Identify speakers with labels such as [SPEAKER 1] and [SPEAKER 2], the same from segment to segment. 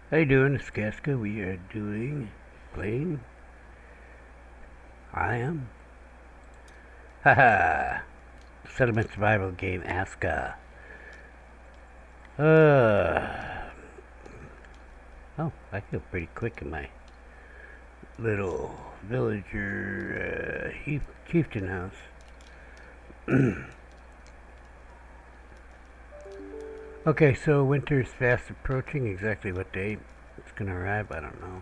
[SPEAKER 1] How you doing? It's Aska. We are playing. I am. Haha. Settlement survival game, Aska. Oh, I feel pretty quick in my little villager chieftain house. Okay, so winter is fast approaching. Exactly what day it's gonna arrive, I don't know.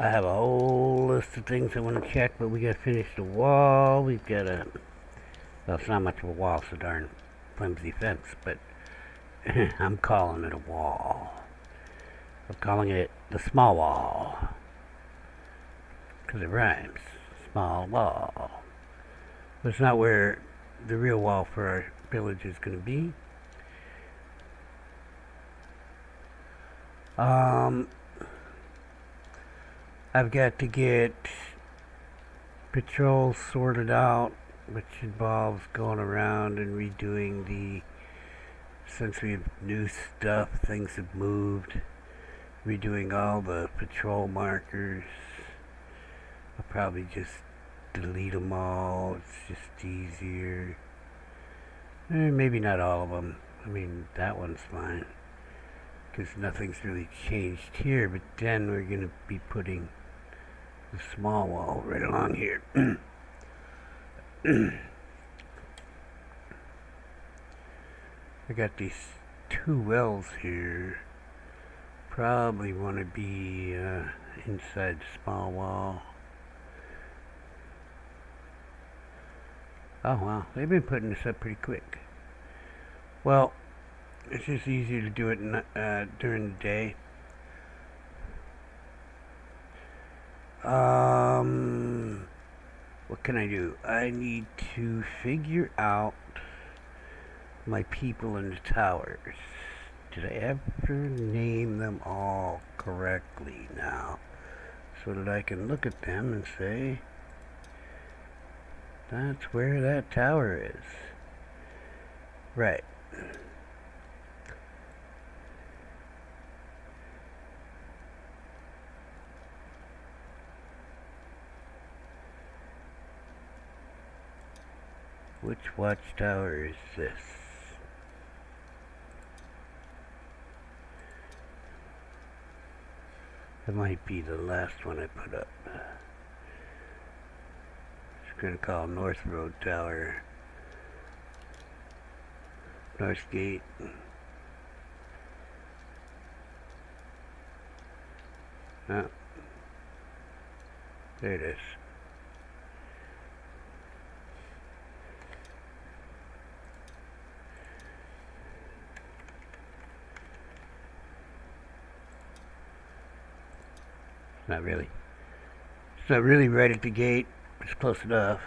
[SPEAKER 1] I have a whole list of things I want to check, but we gotta finish the wall. We've got a... Well, it's not much of a wall, it's a darn flimsy fence, but I'm calling it a wall. I'm calling it the small wall. Because it rhymes. Small wall. But it's not where the real wall for our village is going to be. I've got to get patrols sorted out, which involves going around and redoing the, since we have new stuff, things have moved, redoing all the patrol markers. I'll probably just delete them all, it's just easier. Maybe not all of them. I mean, that one's fine, because nothing's really changed here, but then we're going to be putting the small wall right along here. I got these two wells here. Probably want to be inside the small wall. Oh wow, they've been putting this up pretty quick. Well, it's just easier to do it during the day. What can I do? I need to figure out my people in the towers. Did I ever name them all correctly now? So that I can look at them and say, that's where that tower is. Right. Which watchtower is this? That might be the last one I put up. It's gonna call North Road Tower. North Gate. Oh. There it is. Not really. It's not really right at the gate. It's close enough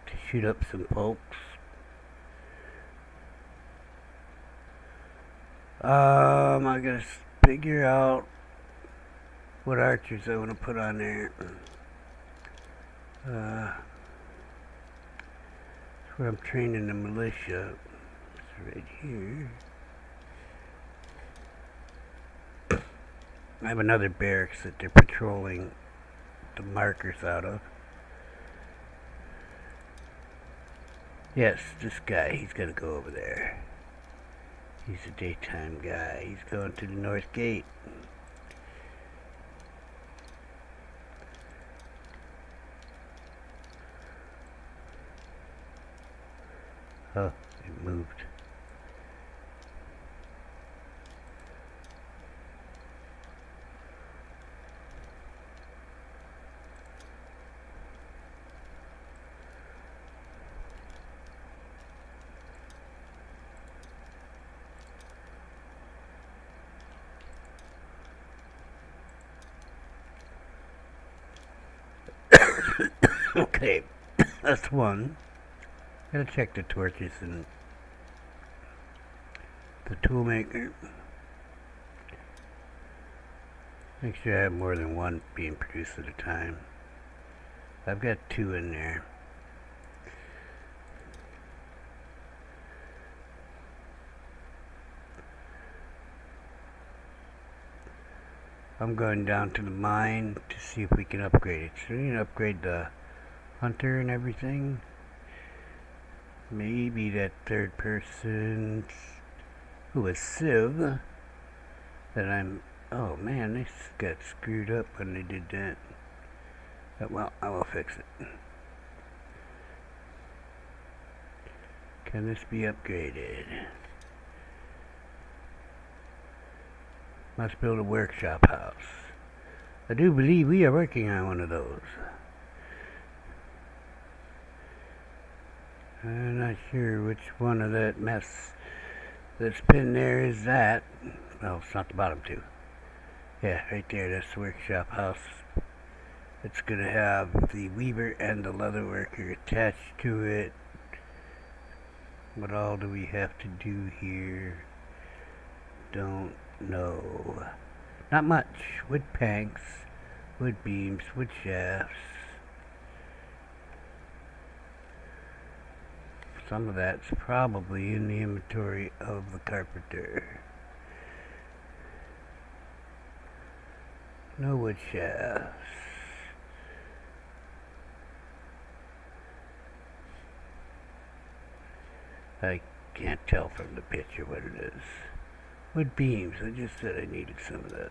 [SPEAKER 1] to shoot up some folks. I gotta figure out what archers I want to put on there. That's where I'm training the militia. It's right here. I have another barracks that they're patrolling the markers out of. Yes, this guy, he's gonna go over there. He's a daytime guy. He's going to the north gate. Oh, it moved. Okay, that's one. Gotta check the torches and the tool maker. Make sure I have more than one being produced at a time. I've got two in there. I'm going down to the mine to see if we can upgrade it. So we need to upgrade the hunter and everything. Maybe that third person who was Civ that I'm... Oh man, they got screwed up when they did that. But well, I will fix it. Can this be upgraded? Must build a workshop house. I do believe we are working on one of those. I'm not sure which one of that mess that's pinned there is that. No, it's not the bottom two. Yeah, right there, that's the workshop house. It's gonna have the weaver and the leather worker attached to it. What all do we have to do here? Don't know. Not much. Wood planks, wood beams, wood shafts. Some of that's probably in the inventory of the carpenter. No wood shafts. I can't tell from the picture what it is. Wood beams. I just said I needed some of those.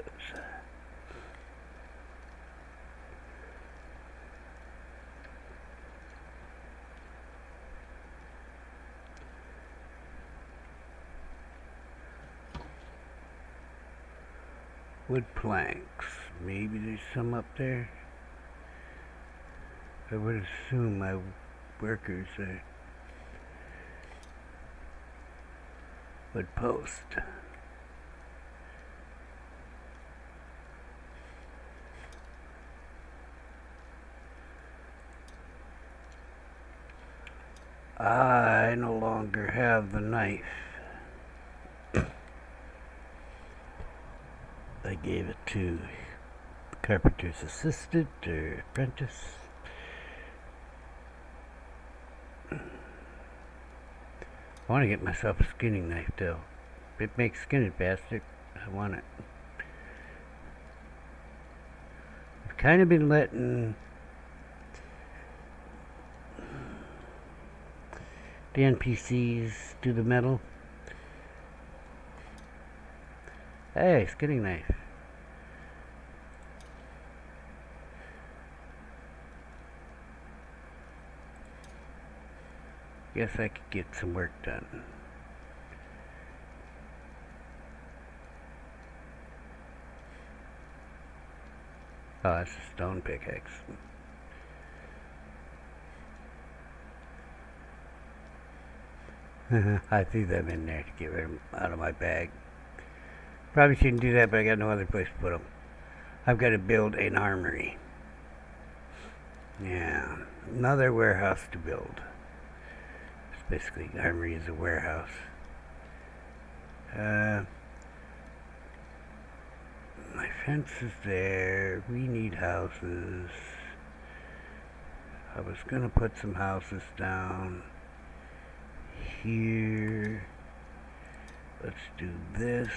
[SPEAKER 1] Wood planks. Maybe there's some up there. I would assume my workers are. Wood post. I no longer have the knife. I gave it to the carpenter's assistant or apprentice. I want to get myself a skinning knife though. It makes skinning faster. I want it. I've kind of been letting the NPCs do the metal. Hey, skinning knife. Guess I could get some work done. Oh, that's a stone pickaxe. I threw them in there to get them out of my bag. Probably shouldn't do that, but I got no other place to put them. I've got to build an armory. Yeah, another warehouse to build. Basically, armory is a warehouse. My fence is there. We need houses. I was gonna put some houses down here. Let's do this.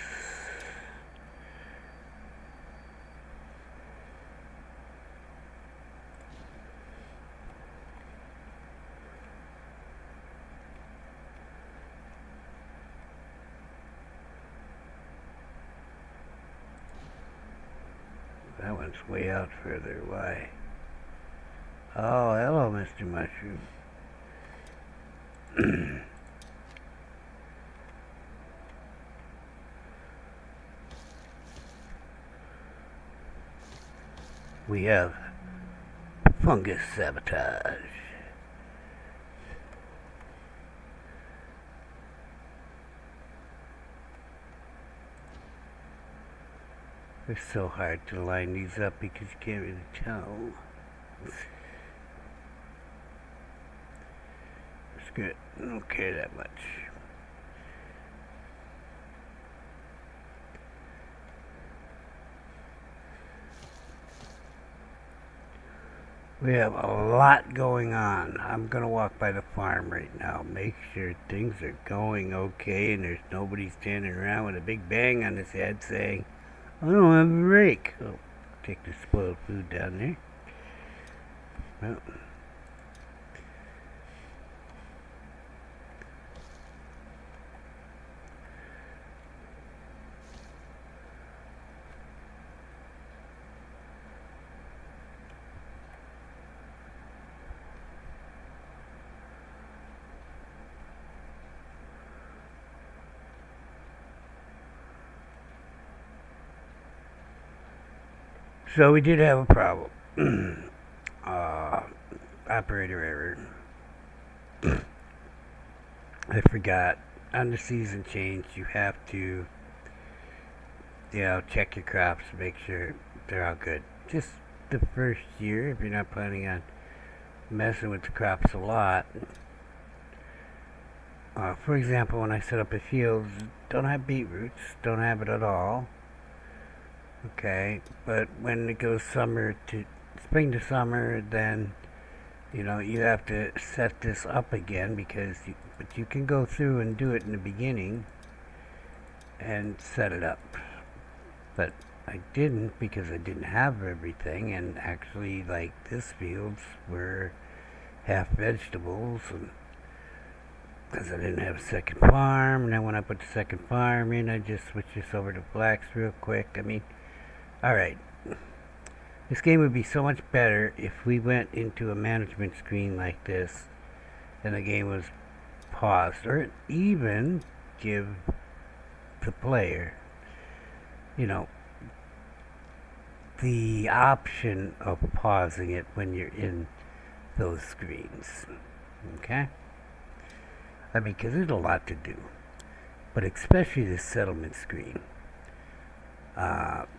[SPEAKER 1] That one's way out further. Why? Oh, hello, Mr. Mushroom. We have fungus sabotage. It's so hard to line these up because you can't really tell. It's good. I don't care that much. We have a lot going on. I'm gonna walk by the farm right now, make sure things are going okay and there's nobody standing around with a big bang on his head saying, I don't have a rake. Oh, take the spoiled food down there. Well, so we did have a problem. Operator error. I forgot. On the season change, you have to, check your crops, make sure they're all good. Just the first year, if you're not planning on messing with the crops a lot. For example, when I set up a field, don't have beetroots, don't have it at all. Okay, but when it goes spring to summer, then you have to set this up again but you can go through and do it in the beginning and set it up. But I didn't because I didn't have everything, and actually, like, this fields were half vegetables, and because I didn't have a second farm, and then when I put the second farm in, I just switched this over to blacks real quick. I mean, alright. This game would be so much better if we went into a management screen like this and the game was paused, or even give the player, the option of pausing it when you're in those screens. Okay? I mean, because there's a lot to do, but especially the settlement screen.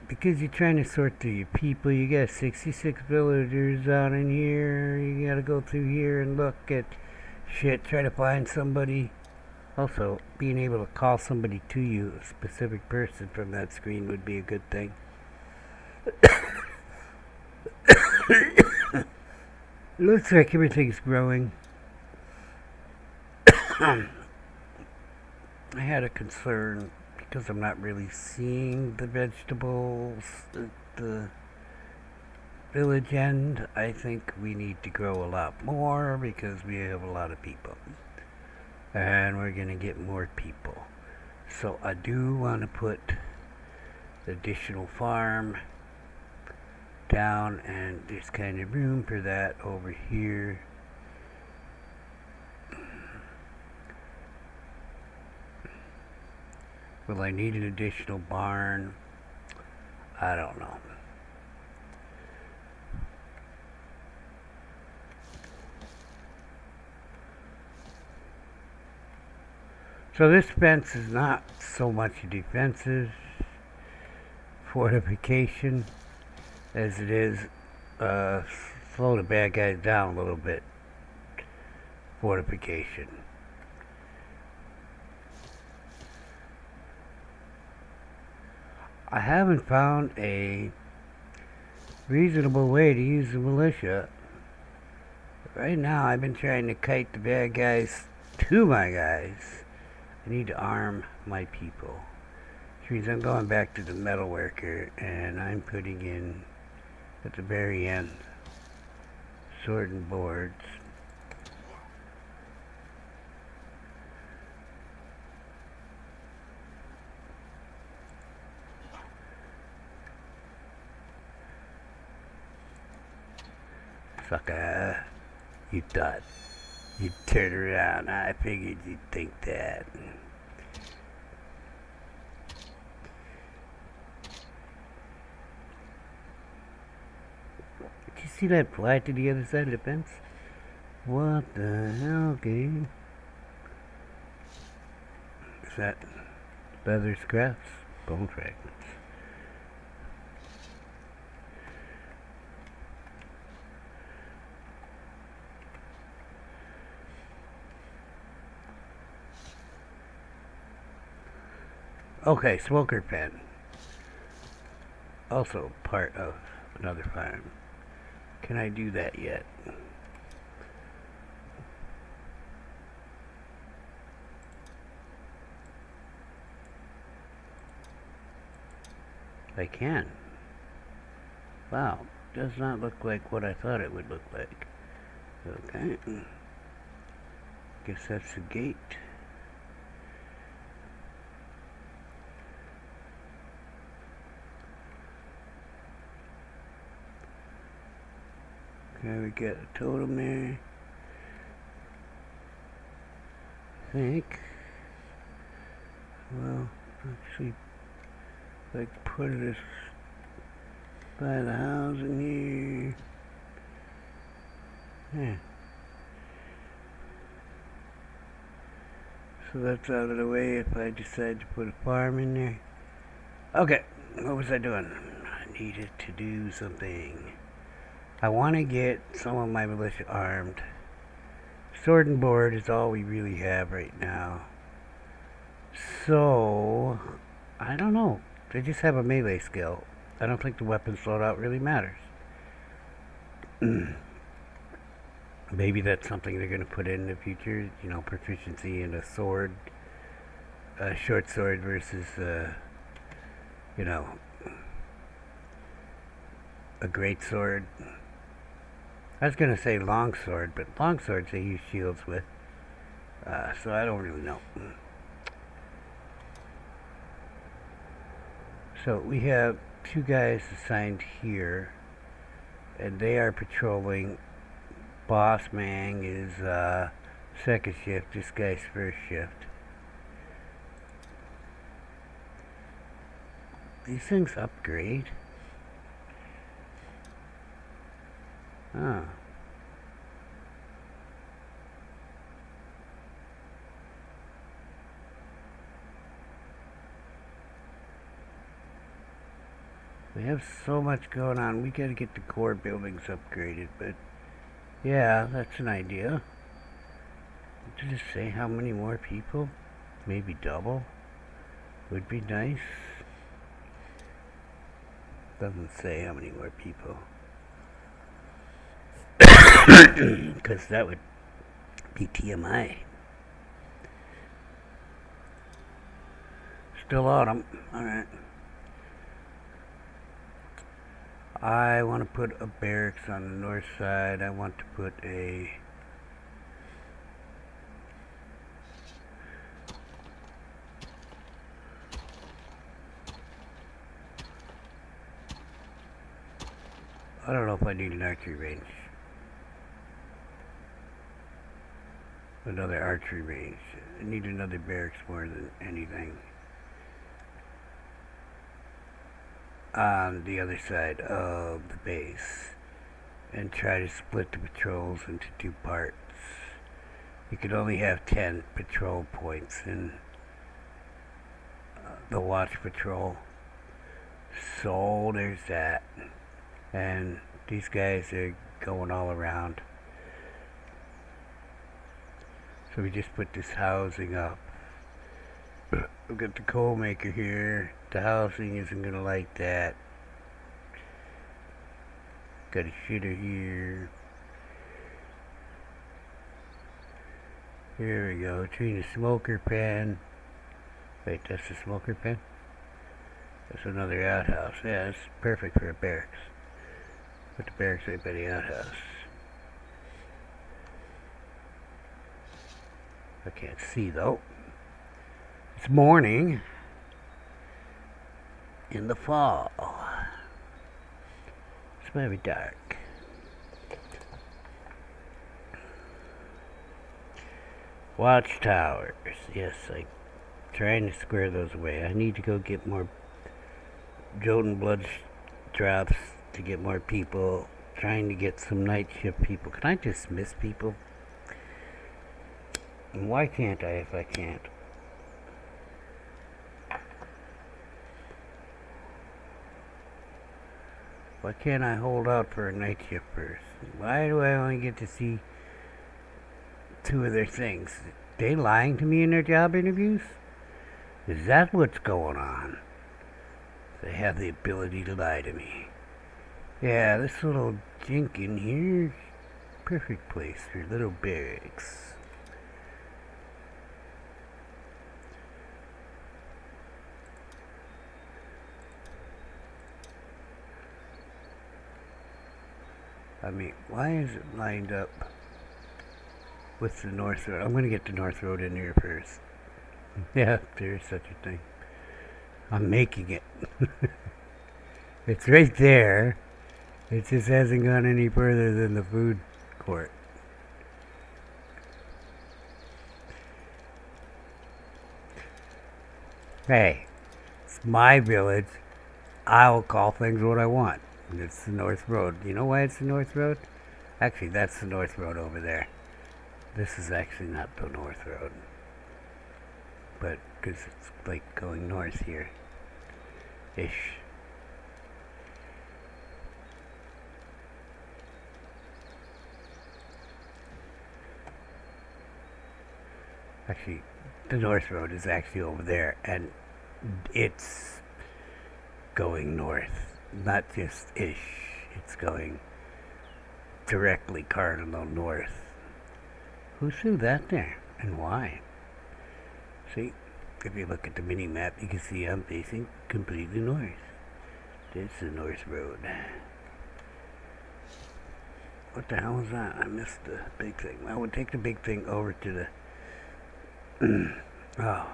[SPEAKER 1] Because you're trying to sort through your people, you got 66 villagers out in here, you gotta go through here and look at shit, try to find somebody. Also, being able to call somebody to you, a specific person from that screen, would be a good thing. Looks like everything's growing. I had a concern because I'm not really seeing the vegetables at the village end. I think we need to grow a lot more because we have a lot of people. And we're going to get more people. So I do want to put the additional farm down, and there's kind of room for that over here. Will I need an additional barn? I don't know. So this fence is not so much a defensive fortification as it is slow the bad guys down a little bit fortification. I haven't found a reasonable way to use the militia. Right now I've been trying to kite the bad guys to my guys. I need to arm my people. Which means I'm going back to the metalworker, and I'm putting in, at the very end, sword and boards. Sucker, you thought you'd turn around. I figured you'd think that. Did you see that fly to the other side of the fence? What the hell, game? Is that leather scraps? Bone fragments. Okay, smolkr pen. Also part of another farm. Can I do that yet? I can. Wow, does not look like what I thought it would look like. Okay. Guess that's the gate. Okay, we get a totem there. I think. Well, actually, like put this by the house in here. Yeah. So that's out of the way if I decide to put a farm in there. Okay, what was I doing? I needed to do something. I want to get some of my militia armed. Sword and board is all we really have right now. So, I don't know. They just have a melee skill. I don't think the weapon loadout really matters. Maybe that's something they're going to put in the future. You know, proficiency in a sword. A short sword versus, you know, a great sword. I was going to say long sword, but long swords they use shields with. So I don't really know. So we have 2 guys assigned here, and they are patrolling. Boss man is second shift, this guy's first shift. These things upgrade. Oh. We have so much going on. We gotta get the core buildings upgraded, but yeah, that's an idea. Did it say how many more people? Maybe double? Would be nice. Doesn't say how many more people. Because that would be TMI. Still autumn. Alright. I want to put a barracks on the north side. I want to put a I don't know if I need an archery range. Another archery range. I need another barracks more than anything. On the other side of the base. And try to split the patrols into 2 parts. You could only have 10 patrol points in the watch patrol. So there's that. And these guys are going all around. So we just put this housing up. We've got the coal maker here. The housing isn't going to like that. Got a shitter here. Here we go. Between the smolkr pen. Wait, that's the smolkr pen? That's another outhouse. Yeah, it's perfect for a barracks. Put the barracks right by the outhouse. I can't see though. It's morning in the fall. It's very dark. Watchtowers. Yes, I'm trying to square those away. I need to go get more Jotun blood drops to get more people. Trying to get some night shift people. Can I dismiss people? And why can't I if I can't? Why can't I hold out for a night shift first? Why do I only get to see 2 of their things? They lying to me in their job interviews? Is that what's going on? They have the ability to lie to me. Yeah, this little jink in here is perfect place for little barracks. I mean, why is it lined up with the North Road? I'm going to get the North Road in here first. Yeah, there is such a thing. I'm making it. It's right there. It just hasn't gone any further than the food court. Hey, it's my village. I'll call things what I want. It's the North Road. You know why it's the North Road? Actually, that's the North Road over there. This is actually not the North Road. But, because it's like going north here. Ish. Actually, the North Road is actually over there, and it's going north. Not just ish. It's going directly cardinal north. Who threw that there, and why? See, if you look at the mini-map, you can see I'm facing completely north. This is the North Road. What the hell was that? I missed the big thing. I would take the big thing over to the... oh,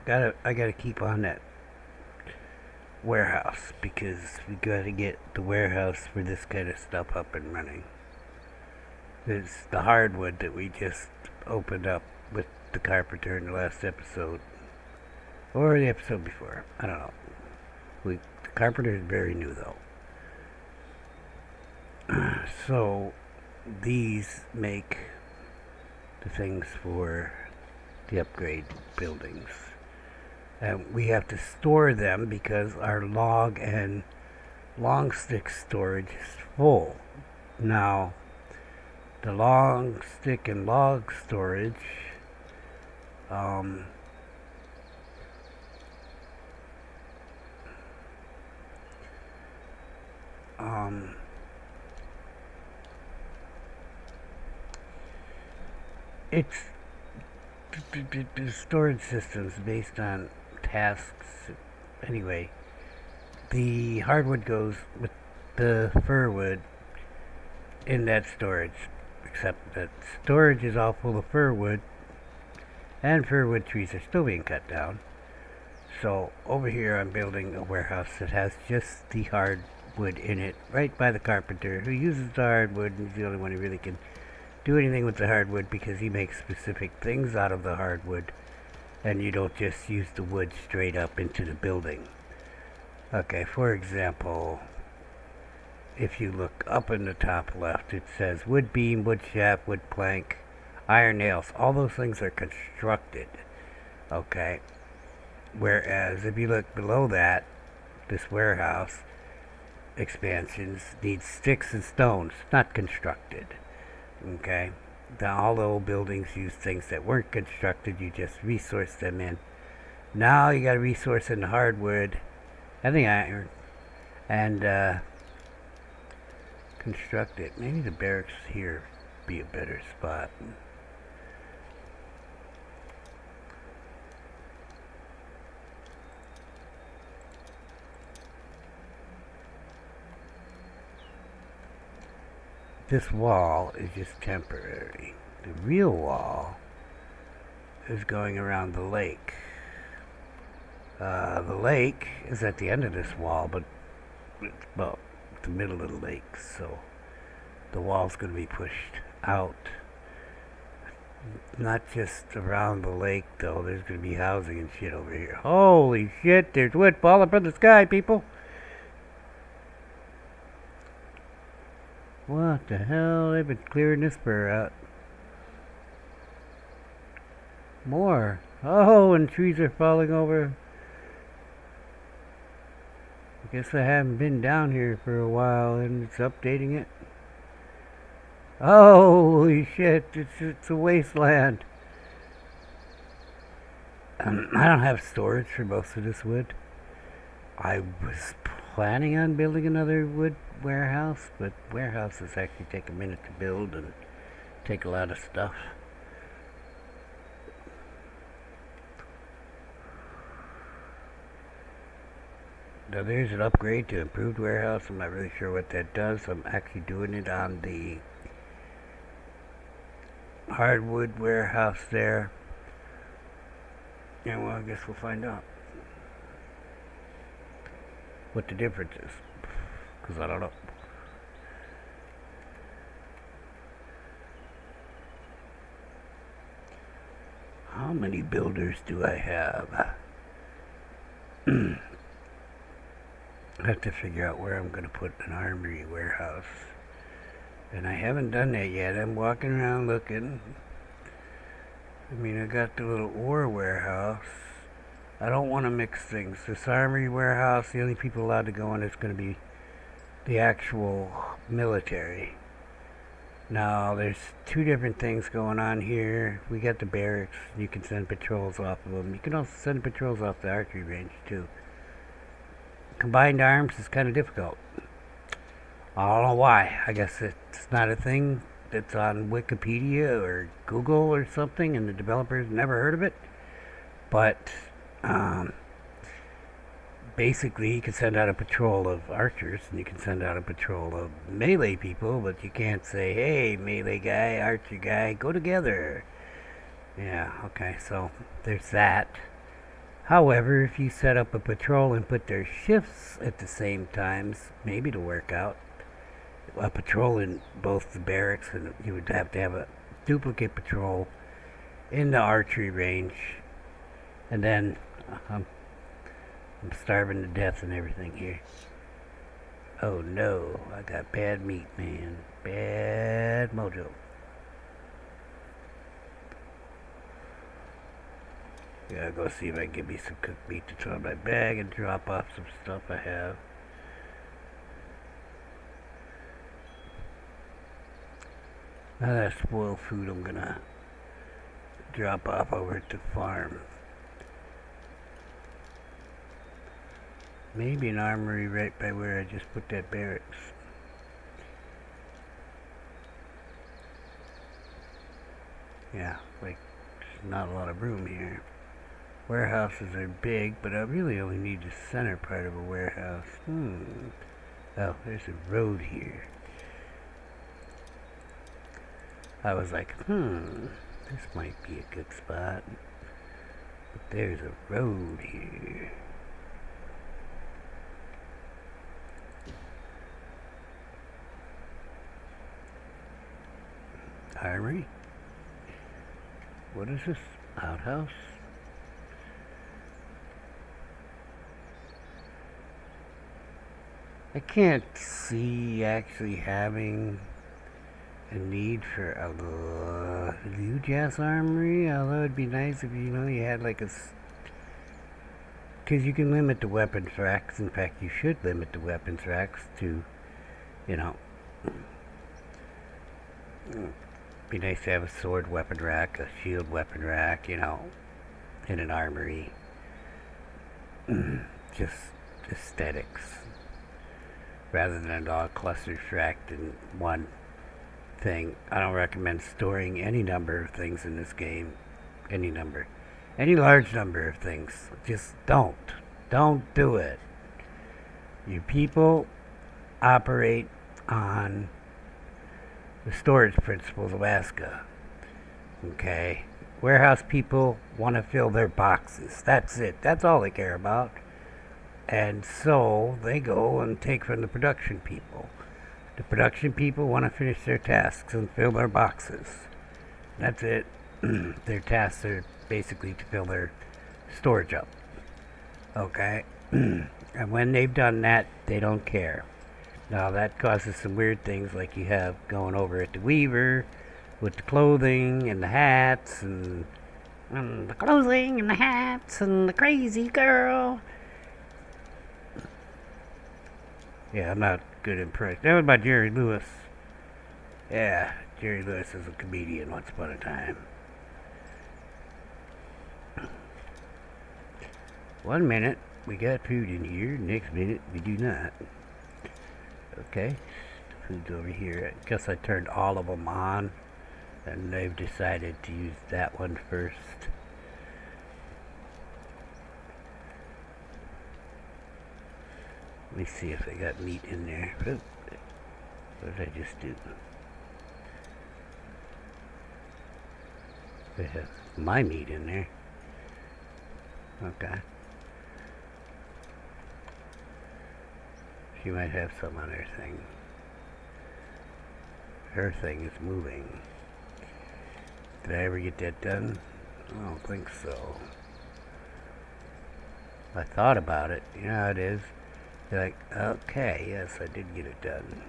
[SPEAKER 1] I gotta keep on that warehouse, because we gotta get the warehouse for this kind of stuff up and running. It's the hardwood that we just opened up with the carpenter in the last episode. Or the episode before. I don't know. The carpenter is very new though. So these make the things for the upgrade buildings. And we have to store them because our log and long stick storage is full. Now, the long stick and log storage it's the storage systems based on tasks. Anyway, the hardwood goes with the firwood in that storage, except that storage is all full of firwood, and firwood trees are still being cut down. So over here I'm building a warehouse that has just the hardwood in it, right by the carpenter, who uses the hardwood, and he's the only one who really can do anything with the hardwood because he makes specific things out of the hardwood, and you don't just use the wood straight up into the building. Okay, for example, if you look up in the top left, it says wood beam, wood shaft, wood plank, iron nails. All those things are constructed. Okay. Whereas if you look below that, this warehouse expansions needs sticks and stones, not constructed. Okay. All the old buildings use things that weren't constructed. You just resource them in. Now you got to resource in the hardwood and the iron and construct it. Maybe the barracks here be a better spot. This wall is just temporary. The real wall is going around the lake. The lake is at the end of this wall, but it's about the middle of the lake, so the wall's going to be pushed out. Not just around the lake, though. There's going to be housing and shit over here. Holy shit, there's wood falling from the sky, people! What the hell? They've been clearing this fur out. More. Oh, and trees are falling over. I guess I haven't been down here for a while and it's updating it. Holy shit, it's a wasteland. I don't have storage for most of this wood. I was planning on building another wood warehouse, but warehouses actually take a minute to build and take a lot of stuff. Now there's an upgrade to improved warehouse. I'm not really sure what that does. I'm actually doing it on the hardwood warehouse there. And well, I guess we'll find out what the difference is. Because I don't know. How many builders do I have? I have to figure out where I'm going to put an armory warehouse. And I haven't done that yet. I'm walking around looking. I mean, I got the little ore warehouse. I don't want to mix things. This armory warehouse, the only people allowed to go in is going to be the actual military. Now, there's two different things going on here. We got the barracks. You can send patrols off of them. You can also send patrols off the archery range, too. Combined arms is kind of difficult. I don't know why. I guess it's not a thing that's on Wikipedia or Google or something, and the developers never heard of it. But basically, you can send out a patrol of archers, and you can send out a patrol of melee people, but you can't say, hey, melee guy, archer guy, go together. Yeah, okay, so there's that. However, if you set up a patrol and put their shifts at the same times, maybe it'll work out. A patrol in both the barracks, and you would have to have a duplicate patrol in the archery range. And then I'm starving to death and everything here. Oh no, I got bad meat, man. Bad mojo. Gotta go see if I can get me some cooked meat to throw in my bag and drop off some stuff I have. Now that spoiled food I'm gonna drop off over at the farm. Maybe an armory right by where I just put that barracks. Yeah, like there's not a lot of room here. Warehouses are big, but I really only need the center part of a warehouse. Oh, there's a road here. I was like, this might be a good spot. But there's a road here. Armory? What is this? Outhouse? I can't see actually having a need for a huge ass armory, although it'd be nice if you had like because you can limit the weapons racks. In fact, you should limit the weapons racks to, be nice to have a sword weapon rack, a shield weapon rack, in an armory. Just aesthetics. Rather than it all clustered tracked in one thing. I don't recommend storing any number of things in this game. Any number. Any large number of things. Just don't. Don't do it. You people operate on the storage principles of Aska. Okay? Warehouse people want to fill their boxes. That's it. That's all they care about. And so they go and take from the production people. The production people want to finish their tasks and fill their boxes. That's it. Their tasks are basically to fill their storage up. Okay? And when they've done that, they don't care. Now that causes some weird things like you have going over at the Weaver with the clothing and the hats and the clothing and the hats and the crazy girl. Yeah, I'm not good impressed. That was by Jerry Lewis. Yeah, Jerry Lewis is a comedian once upon a time. 1 minute, we got food in here. Next minute, we do not. Okay, the food's over here. I guess I turned all of them on, and they've decided to use that one first. Let me see if I got meat in there. Oop. What did I just do? I have my meat in there. Okay. She might have some on her thing. Her thing is moving. Did I ever get that done? I don't think so. I thought about it. You know how it is? You're like, okay, yes, I did get it done.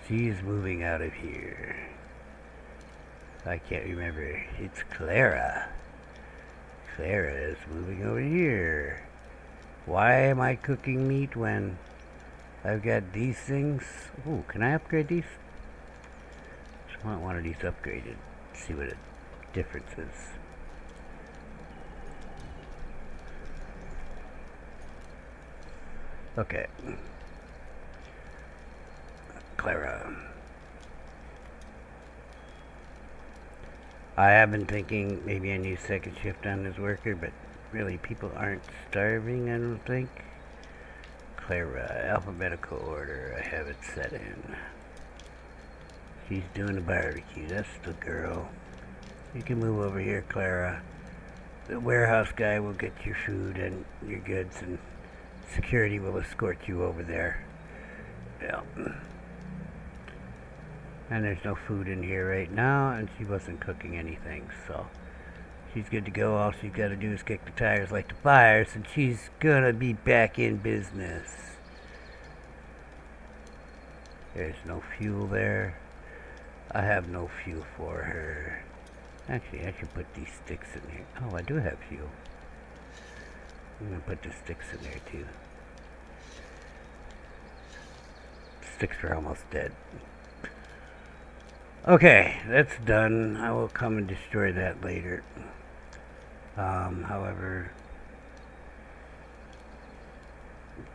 [SPEAKER 1] She's moving out of here. I can't remember. It's Clara. Clara is moving over here. Why am I cooking meat when I've got these things? Ooh, can I upgrade these? Just want one of these upgraded. See what the difference is. Okay. Clara. I have been thinking maybe I need second shift on this worker, but really people aren't starving, I don't think. Clara, alphabetical order, I have it set in. She's doing a barbecue, that's the girl. You can move over here, Clara. The warehouse guy will get your food and your goods, and security will escort you over there. Yeah. And there's no food in here right now, and she wasn't cooking anything, so she's good to go. All she's got to do is kick the tires like the fires, and she's gonna be back in business. There's no fuel there. I have no fuel for her. Actually, I should put these sticks in here. Oh, I do have fuel. I'm gonna put the sticks in there too. Sticks are almost dead. Okay, that's done. I will come and destroy that later. However,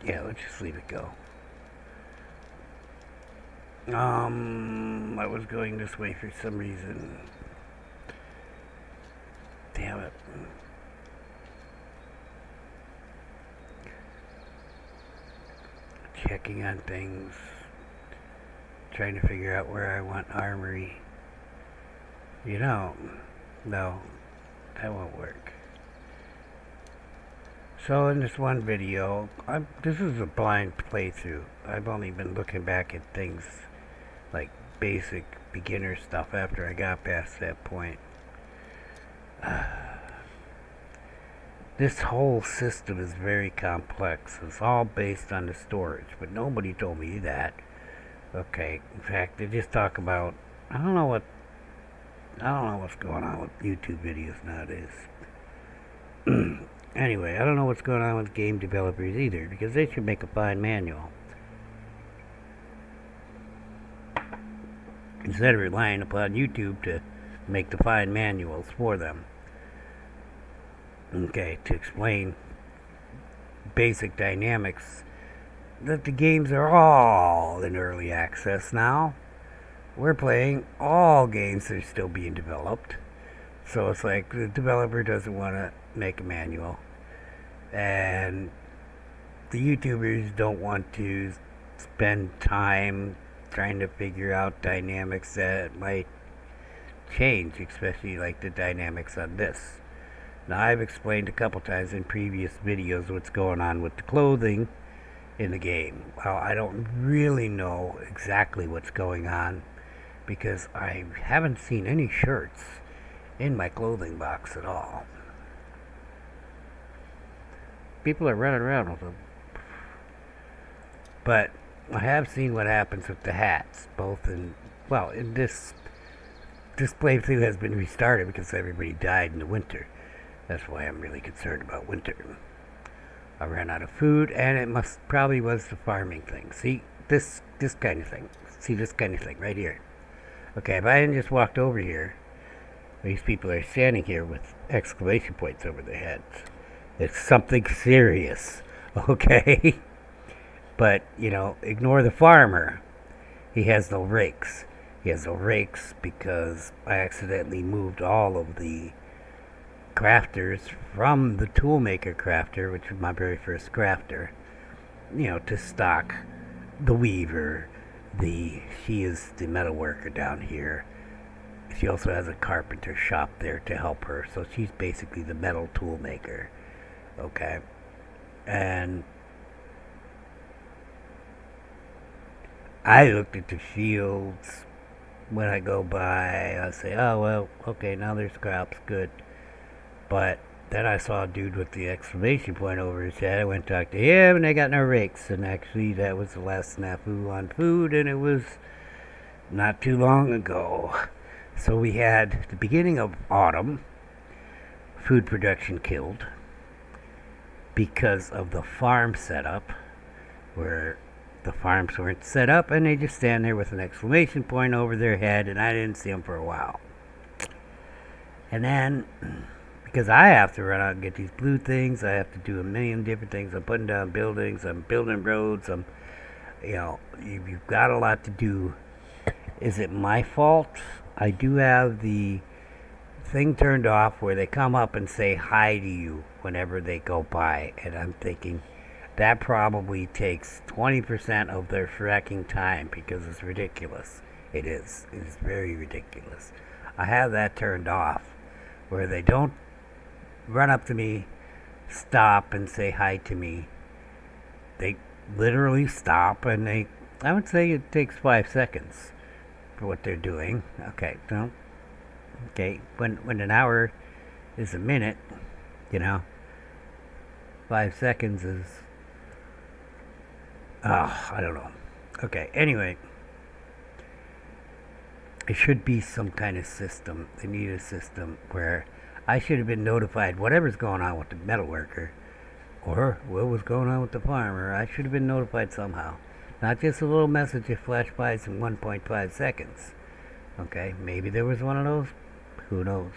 [SPEAKER 1] yeah, let's just leave it go. I was going this way for some reason. Damn it. Checking on things. Trying to figure out where I want armory. You know, no, that won't work. So in this one video, this is a blind playthrough. I've only been looking back at things like basic beginner stuff after I got past that point. This whole system is very complex. It's all based on the storage, but nobody told me that. Okay, in fact, they just talk about, I don't know what's going on with YouTube videos nowadays. Anyway, I don't know what's going on with game developers either, because they should make a fine manual. Instead of relying upon YouTube to make the fine manuals for them. Okay, to explain basic dynamics, that the games are all in early access now. We're playing all games that are still being developed. So it's like the developer doesn't want to make a manual. And the YouTubers don't want to spend time trying to figure out dynamics that might change, especially like the dynamics on this. Now I've explained a couple times in previous videos what's going on with the clothing in the game. Well, I don't really know exactly what's going on because I haven't seen any shirts in my clothing box at all. People are running around with them. But I have seen what happens with the hats, both in, well, in this playthrough has been restarted because everybody died in the winter. That's why I'm really concerned about winter. I ran out of food, and it probably was the farming thing. See, this kind of thing. See, this kind of thing right here. Okay, if I hadn't just walked over here, these people are standing here with exclamation points over their heads. It's something serious, okay? But, you know, ignore the farmer. He has no rakes. He has no rakes because I accidentally moved all of the crafters from the toolmaker crafter, which was my very first crafter, to stock the weaver. She is the metal worker down here. She also has a carpenter shop there to help her, so she's basically the metal tool maker. Okay? And I looked at the fields when I go by. I say, oh, well, okay, now there's crops, good. But then I saw a dude with the exclamation point over his head. I went and talked to him, and they got no rakes. And actually, that was the last snafu on food, and it was not too long ago. So we had the beginning of autumn, food production killed because of the farm setup, where the farms weren't set up, and they just stand there with an exclamation point over their head, and I didn't see them for a while. And then, because I have to run out and get these blue things, I have to do a million different things. I'm putting down buildings, I'm building roads, you've got a lot to do. Is it my fault? I do have the thing turned off where they come up and say hi to you whenever they go by, and I'm thinking that probably takes 20% of their fracking time, because it's ridiculous. It is very ridiculous. I have that turned off where they don't run up to me, stop and say hi to me. They literally stop, and I would say it takes 5 seconds for what they're doing. Okay, so when an hour is a minute, 5 seconds is, I don't know. Okay, anyway, it should be some kind of system. They need a system where I should have been notified whatever's going on with the metal worker, or what was going on with the farmer. I should have been notified somehow. Not just a little message that flashed by in 1.5 seconds. Okay, maybe there was one of those. Who knows?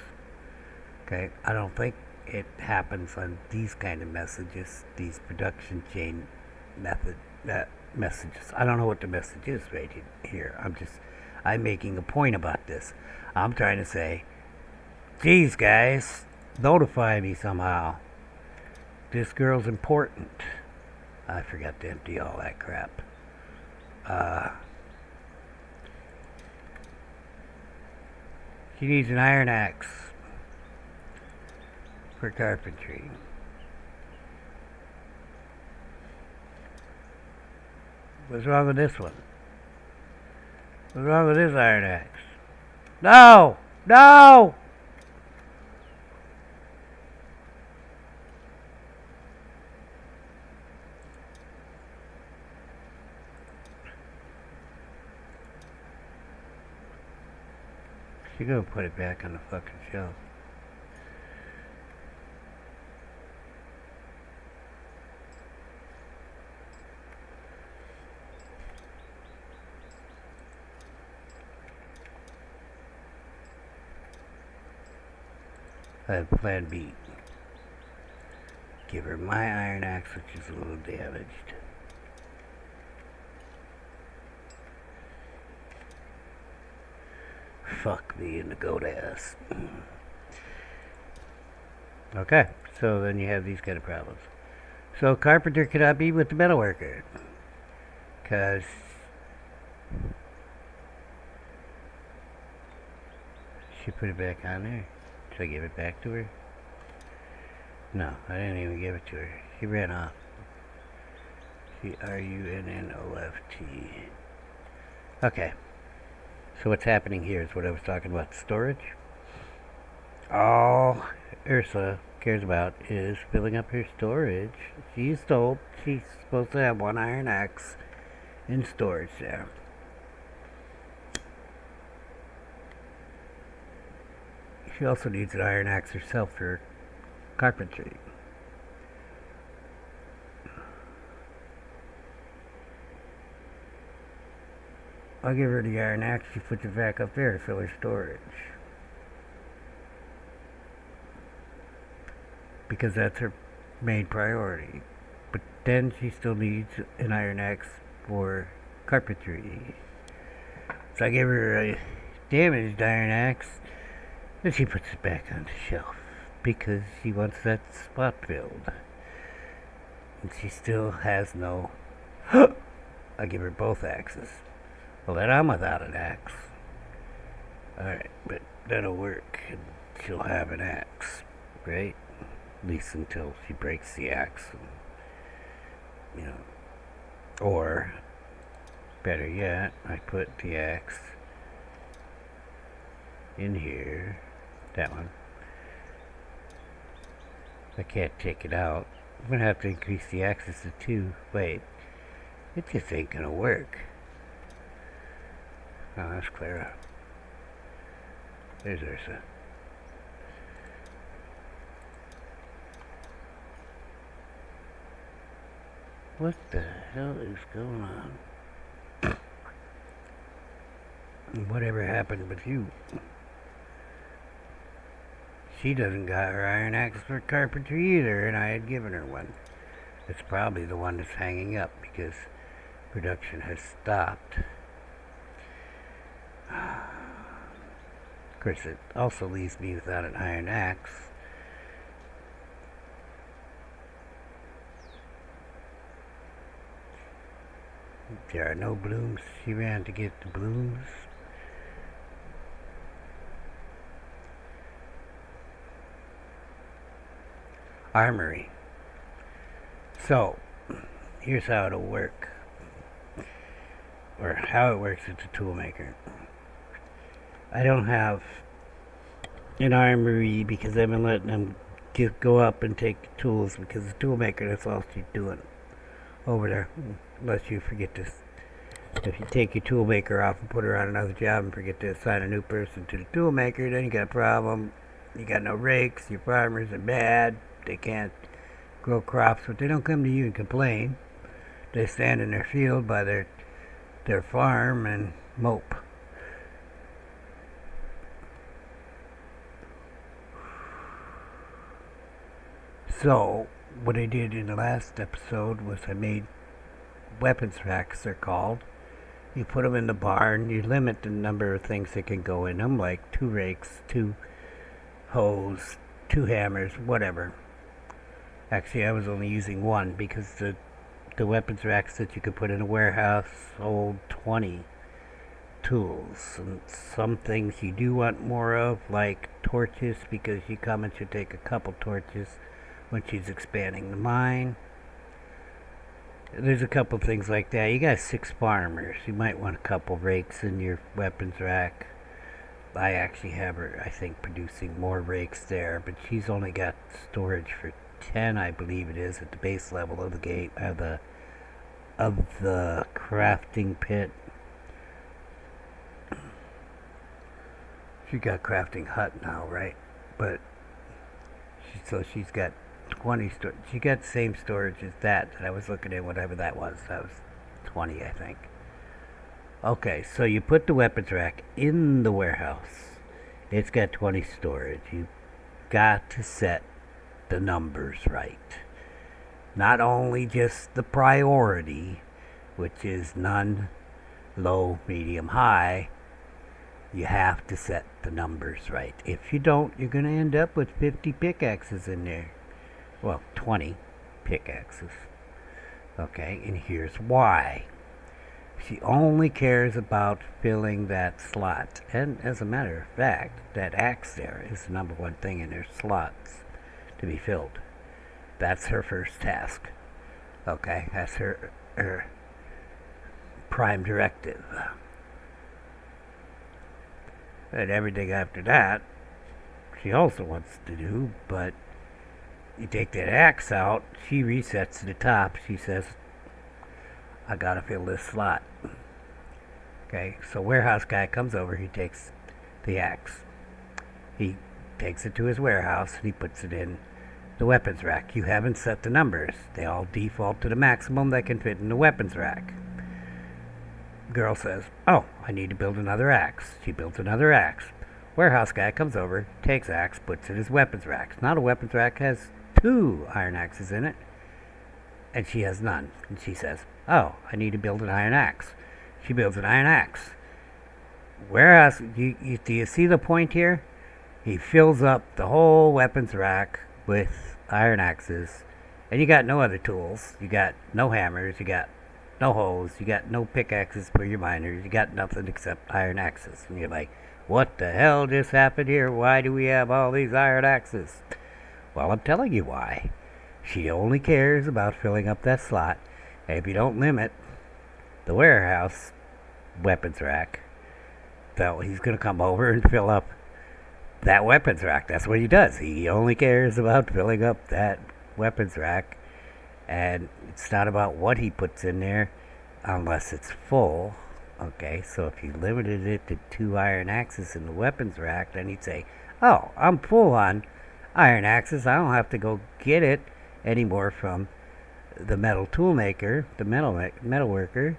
[SPEAKER 1] Okay, I don't think it happens on these kind of messages, these production chain messages. I don't know what the message is right here. I'm making a point about this. I'm trying to say, geez, guys, notify me somehow. This girl's important. I forgot to empty all that crap. She needs an iron axe for carpentry. What's wrong with this one? What's wrong with this iron axe? No! No! She's gonna put it back on the fucking shelf. I have plan B. Give her my iron axe, which is a little damaged. Fuck me in the goat ass. Okay, so then you have these kind of problems. So carpenter cannot be with the metalworker, because she put it back on there. Should I give it back to her? No, I didn't even give it to her. She ran off. C-R-U-N-N-O-F-T. Okay. So what's happening here is what I was talking about, storage. All Ursa cares about is filling up her storage. She's told she's supposed to have one iron axe in storage there. She also needs an iron axe herself for carpentry. I'll give her the iron axe. She puts it back up there to fill her storage, because that's her main priority. But then she still needs an iron axe for carpentry. So I gave her a damaged iron axe, and she puts it back on the shelf because she wants that spot filled. And she still has no... I give her both axes. Well, then I'm without an axe. Alright, but that'll work. And she'll have an axe, right? At least until she breaks the axe. And, you know. Or, better yet, I put the axe in here. That one. I can't take it out. I'm gonna have to increase the axis to 2. Wait. It just ain't gonna work. Oh, that's Clara. There's Ursa. What the hell is going on? Whatever happened with you? She doesn't got her iron axe for carpentry either, and I had given her one. It's probably the one that's hanging up because production has stopped. Of course, it also leaves me without an iron axe. There are no blooms. She ran to get the blooms. Armory. So, here's how it'll work. Or how it works at the toolmaker. I don't have an armory because I've been letting them go up and take the tools because the toolmaker, that's all she's doing over there. Unless you forget to, if you take your toolmaker off and put her on another job and forget to assign a new person to the toolmaker, then you got a problem. You got no rakes, your farmers are bad, they can't grow crops, but they don't come to you and complain. They stand in their field by their farm and mope. So, what I did in the last episode was I made weapons racks, they're called. You put them in the barn, you limit the number of things that can go in them, like 2 rakes, 2 hoes, 2 hammers, whatever. Actually, I was only using 1 because the weapons racks that you could put in a warehouse hold 20 tools. And some things you do want more of, like torches, because you come and should take a couple torches when she's expanding the mine. There's a couple things like that. You got 6 farmers. You might want a couple rakes in your weapons rack. I actually have her, I think, producing more rakes there, but she's only got storage for 10, I believe it is, at the base level of the gate of the crafting pit. She got crafting hut now, right? But so she's got 20 storage. She got the same storage as that I was looking at, whatever that was. That was 20, I think. Okay, so you put the weapons rack in the warehouse. It's got 20 storage. You got to set the numbers right. Not only just the priority, which is none, low, medium, high. You have to set the numbers right. If you don't, you're going to end up with 50 pickaxes in there. Well, 20 pickaxes. Okay, and here's why. She only cares about filling that slot. And as a matter of fact, that axe there is the number 1 thing in her slots to be filled. That's her first task. Okay, that's her prime directive. And everything after that, she also wants to do, but you take that axe out, she resets to the top. She says, I gotta fill this slot. Okay, so warehouse guy comes over, he takes the axe. He takes it to his warehouse and he puts it in the weapons rack. You haven't set the numbers. They all default to the maximum that can fit in the weapons rack. Girl says, oh, I need to build another axe. She builds another axe. Warehouse guy comes over, takes axe, puts it in his weapons rack. Now the weapons rack has 2 iron axes in it, and she has none. And she says, oh, I need to build an iron axe. She builds an iron axe. Warehouse, do you see the point here? He fills up the whole weapons rack with iron axes, and you got no other tools. You got no hammers, you got no hoes, you got no pickaxes for your miners, you got nothing except iron axes. And you're like, what the hell just happened here? Why do we have all these iron axes? Well, I'm telling you why. She only cares about filling up that slot, and if you don't limit the warehouse weapons rack, so he's going to come over and fill up that weapons rack. That's what he does. He only cares about filling up that weapons rack, and it's not about what he puts in there unless it's full. Okay, so if you limited it to 2 iron axes in the weapons rack, then he'd say, oh, I'm full on iron axes. I don't have to go get it anymore from the metal tool maker, the metal worker.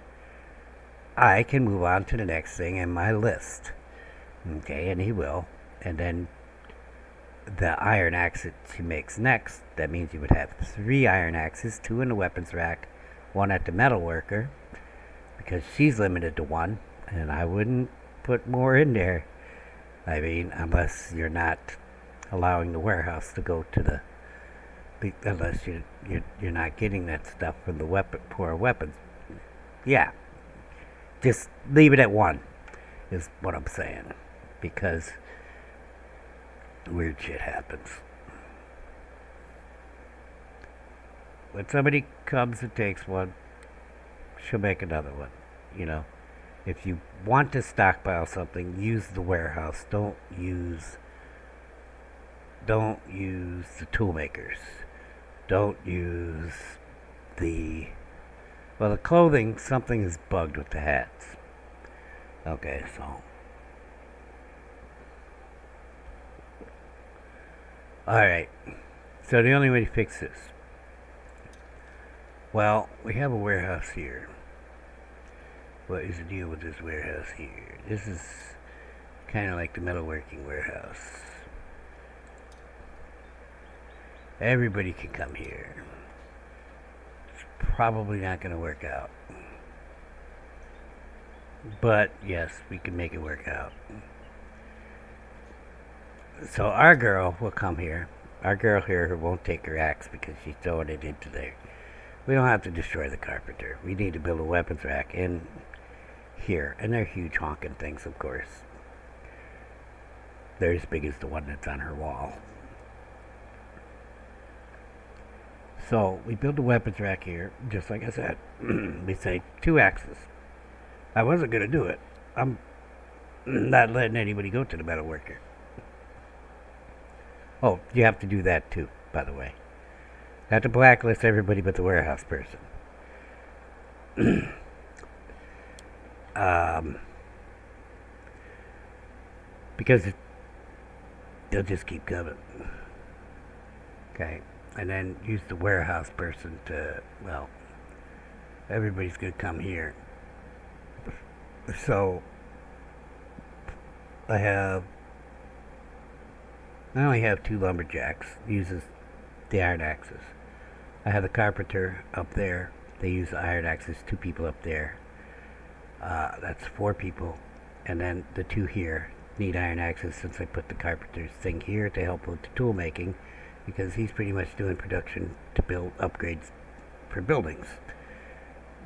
[SPEAKER 1] I can move on to the next thing in my list. Okay, and he will. And then the iron axe that he makes next, that means you would have 3 iron axes, 2 in the weapons rack, 1 at the metal worker, because she's limited to 1, and I wouldn't put more in there. I mean, unless you're not allowing the warehouse to go to the, unless you're not getting that stuff from the for weapons. Yeah, just leave it at 1, is what I'm saying, because weird shit happens. When somebody comes and takes one, she'll make another one. You know, if you want to stockpile something, use the warehouse. Don't use the tool makers. Don't use the clothing. Something is bugged with the hats. Okay, so alright, so the only way to fix this, well, we have a warehouse here. What is the deal with this warehouse here? This is kind of like the metalworking warehouse. Everybody can come here. It's probably not going to work out. But, yes, we can make it work out. So our girl will come here. Our girl here won't take her axe because she's throwing it into there. We don't have to destroy the carpenter. We need to build a weapons rack in here. And they're huge honking things, of course. They're as big as the one that's on her wall. So we build a weapons rack here, just like I said. We say 2 axes. I wasn't going to do it. I'm not letting anybody go to the metal worker. Oh, you have to do that too, by the way. You have to blacklist everybody but the warehouse person. Because they'll just keep coming. Okay, and then use the warehouse person to, well, everybody's going to come here. So, I only have 2 lumberjacks, uses the iron axes. I have the carpenter up there, they use the iron axes, 2 people up there. That's 4 people. And then the 2 here need iron axes since I put the carpenter's thing here to help with the tool making, because he's pretty much doing production to build upgrades for buildings.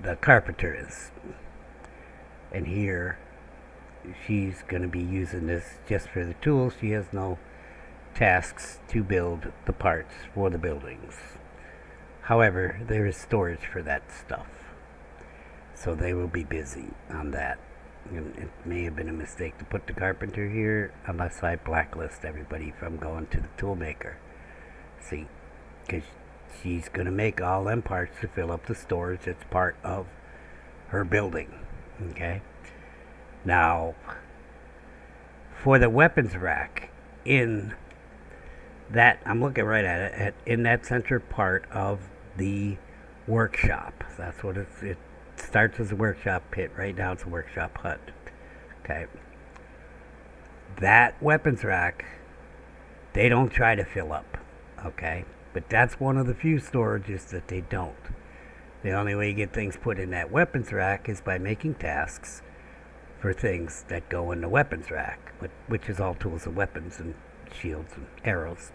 [SPEAKER 1] The carpenter is. And here, she's going to be using this just for the tools. She has no tasks to build the parts for the buildings. However, there is storage for that stuff. So they will be busy on that. And it may have been a mistake to put the carpenter here unless I blacklist everybody from going to the tool maker. See, because she's going to make all them parts to fill up the storage that's part of her building. Okay? Now, for the weapons rack, in that, I'm looking right at it, in that center part of the workshop. That's what it starts as a workshop pit, right now it's a workshop hut. Okay. That weapons rack, they don't try to fill up. Okay. But that's one of the few storages that they don't. The only way you get things put in that weapons rack is by making tasks for things that go in the weapons rack, which is all tools and weapons, and shields and arrows.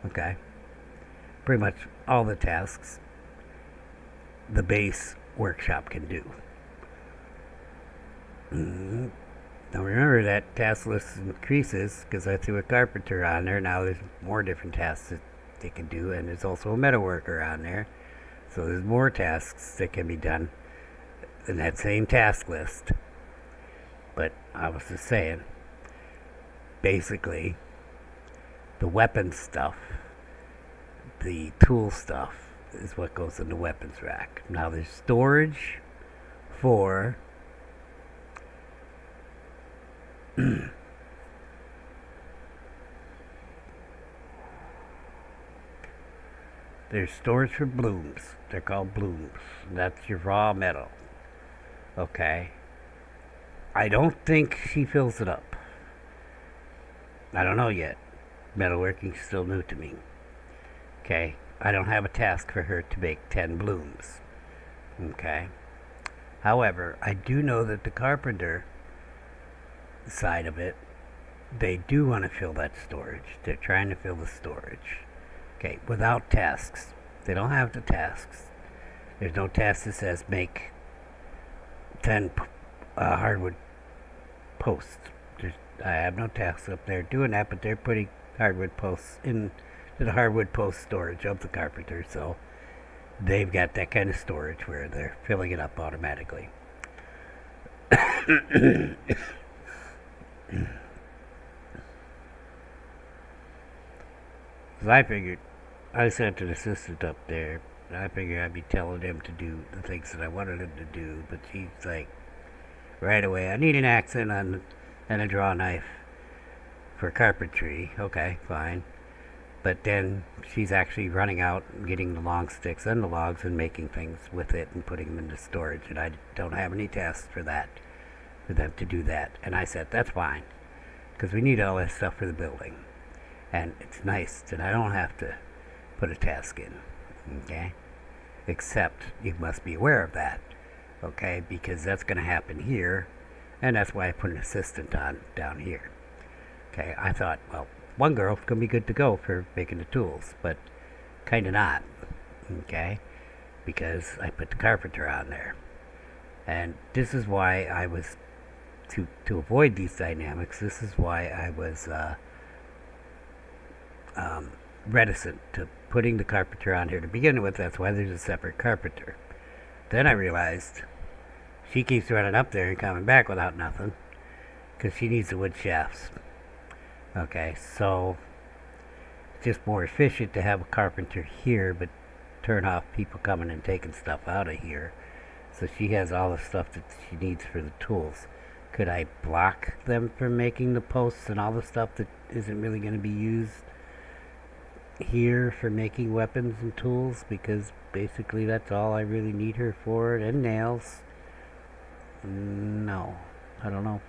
[SPEAKER 1] Okay? Pretty much all the tasks the base workshop can do. Now remember that task list increases because I threw a carpenter on there. Now there's more different tasks that they can do, and there's also a meta worker on there. So there's more tasks that can be done in that same task list. But I was just saying, basically, the weapon stuff, the tool stuff, is what goes in the weapons rack. Now there's storage for there's storage for blooms. They're called blooms. That's your raw metal. Okay. I don't think she fills it up. I don't know yet. Metalworking's still new to me. Okay. I don't have a task for her to make 10 blooms. Okay. However, I do know that the carpenter side of it, they do want to fill that storage. They're trying to fill the storage. Okay, without tasks. They don't have the tasks. There's no task that says make 10 hardwood posts. I have no tasks up there doing that, but they're putting hardwood posts into the hardwood post storage of the carpenter, so they've got that kind of storage where they're filling it up automatically. I figured, I sent an assistant up there, and I figured I'd be telling him to do the things that I wanted him to do, but he's like, right away, I need an accent on and a draw knife for carpentry. Okay, fine. But then she's actually running out and getting the long sticks and the logs and making things with it and putting them into storage, and I don't have any tasks for that, for them to do that. And I said, that's fine, because we need all that stuff for the building. And it's nice that I don't have to put a task in, okay? Except you must be aware of that, okay? Because that's going to happen here, and that's why I put an assistant on down here. Okay, I thought, well, one girl's going to be good to go for making the tools, but kind of not, okay? Because I put the carpenter on there. And this is why I was, to avoid these dynamics, this is why I was reticent to putting the carpenter on here to begin with. That's why there's a separate carpenter. Then I realized she keeps running up there and coming back without nothing because she needs the wood shafts. Okay, so it's just more efficient to have a carpenter here, but turn off people coming and taking stuff out of here. So she has all the stuff that she needs for the tools. Could I block them from making the posts and all the stuff that isn't really going to be used here for making weapons and tools? Because basically that's all I really need her for, and nails. No, I don't know.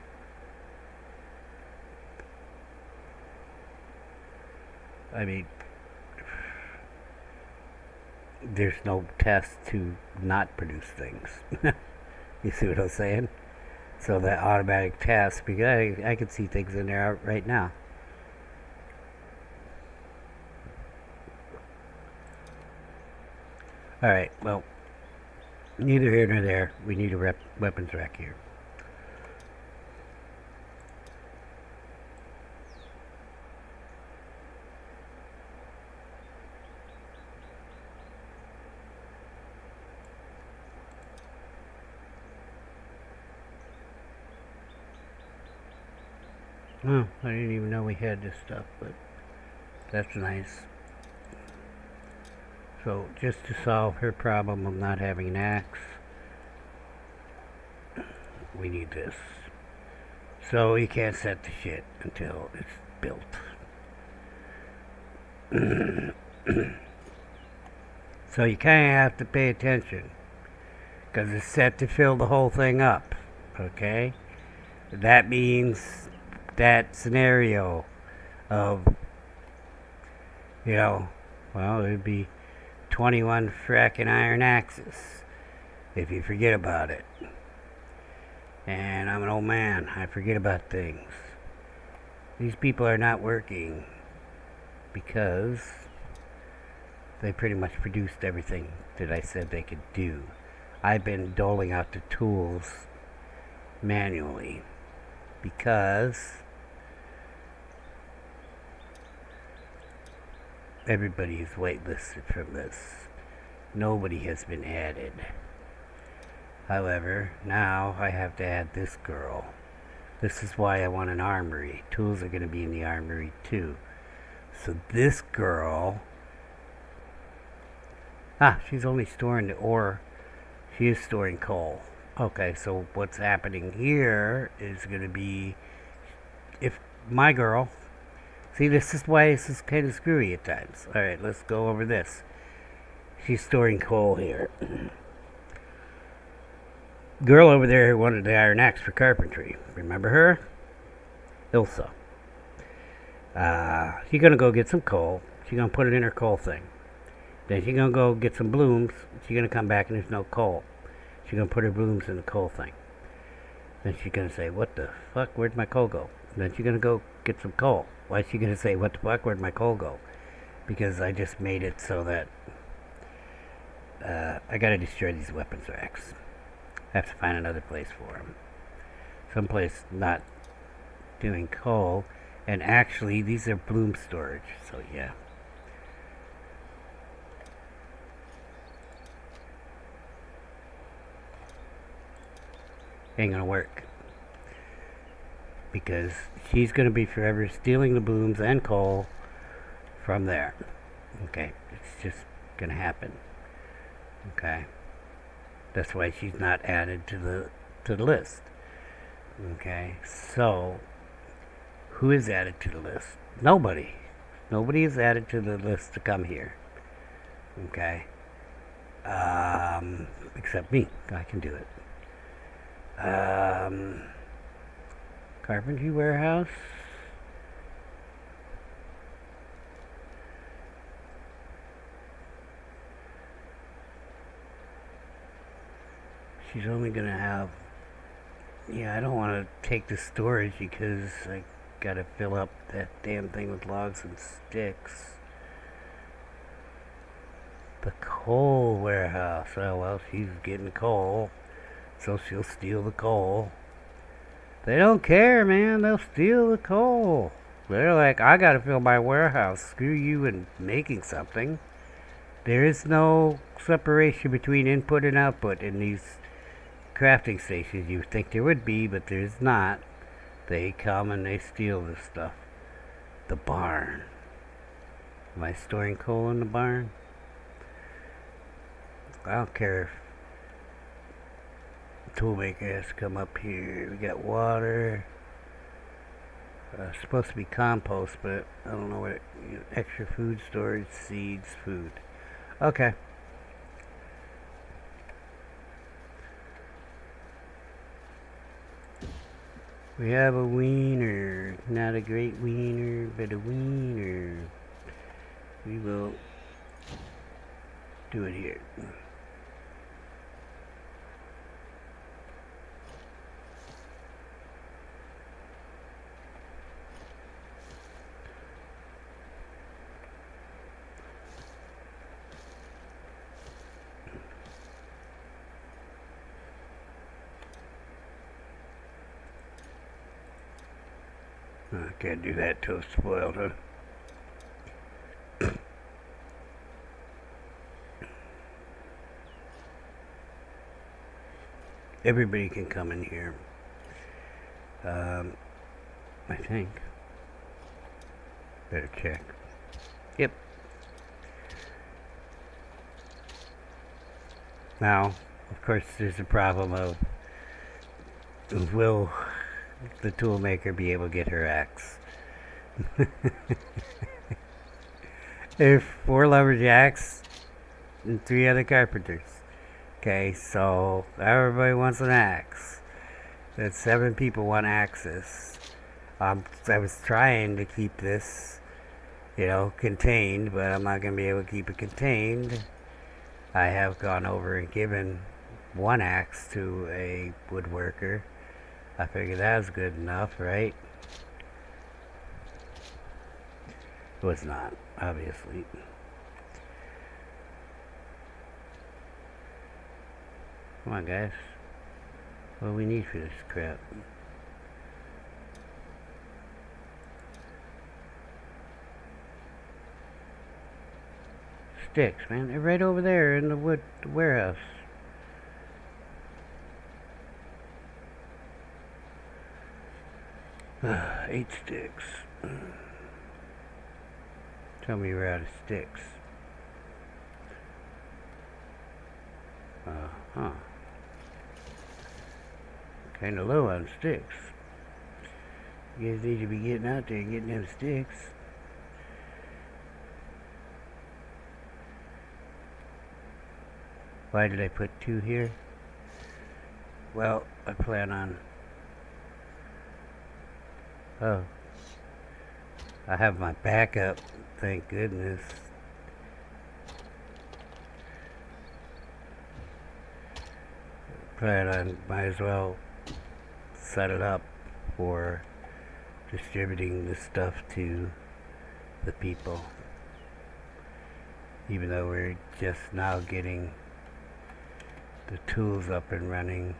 [SPEAKER 1] I mean, there's no test to not produce things. You see what I'm saying? So that automatic task, because I can see things in there right now. Alright, well, neither here nor there. We need a weapons rack here. Oh, I didn't even know we had this stuff, but that's nice. So, just to solve her problem of not having an axe, we need this. So, you can't set the shit until it's built. So, you kind of have to pay attention, because it's set to fill the whole thing up, okay? That means that scenario of, you know, well, it would be 21 fracking iron axes if you forget about it. And I'm an old man, I forget about things. these people are not working because they pretty much produced everything that I said they could do. I've been doling out the tools manually because everybody is whitelisted from this. Nobody has been added. However, now I have to add this girl. This is why I want an armory. Tools are going to be in the armory too. So this girl... she's only storing the ore. She is storing coal. Okay, so what's happening here is going to be... If my girl... See, this is why this is kind of screwy at times. Alright, let's go over this. She's storing coal here. Girl over there who wanted the iron axe for carpentry. Remember her? Ilsa. She's going to go get some coal. She's going to put it in her coal thing. Then she's going to go get some blooms. She's going to come back and there's no coal. She's going to put her blooms in the coal thing. Then she's going to say, what the fuck? Where'd my coal go? And then she's going to go get some coal. Why is she going to say, what the fuck? Where'd my coal go? Because I just made it so that I got to destroy these weapons racks. I have to find another place for them. Someplace not doing coal. And actually, these are bloom storage. So, yeah. Ain't gonna work. Because she's gonna be forever stealing the blooms and coal from there. Okay. It's just gonna happen. Okay. That's why she's not added to the list. Okay, so who is added to the list? Nobody. Nobody is added to the list to come here. Okay. Except me. I can do it. Carpentry warehouse. She's only going to have... Yeah, I don't want to take the storage because I got to fill up that damn thing with logs and sticks. The coal warehouse. Oh, well, she's getting coal, so she'll steal the coal. They don't care, man. They'll steal the coal. They're like, I got to fill my warehouse. Screw you and making something. There is no separation between input and output in these crafting stations. You think there would be, but there's not. They come and they steal this stuff. The barn. Am I storing coal in the barn? I don't care if the toolmaker has to come up here. We got water. It's supposed to be compost, but I don't know what extra food storage, seeds, food. Okay. We have a wiener. Not a great wiener, but a wiener. We will do it here. I can't do that till it's spoiled, huh? Everybody can come in here. I think. Better check. Yep. Now, of course, there's a problem of will the toolmaker be able to get her axe? There's 4 lumberjacks and 3 other carpenters. Okay, so everybody wants an axe. That's 7 people want axes. I was trying to keep this, contained, but I'm not going to be able to keep it contained. I have gone over and given 1 axe to a woodworker. I figured that was good enough, right? It was not, obviously. Come on, guys. What do we need for this crap? Sticks, man. They're right over there in the warehouse. Eight sticks. Tell me you're out of sticks. Huh. Kinda low on sticks. You guys need to be getting out there and getting them sticks. Why did I put 2 here? Well, I plan on... Oh. I have my backup, thank goodness. Plan on, might as well set it up for distributing this stuff to the people. Even though we're just now getting the tools up and running.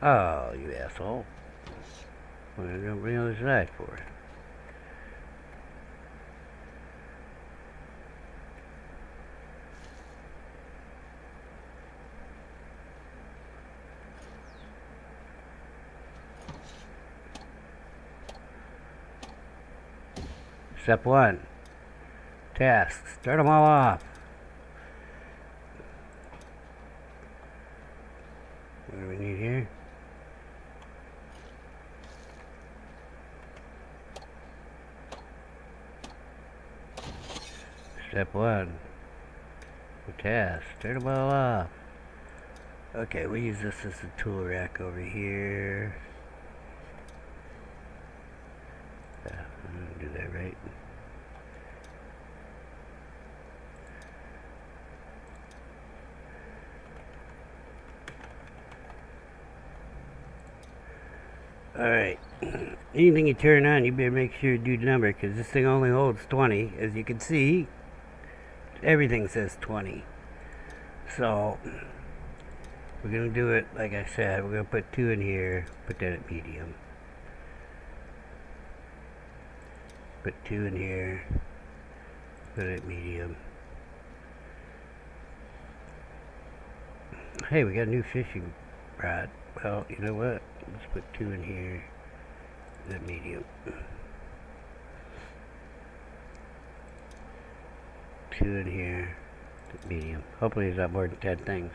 [SPEAKER 1] Oh, you asshole. What are you going to bring on the side for? Step 1. Tasks. Turn them all off. What do we need here? Step 1. The tasks. Turn them all off. Okay, we use this as a tool rack over here. Do that right. Alright. Anything you turn on, you better make sure you do the number, because this thing only holds 20. As you can see, everything says 20. So, we're going to do it like I said. We're going to put 2 in here, put that at medium. Put 2 in here, put it at medium. Hey, we got a new fishing rod. Well, you know what? Let's put 2 in here, at medium. 2 in here, at medium. Hopefully there's not more than 10 things.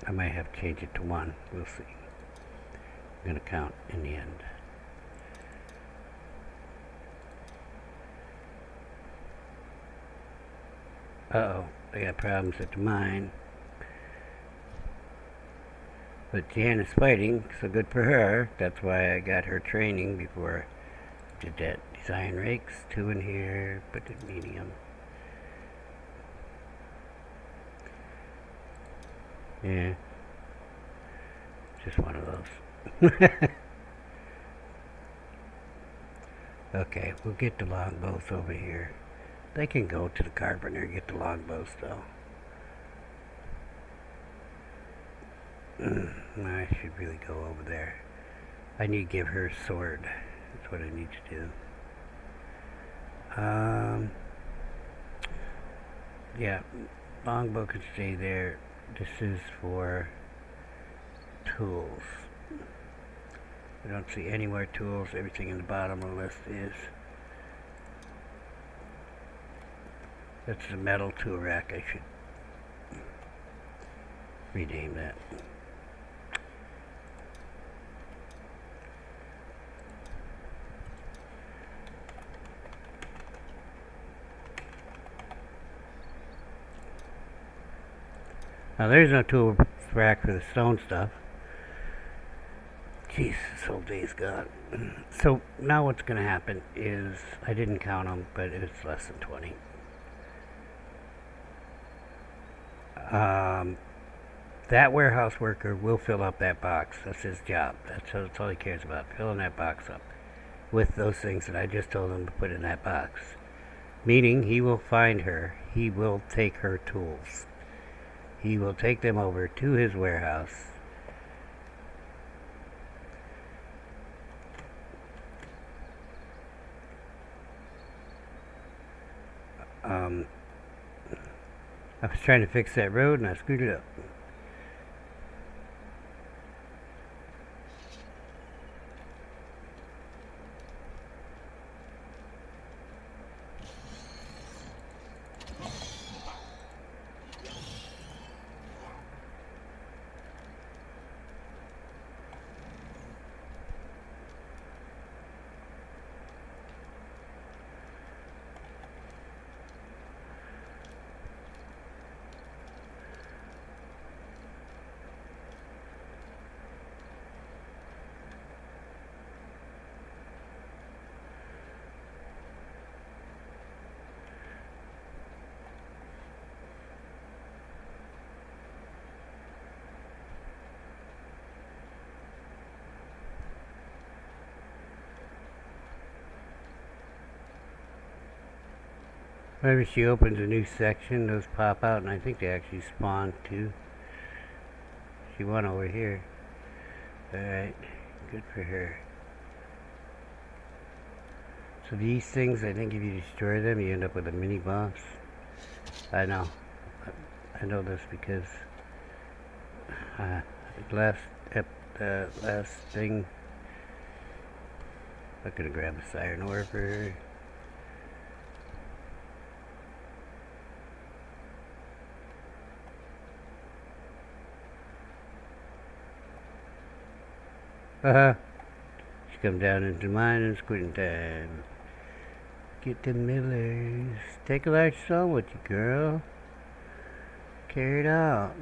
[SPEAKER 1] I might have to change it to 1. We'll see. I'm going to count in the end. Uh-oh, I got problems at the mine. But Jan is fighting, so good for her. That's why I got her training before I did that. Design rakes, 2 in here, put it medium. Yeah. Just one of those. Okay, we'll get the longbows over here. They can go to the carpenter and get the longbows though. I should really go over there. I need to give her a sword. That's what I need to do. Yeah, longbow can stay there. This is for tools. I don't see any more tools. Everything in the bottom of the list is. That's the metal tool rack. I should rename that. Now there's no tool rack for the stone stuff. Jeez, this whole day's gone. So now what's going to happen is, I didn't count them, but it's less than 20. That warehouse worker will fill up that box. That's his job. That's all he cares about, filling that box up with those things that I just told him to put in that box. Meaning he will find her. He will take her tools. He will take them over to his warehouse. I was trying to fix that road and I screwed it up. Whenever she opens a new section, those pop out, and I think they actually spawn too. She went over here. Alright, good for her. So these things, I think if you destroy them, you end up with a mini boss. I know. I know this because last thing, I'm gonna grab this iron ore for her. She come down into mine and squinting time. Get the millers. Take a large stone with you, girl. Carry it out.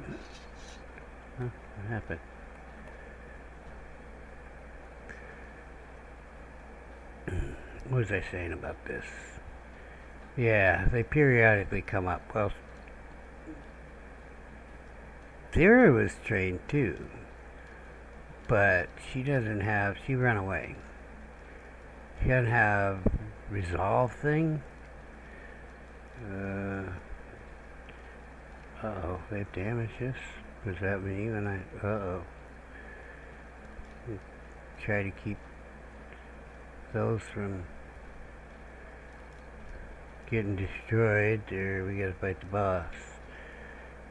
[SPEAKER 1] Huh? What happened? What was I saying about this? Yeah, they periodically come up. Well, Thera was trained too. But she doesn't have, she ran away. She doesn't have resolve thing. Uh-oh, they've damaged us. What does that mean when I, uh-oh. Try to keep those from getting destroyed, or we gotta fight the boss,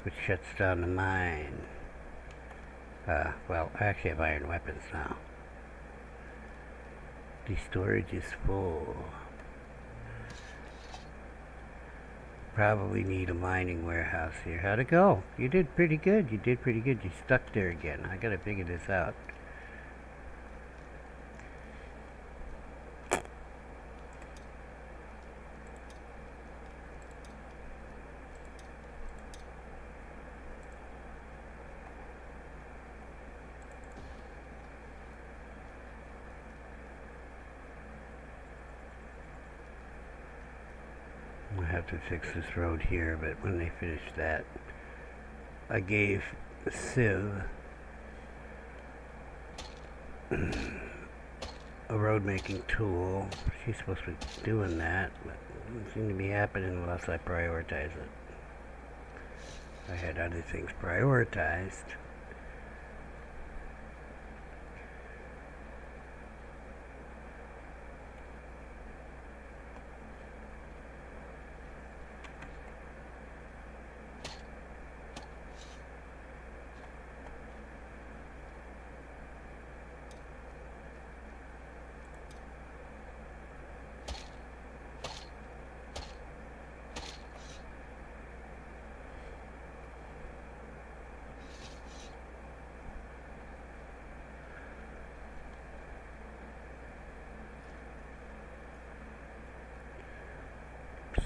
[SPEAKER 1] which shuts down the mine. Well, I actually have iron weapons now. The storage is full. Probably need a mining warehouse here. How'd it go? You did pretty good. You did pretty good. You stuck there again. I gotta figure this out. I have to fix this road here, but when they finish that, I gave Civ a road making tool. She's supposed to be doing that, but it doesn't seem to be happening unless I prioritize it. I had other things prioritized.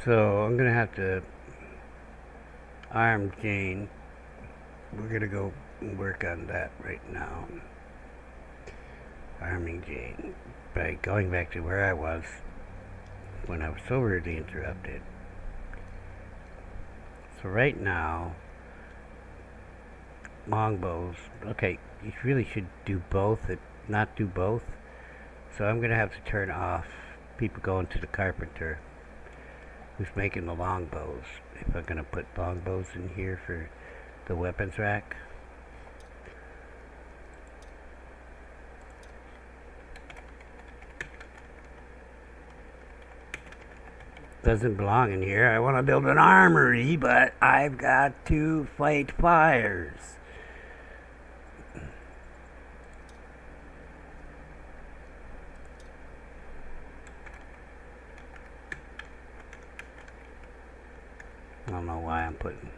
[SPEAKER 1] So I'm gonna have to arm Jane. We're gonna go work on that right now. Arming Jane by going back to where I was when I was so rudely interrupted. So right now longbows. Okay, you really should do both, not do both. So I'm gonna have to turn off people going to the carpenter who's making the longbows. If I'm gonna put longbows in here for the weapons rack. Doesn't belong in here. I want to build an armory, but I've got to fight fires. I don't know why I'm putting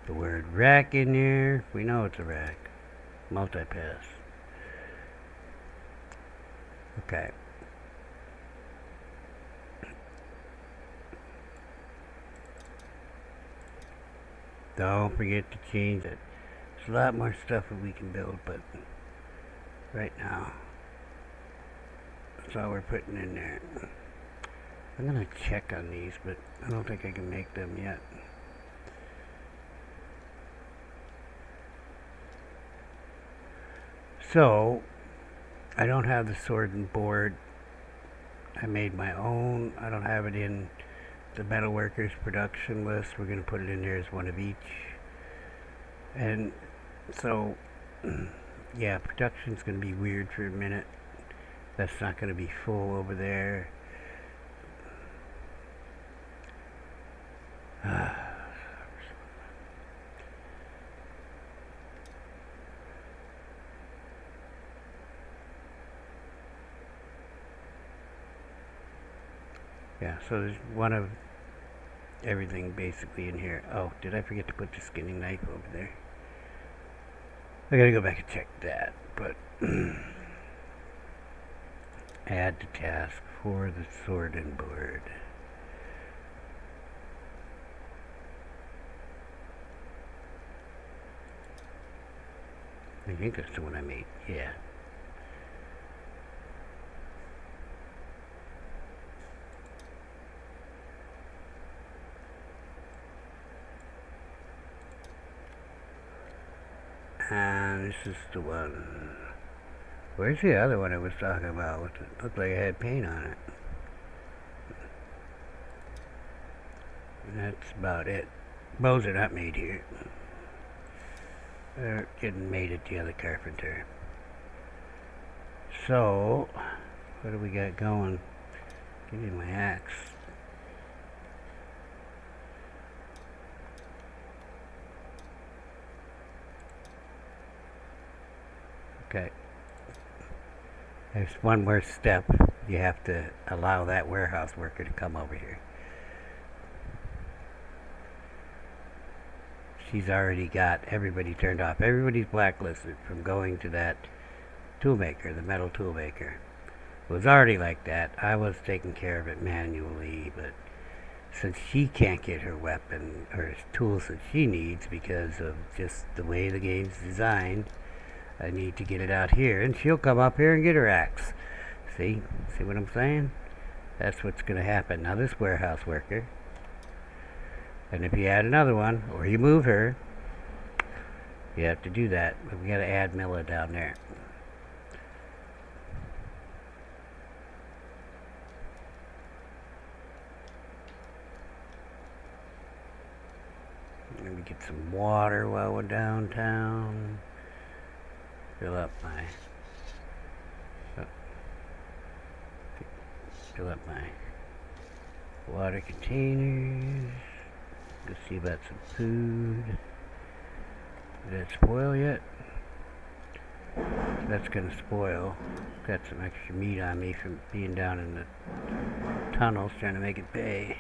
[SPEAKER 1] the word rack in there. We know it's a rack. Multi-pass. Okay. Don't forget to change it. There's a lot more stuff that we can build, but right now, that's all we're putting in there. I'm gonna check on these, but I don't think I can make them yet. So, I don't have the sword and board. I made my own. I don't have it in the metalworkers production list. We're going to put it in there as one of each. And so, yeah, production's going to be weird for a minute. That's not going to be full over there. Yeah, so there's one of everything basically in here. Oh, did I forget to put the skinning knife over there? I gotta go back and check that, but add to task for the sword and board. I think that's the one I made, yeah. And this is the one. Where's the other one I was talking about? It looked like it had paint on it. And that's about it. Bows are not made here. They're getting made at the other carpenter. So, what do we got going? Give me my axe. Okay. There's one more step. You have to allow that warehouse worker to come over here. She's already got everybody turned off. Everybody's blacklisted from going to that toolmaker, the metal toolmaker. It was already like that. I was taking care of it manually, but since she can't get her weapon or tools that she needs because of just the way the game's designed, I need to get it out here, and she'll come up here and get her axe. See what I'm saying? That's what's going to happen. Now this warehouse worker, and if you add another one, or you move her, you have to do that. But we got to add Milla down there. Let me get some water while we're downtown. Fill up my water containers. Let's see about some food. Did that spoil yet? That's gonna spoil. Got some extra meat on me from being down in the tunnels trying to make it pay.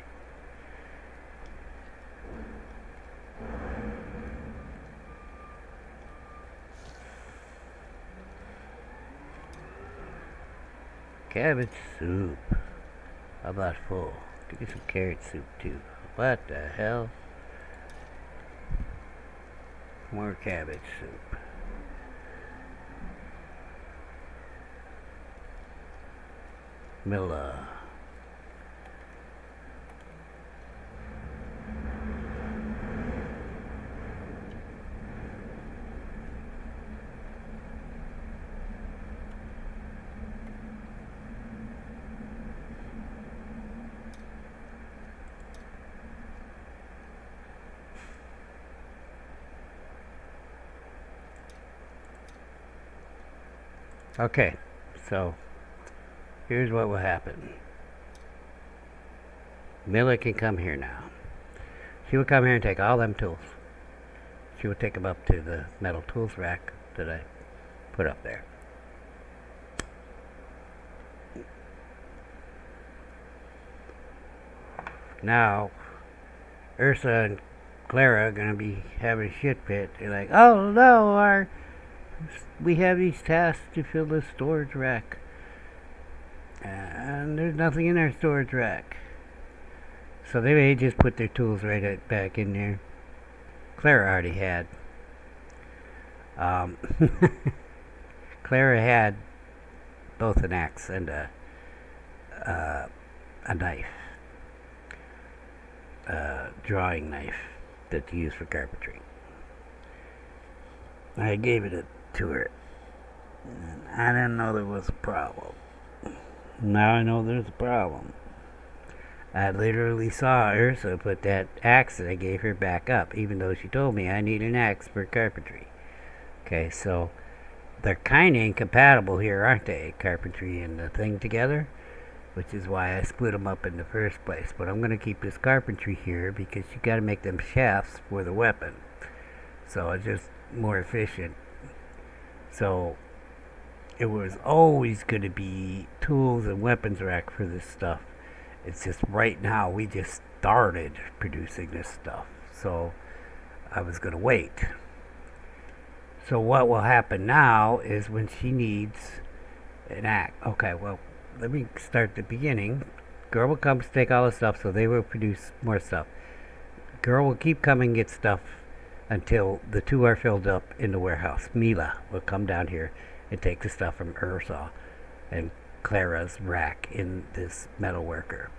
[SPEAKER 1] Cabbage soup. How about full? Give me some carrot soup too. What the hell? More cabbage soup. Milla. Okay, so here's what will happen. Mila can come here now. She will come here and take all them tools. She will take them up to the metal tools rack that I put up there. Now, Ursa and Clara are going to be having a shit fit. They're like, oh no, we have these tasks to fill the storage rack. And there's nothing in our storage rack. So they may just put their tools right back in there. Clara already had. Clara had both an axe and a knife. Drawing knife that you use for carpentry. I gave it to her. And I didn't know there was a problem. Now I know there's a problem. I literally saw Ursa put that axe that I gave her back up, even though she told me I need an axe for carpentry. Okay, so they're kind of incompatible here, aren't they? Carpentry and the thing together, which is why I split them up in the first place. But I'm going to keep this carpentry here because you got to make them shafts for the weapon. So it's just more efficient. So it was always going to be tools and weapons rack for this stuff. It's just right now we just started producing this stuff. So I was going to wait. So what will happen now is when she needs an axe. Okay, well, let me start at the beginning. Girl will come to take all the stuff, so they will produce more stuff. Girl will keep coming and get stuff until the two are filled up in the warehouse. Mila will come down here and take the stuff from Ursa and Clara's rack in this metal worker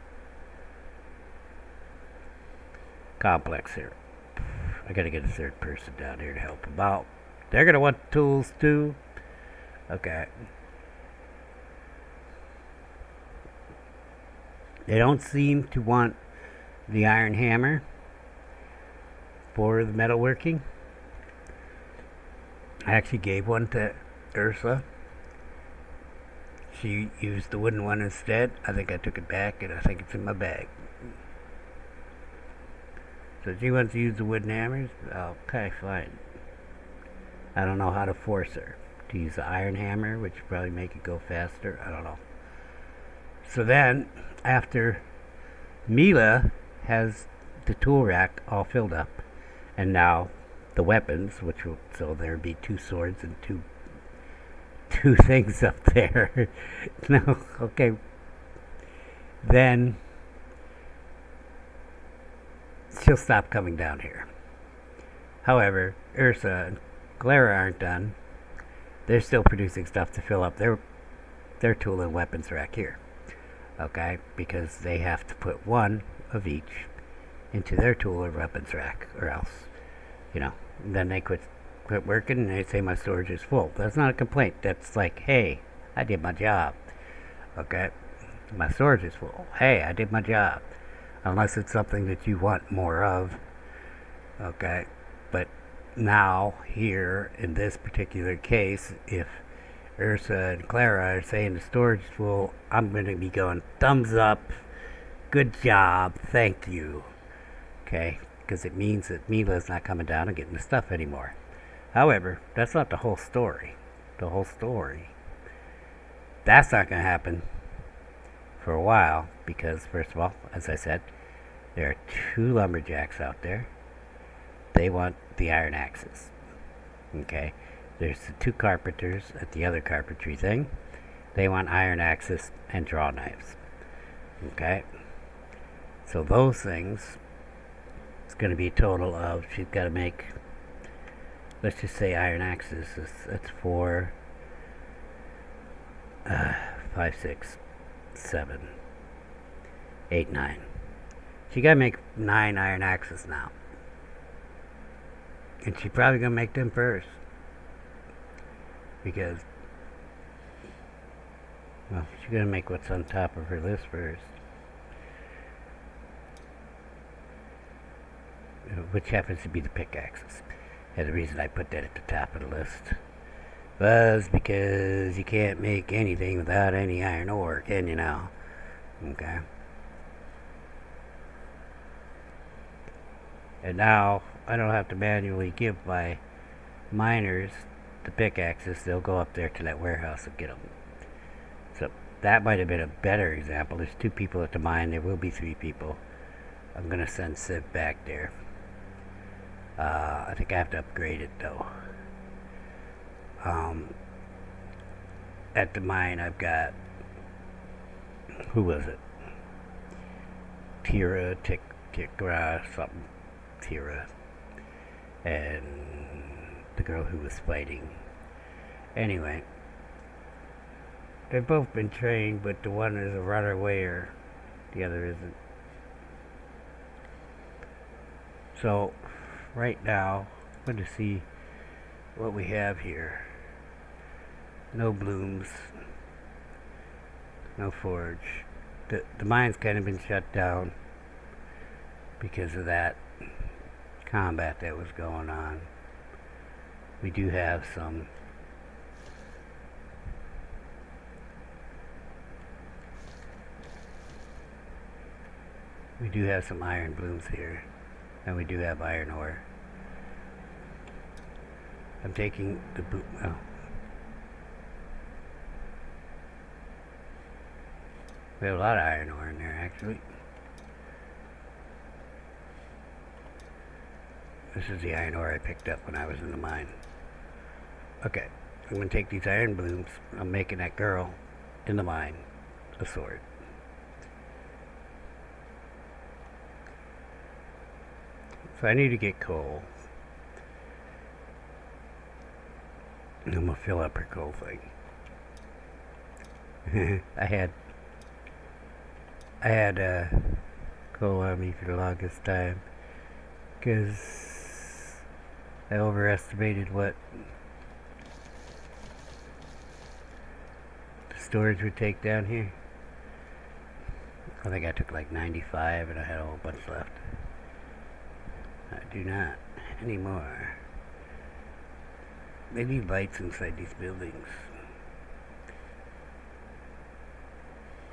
[SPEAKER 1] complex here. I gotta get a third person down here to help them out. They're gonna want tools too. Okay. They don't seem to want the iron hammer for the metalworking. I actually gave one to Ursa. She used the wooden one instead. I think I took it back and I think it's in my bag. So she wants to use the wooden hammers? Okay, fine. I don't know how to force her to use the iron hammer, which would probably make it go faster. I don't know. So then, after Mila has the tool rack all filled up, and now the weapons, which will, so there'd be 2 swords and two things up there. No, okay. Then she'll stop coming down here. However, Ursa and Clara aren't done. They're still producing stuff to fill up their tool and weapons rack here. Okay, because they have to put one of each into their tool or weapons rack, or else, then they quit working and they say my storage is full. That's not a complaint. That's like, hey, I did my job. Okay, my storage is full. Hey, I did my job. Unless it's something that you want more of. Okay, but now here in this particular case, if Ursa and Clara are saying the storage is full, I'm going to be going thumbs up, good job, thank you. Okay, because it means that Mila's not coming down and getting the stuff anymore. However, that's not the whole story. The whole story. That's not going to happen for a while because, first of all, as I said, there are 2 lumberjacks out there. They want the iron axes. Okay? There's the 2 carpenters at the other carpentry thing. They want iron axes and draw knives. Okay? So those things, it's going to be a total of, she's got to make, let's just say iron axes, that's 4, 5, 6, 7, 8, 9. She got to make 9 iron axes now. And she's probably going to make them first. Because, well, she's going to make what's on top of her list first. Which happens to be the pickaxes. And the reason I put that at the top of the list was because you can't make anything without any iron ore, can you now? Okay. And now I don't have to manually give my miners the pickaxes. They'll go up there to that warehouse and get them. So that might have been a better example. There's 2 people at the mine. There will be 3 people. I'm going to send Civ back there. I think I have to upgrade it though. At the mine I've got, who was it? Tikra, something. Tira. And the girl who was fighting. Anyway. They've both been trained, but the one is a runaway, the other isn't. So, right now, I'm going to see what we have here. No blooms. No forge. The mine's kind of been shut down because of that combat that was going on. We do have some iron blooms here, and we do have iron ore. I'm taking the we have a lot of iron ore in there actually. This is the iron ore I picked up when I was in the mine. Okay, I'm going to take these iron blooms. I'm making that girl in the mine a sword. So I need to get coal. I'm going to fill up her coal thing. I had coal on me for the longest time because I overestimated what the storage would take down here. I think I took like 95 and I had a whole bunch left. I do not anymore. They need lights inside these buildings.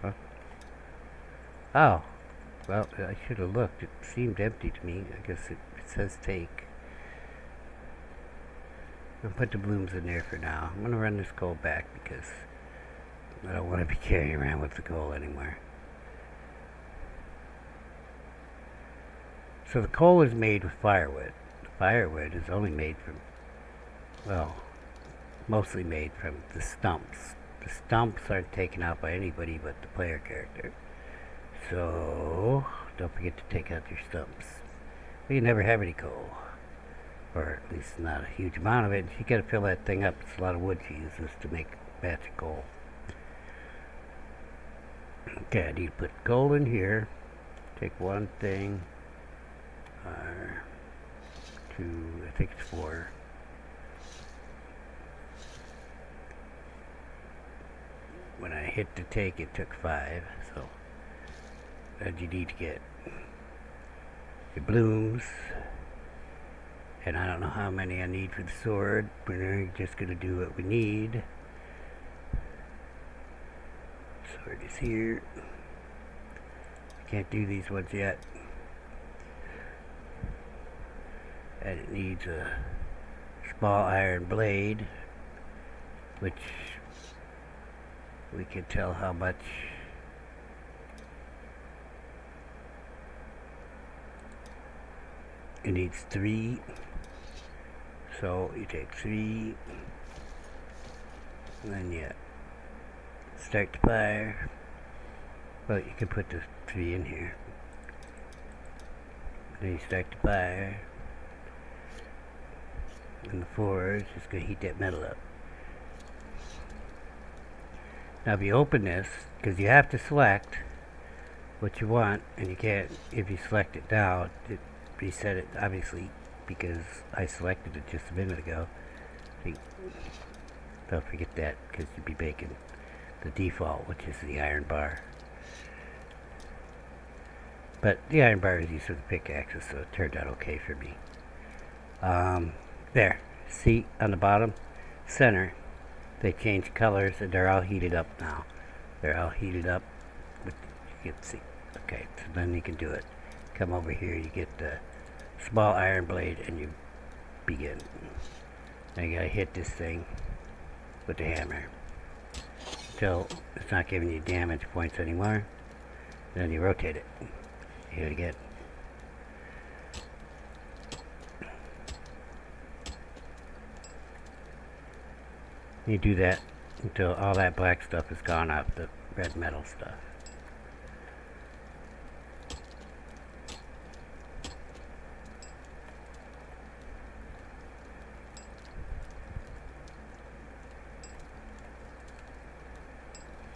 [SPEAKER 1] Huh? Oh. Well, I should have looked. It seemed empty to me. I guess it says take. I'll put the blooms in there for now. I'm going to run this coal back because I don't want to be carrying around with the coal anymore. So the coal is made with firewood. The firewood is only made from, well, mostly made from the stumps. The stumps aren't taken out by anybody but the player character. So, don't forget to take out your stumps. We can never have any coal. Or at least not a huge amount of it. You gotta fill that thing up. It's a lot of wood she uses to make a batch of coal. Okay, I need to put coal in here. Take one thing. Or 2, I think it's 4. When I hit the take, it took 5. So, then you need to get your blooms. And I don't know how many I need for the sword, but we're just going to do what we need. Sword is here. Can't do these ones yet. And it needs a small iron blade, which we can tell how much it needs. 3. So you take 3, and then you start the fire. Well, you can put the 3 in here. Then you start the fire, and the 4 is just going to heat that metal up. Now if you open this, because you have to select what you want, and you can't, if you select it now, it reset it, obviously, because I selected it just a minute ago. Don't forget that, because you'd be making the default, which is the iron bar. But the iron bar is used for the pickaxes, so it turned out okay for me. There, see on the bottom center, they change colors, and they're all heated up now. They're all heated up. But you can see. Okay, so then you can do it. Come over here, you get the small iron blade, and you begin. Now you gotta hit this thing with the hammer until it's not giving you damage points anymore. Then you rotate it. Hit it again. You do that until all that black stuff is gone off the red metal stuff.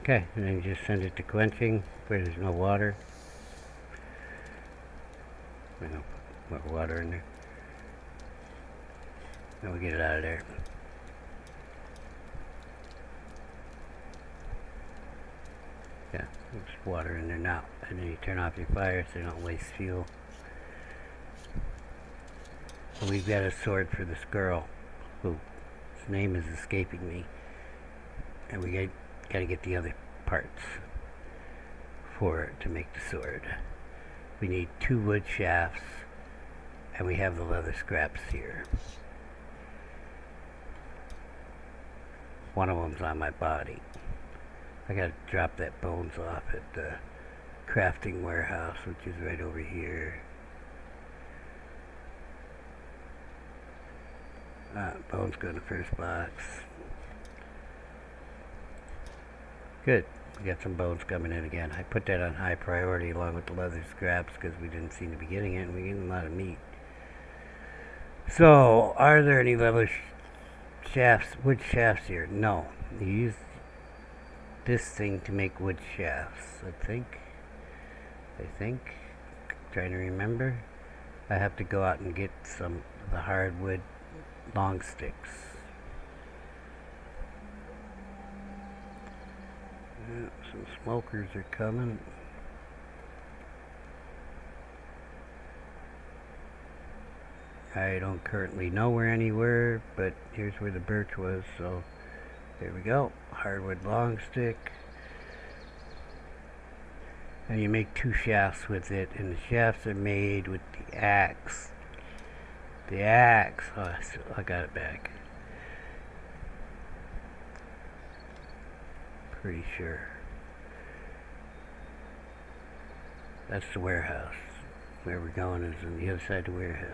[SPEAKER 1] Okay, and then you just send it to quenching where there's no water. We're gonna put more water in there. Then we'll get it out of there. Yeah, there's water in there now. And then you turn off your fire so you don't waste fuel. And we've got a sword for this girl whose name is escaping me. And we gotta get the other parts for it to make the sword. We need 2 wood shafts, and we have the leather scraps here. One of them's on my body. I gotta drop that bones off at the crafting warehouse, which is right over here. Bones go in the first box. Good. We got some bones coming in again. I put that on high priority along with the leather scraps because we didn't seem to be getting it, and we're getting a lot of meat. So, are there any leather shafts, wood shafts here? No. You use this thing to make wood shafts, I think. Trying to remember. I have to go out and get some of the hardwood long sticks. Yeah, some smokers are coming. I don't currently know where any were, but here's where the birch was, so there we go. Hardwood long stick. And you make 2 shafts with it, and the shafts are made with the axe. The axe. Oh, I got it back. Pretty sure. That's the warehouse. Where we're going is on the other side of the warehouse.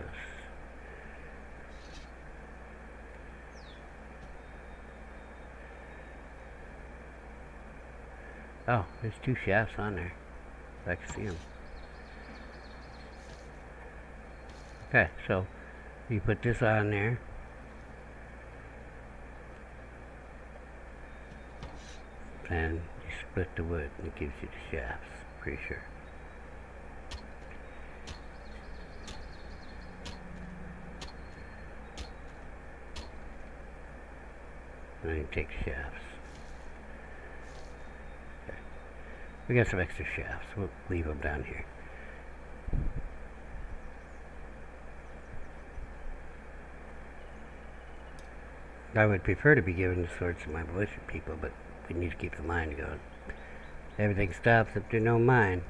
[SPEAKER 1] Oh, there's 2 shafts on there. I can see them. Okay, so you put this on there. And you split the wood and it gives you the shafts, pretty sure. And then you take shafts. Okay. We got some extra shafts. We'll leave them down here. I would prefer to be giving the swords to my militia people, but we need to keep the mine going. Everything stops if there's no mine.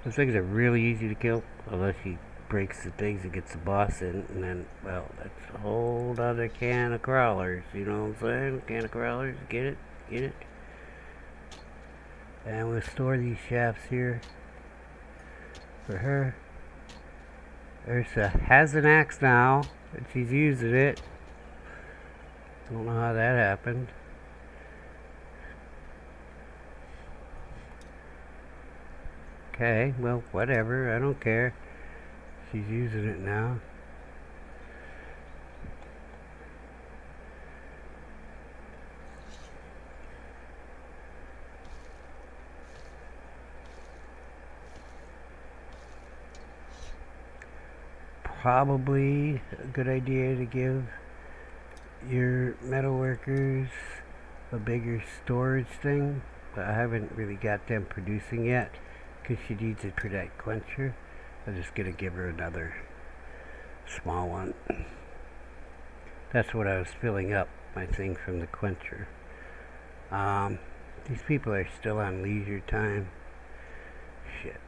[SPEAKER 1] Those things are really easy to kill, unless he breaks the things and gets the boss in, and then, well, that's a whole other can of crawlers, you know what I'm saying? Can of crawlers, get it? Get it? And we'll store these shafts here for her. Ursa has an axe now, and she's using it. Don't know how that happened. Okay, well, whatever, I don't care. She's using it now. Probably a good idea to give your metal workers a bigger storage thing, but I haven't really got them producing yet because she needs it for that quencher. I'm just gonna give her another Small one. That's what I was filling up my thing from the quencher. These people are still on leisure time. Shit.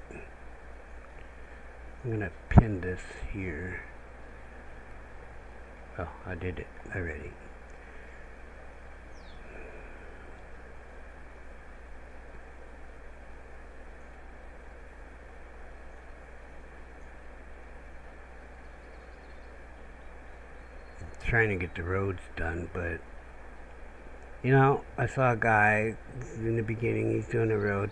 [SPEAKER 1] I'm gonna pin this here. Oh, I did it already. Trying to get the roads done, but you know, I saw a guy in the beginning, he's doing a road.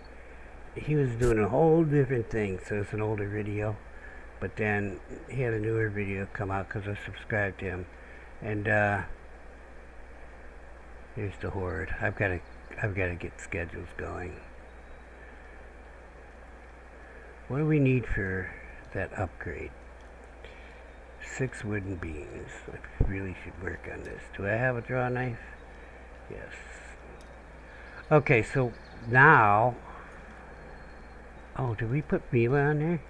[SPEAKER 1] He was doing a whole different thing, so it's an older video, but then he had a newer video come out because I subscribed to him, and here's the horde. I've got to get schedules going. What do we need for that upgrade? 6 wooden beams. I really should work on this. Do I have a draw knife? Yes. Okay, so now... Oh, did we put Mila on there?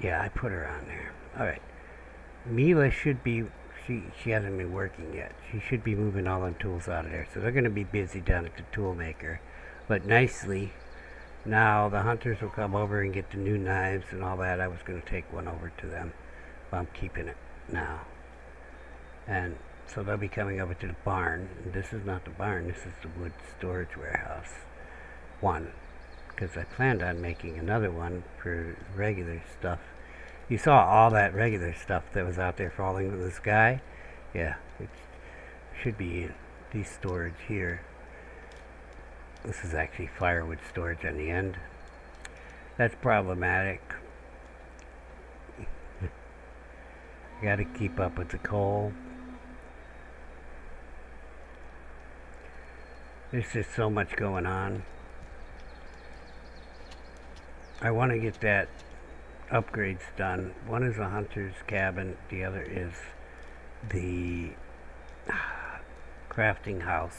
[SPEAKER 1] Yeah, I put her on there. Alright. Mila should be... She hasn't been working yet. She should be moving all them tools out of there. So they're going to be busy down at the tool maker. But nicely, now the hunters will come over and get the new knives and all that. I was going to take one over to them. I'm keeping it now. And so they'll be coming over to the barn. And this is not the barn, this is the wood storage warehouse. One. Because I planned on making another one for regular stuff. You saw all that regular stuff that was out there falling from the sky? Yeah, it should be in these storage here. This is actually firewood storage on the end. That's problematic. Got to keep up with the coal. There's just so much going on. I want to get that upgrades done. One is a hunter's cabin. The other is the crafting house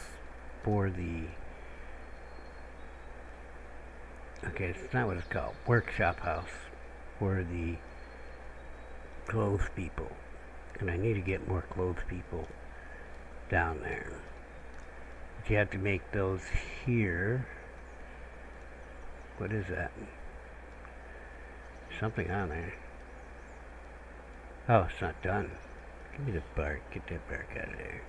[SPEAKER 1] for the... Okay, it's not what it's called. Workshop house for the clothes people, and I need to get more clothes people down there. But you have to make those here. What is that? Something on there. Oh, it's not done. Give me the bark. Get that bark out of there.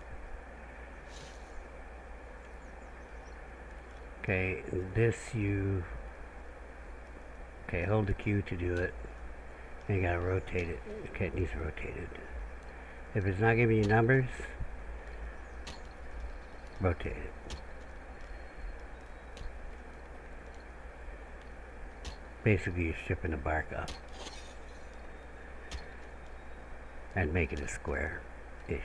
[SPEAKER 1] Okay, this you... Okay, hold the Q to do it. And you gotta rotate it. Okay, it needs rotated. If it's not giving you numbers, rotate it. Basically, you're stripping the bark up and make it a square-ish.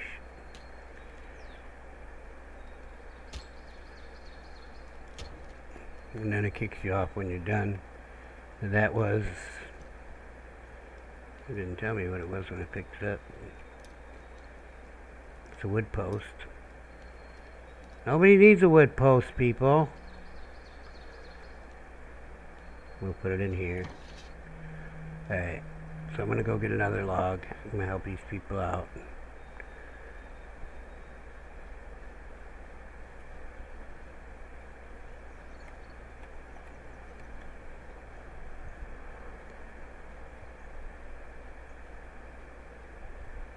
[SPEAKER 1] And then it kicks you off when you're done. And that was... It didn't tell me what it was when I picked it up. It's a wood post. Nobody needs a wood post, people. We'll put it in here. Alright, so I'm gonna go get another log. I'm gonna help these people out.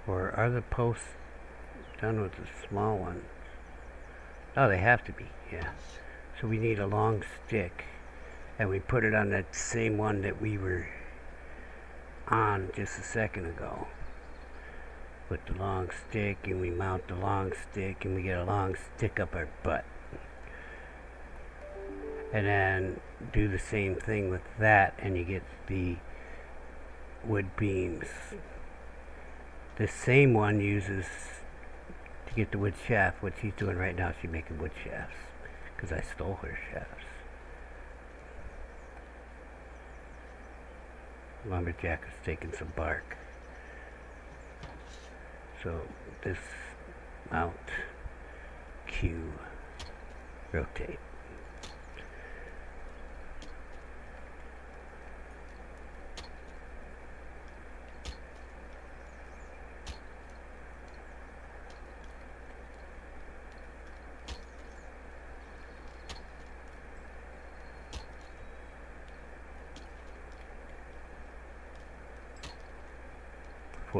[SPEAKER 1] Or are the posts done with the small ones? Oh, they have to be, yeah. So we need a long stick. And we put it on that same one that we were on just a second ago. With the long stick, and we mount the long stick, and we get a long stick up our butt. And then do the same thing with that, and you get the wood beams. The same one uses to get the wood shaft. What she's doing right now, she's making wood shafts. Because I stole her shafts. Lumberjack is taking some bark. So this mount, Q, rotate.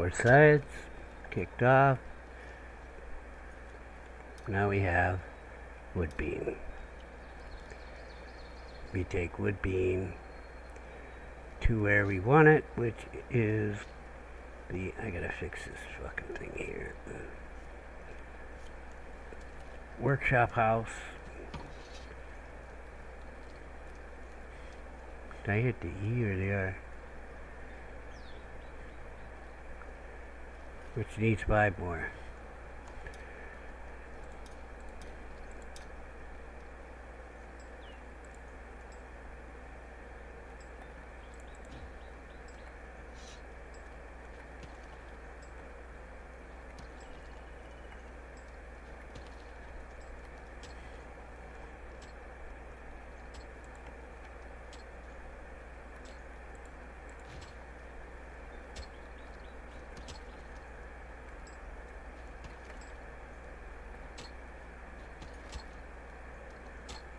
[SPEAKER 1] 4 sides, kicked off. Now we have wood beam. We take wood beam to where we want it, which is the, I gotta fix this fucking thing here. Workshop house. Did I hit the E or the R? Which needs 5 more.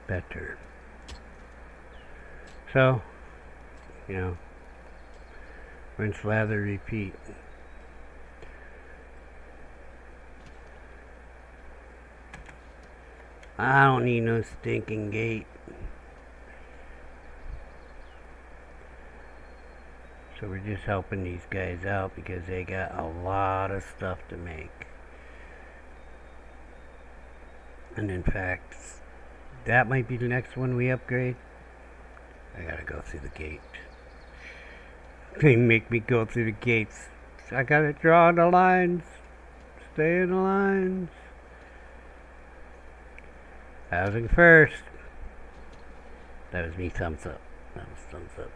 [SPEAKER 1] Better. So, you know, rinse, lather, repeat. I don't need no stinking gate. So we're just helping these guys out because they got a lot of stuff to make. And in fact, that might be the next one we upgrade. I gotta go through the gate. They make me go through the gates. I gotta draw the lines. Stay in the lines. Housing first. That was me, thumbs up. That was thumbs up.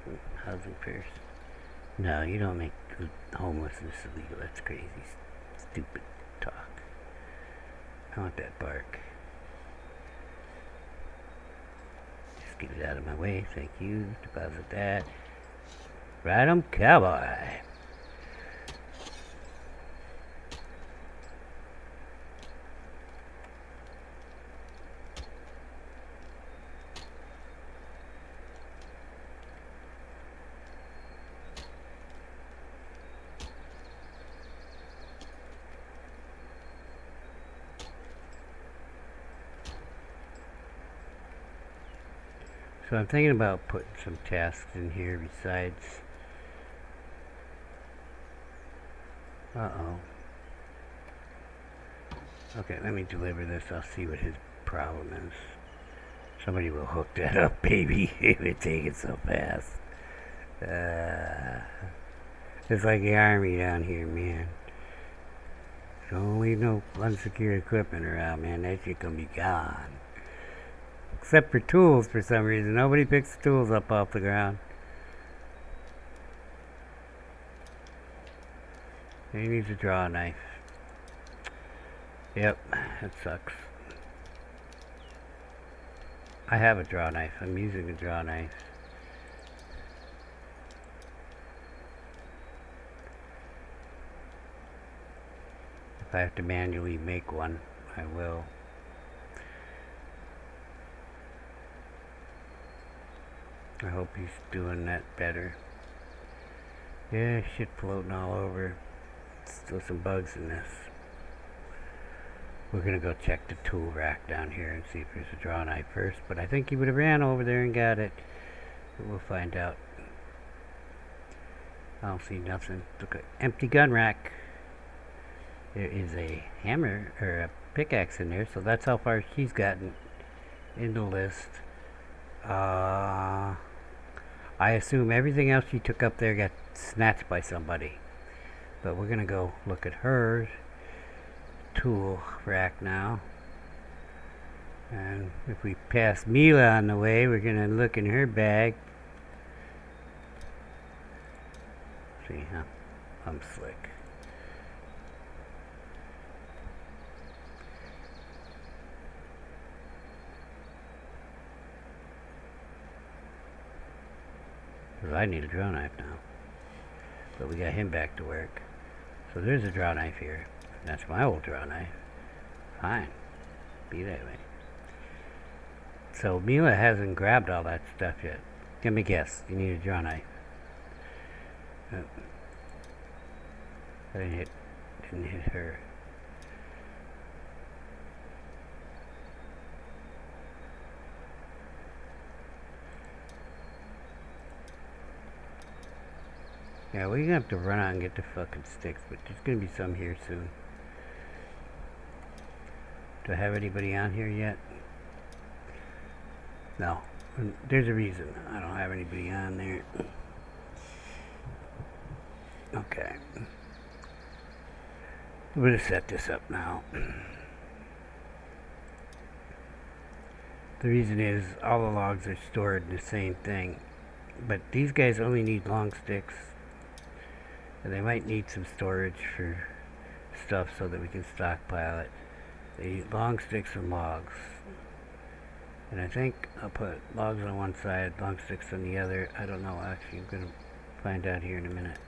[SPEAKER 1] Housing first. No, you don't make homelessness illegal. That's crazy. Stupid talk. I want that bark. Get it out of my way, thank you. Deposit that. Ride 'em, cowboy. So I'm thinking about putting some tasks in here besides. Uh-oh. Okay, let me deliver this. I'll see what his problem is. Somebody will hook that up, baby. It would take it so fast. It's like the army down here, man. Don't leave no unsecured equipment around, man. That shit gonna be gone. Except for tools, for some reason. Nobody picks the tools up off the ground. He needs to draw a knife. Yep, that sucks. I have a draw knife. I'm using a draw knife. If I have to manually make one, I will. I hope he's doing that better. Yeah, shit floating all over. Still some bugs in this. We're gonna go check the tool rack down here and see if there's a draw knife first, but I think he would have ran over there and got it. But we'll find out. I don't see nothing. Look at empty gun rack. There is a hammer or a pickaxe in there, so that's how far he's gotten in the list. I assume everything else she took up there got snatched by somebody. But we're gonna go look at her tool rack now. And if we pass Mila on the way, we're gonna look in her bag. See, huh? I'm slick. I need a draw knife now. But we got him back to work. So there's a draw knife here. That's my old draw knife. Fine. Be that way. So Mila hasn't grabbed all that stuff yet. Let me guess. You need a draw knife. I didn't hit her. Yeah, we're gonna have to run out and get the fucking sticks, but there's gonna be some here soon. Do I have anybody on here yet? No. There's a reason I don't have anybody on there. Okay. I'm gonna set this up now. The reason is all the logs are stored in the same thing, but these guys only need long sticks, and they might need some storage for stuff so that we can stockpile it. They need long sticks and logs, and I think I'll put logs on one side, long sticks on the other. I don't know, actually. I'm gonna find out here in a minute.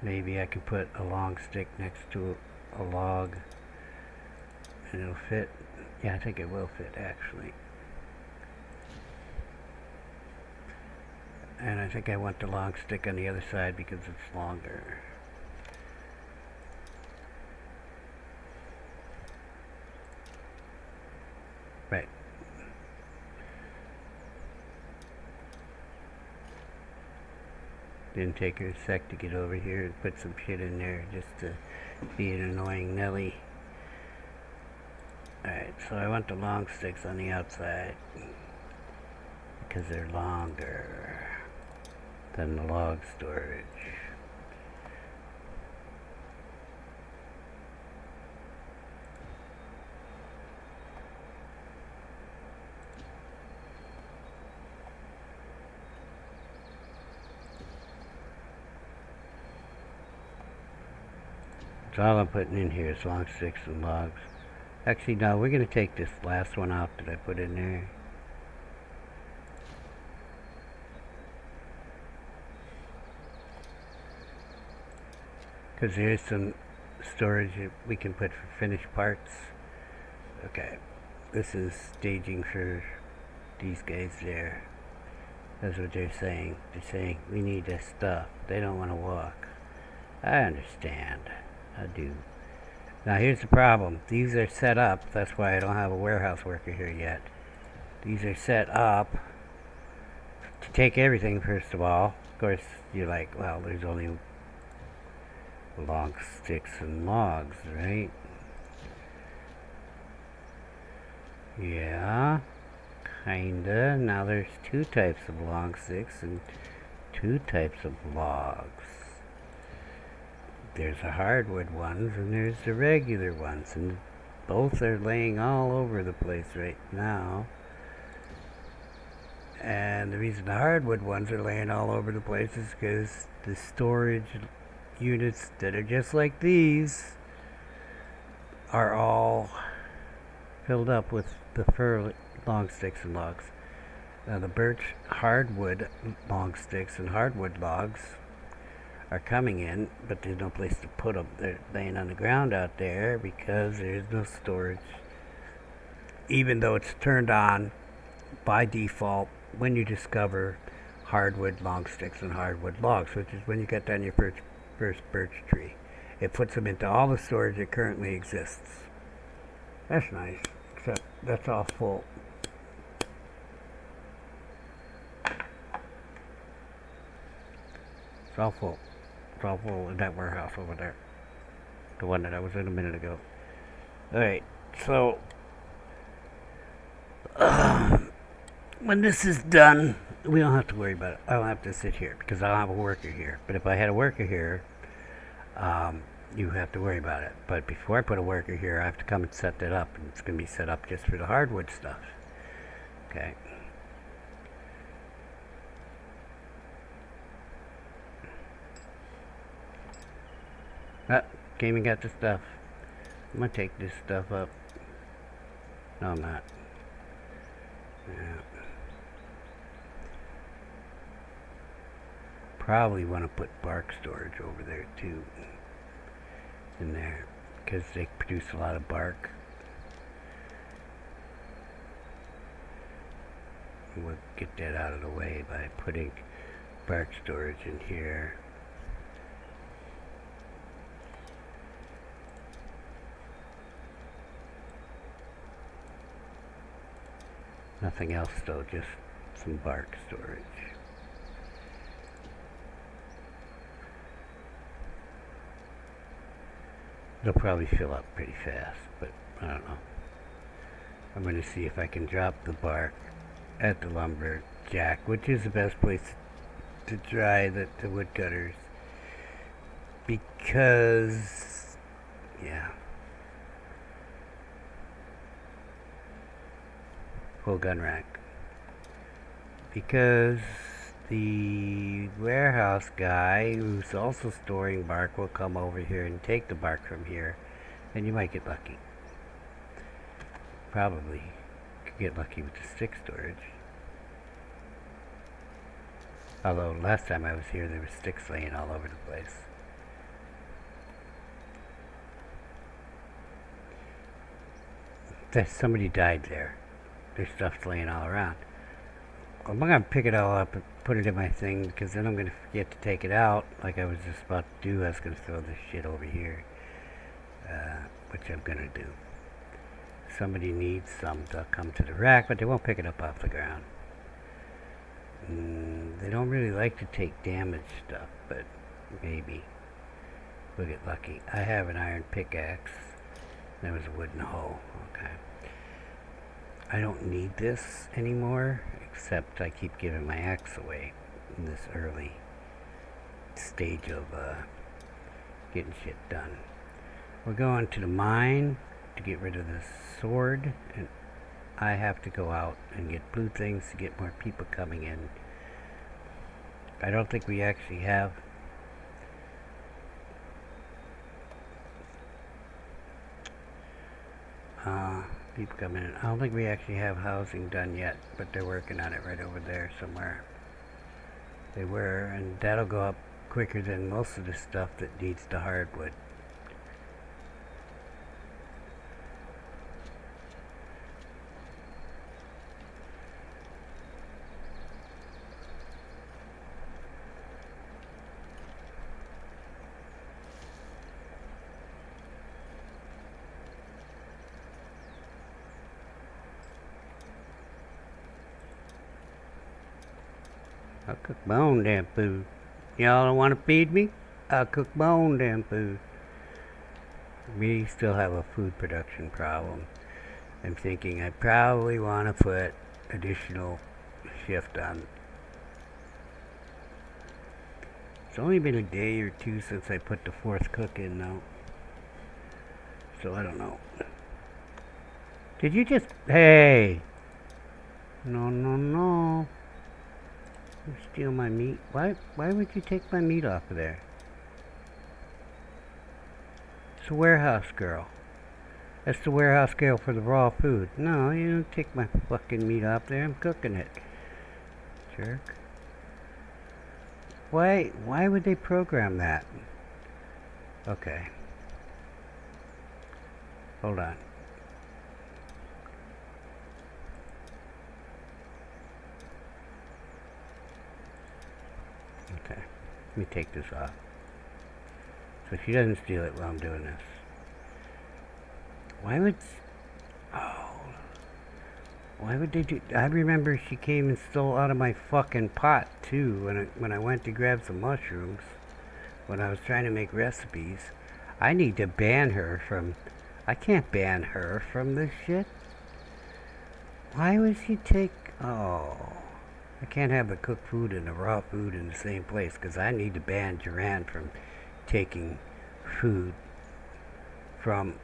[SPEAKER 1] Maybe I could put a long stick next to a log and it'll fit. Yeah, I think it will fit actually. And I think I want the long stick on the other side because it's longer. Right. Didn't take her a sec to get over here and put some shit in there just to be an annoying Nelly. Alright, so I want the long sticks on the outside because they're longer than the log storage. So all I'm putting in here is long sticks and logs. Actually, no, we're going to take this last one out that I put in there. Because here's some storage that we can put for finished parts. Okay, this is staging for these guys there. That's what they're saying. They're saying, we need this stuff. They don't want to walk. I understand. I do. Now here's the problem. These are set up. That's why I don't have a warehouse worker here yet. These are set up to take everything, first of all. Of course, you're like, well, there's only long sticks and logs, right? Yeah, kinda. Now there's two types of long sticks and two types of logs. There's the hardwood ones and there's the regular ones, and both are laying all over the place right now. And the reason the hardwood ones are laying all over the place is because the storage units that are just like these are all filled up with the fir long sticks and logs. Now the birch hardwood long sticks and hardwood logs are coming in, but there's no place to put them. They're laying on the ground out there because there's no storage, even though it's turned on by default when you discover hardwood long sticks and hardwood logs, which is when you get down your first birch tree. It puts them into all the storage that currently exists. That's nice, except that's all full. It's all full. It's all full in that warehouse over there. The one that I was in a minute ago. Alright, so when this is done, we don't have to worry about it. I don't have to sit here because I don't have a worker here. But if I had a worker here, you have to worry about it. But before I put a worker here, I have to come and set that up. And it's going to be set up just for the hardwood stuff. Okay. Came and got the stuff. I'm going to take this stuff up. No, I'm not. Yeah. Probably want to put bark storage over there too. In there. Because they produce a lot of bark. We'll get that out of the way by putting bark storage in here. Nothing else though, just some bark storage. It'll probably fill up pretty fast, but I don't know. I'm going to see if I can drop the bark at the lumber jack, which is the best place to dry the woodcutters, because, yeah. Full gun rack. Because the warehouse guy, who's also storing bark, will come over here and take the bark from here, and you might get lucky. Probably could get lucky with the stick storage. Although last time I was here there were sticks laying all over the place. Somebody died there. Their stuff's laying all around. I'm going to pick it all up and put it in my thing, because then I'm going to forget to take it out like I was just about to do. I was going to throw this shit over here, which I'm going to do. Somebody needs some to come to the rack, but they won't pick it up off the ground. They don't really like to take damaged stuff, but maybe we'll get lucky. I have an iron pickaxe. There was a wooden hoe. Okay. I don't need this anymore, except I keep giving my axe away in this early stage of getting shit done. We're going to the mine to get rid of this sword, and I have to go out and get blue things to get more people coming in. I don't think we actually have people coming in. I don't think we actually have housing done yet, but they're working on it right over there somewhere. They were, and that'll go up quicker than most of the stuff that needs the hardwood. I'll cook my own damn food. Y'all don't want to feed me? I'll cook my own damn food. We still have a food production problem. I'm thinking I probably want to put additional shift on. It's only been a day or two since I put the fourth cook in though. So I don't know. Did you just... Hey! No, no, no. You steal my meat? Why would you take my meat off of there? It's a warehouse girl. That's the warehouse girl for the raw food. No, you don't take my fucking meat off there. I'm cooking it. Jerk. Why would they program that? Okay. Hold on. Okay, let me take this off. So she doesn't steal it while I'm doing this. Why would... Oh. Why would they do... I remember she came and stole out of my fucking pot, too, when I went to grab some mushrooms. When I was trying to make recipes. I need to ban her from... I can't ban her from this shit. Why would she take... Oh... I can't have the cooked food and the raw food in the same place, because I need to ban Duran from taking food from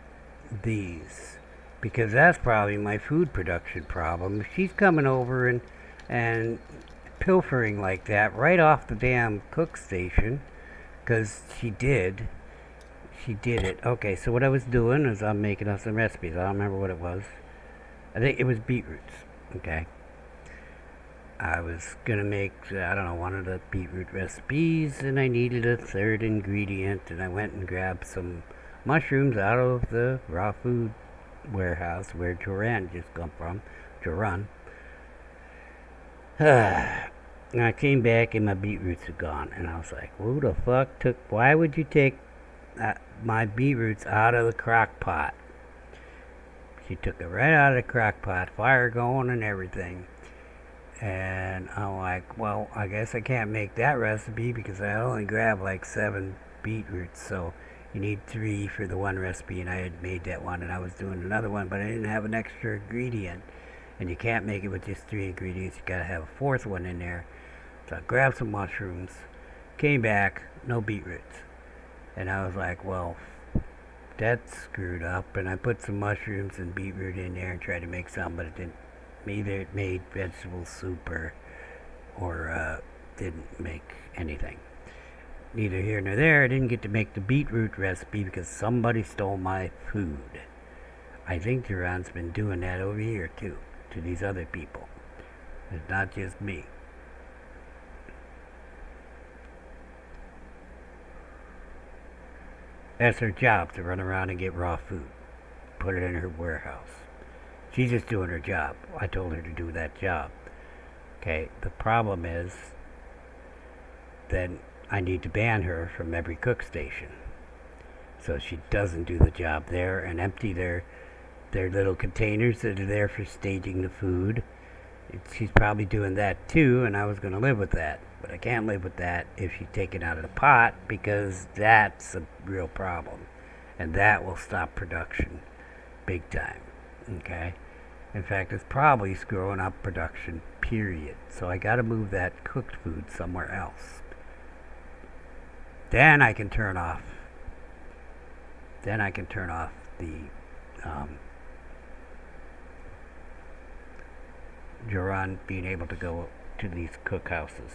[SPEAKER 1] these, because that's probably my food production problem. If she's coming over and pilfering like that right off the damn cook station, because she did it. Okay, so what I was doing is I'm making up some recipes. I don't remember what it was. I think it was beetroots. Okay. I was gonna make, I don't know, one of the beetroot recipes, and I needed a third ingredient, and I went and grabbed some mushrooms out of the raw food warehouse where Duran just come from. Duran. And I came back and my beetroots were gone. And I was like, who the fuck why would you take my beetroots out of the crock pot? She took it right out of the crock pot, fire going and everything. And I'm like, well, I guess I can't make that recipe because I only grabbed like 7 beetroots. So you need 3 for the one recipe. And I had made that one and I was doing another one, but I didn't have an extra ingredient. And you can't make it with just 3 ingredients. You gotta have a 4th one in there. So I grabbed some mushrooms, came back, no beetroots. And I was like, well, that's screwed up. And I put some mushrooms and beetroot in there and tried to make some, but it didn't. Either it made vegetable soup or didn't make anything. Neither here nor there. I didn't get to make the beetroot recipe because somebody stole my food. I think Duran's been doing that over here too, to these other people. It's not just me. That's her job, to run around and get raw food. Put it in her warehouse. She's just doing her job. I told her to do that job. Okay, the problem is then I need to ban her from every cook station. So she doesn't do the job there and empty their little containers that are there for staging the food. She's probably doing that too, and I was going to live with that. But I can't live with that if you take it out of the pot because that's a real problem. And that will stop production big time. Okay? In fact, it's probably screwing up production, period. So I gotta move that cooked food somewhere else. Then I can turn off the Joran being able to go to these cookhouses.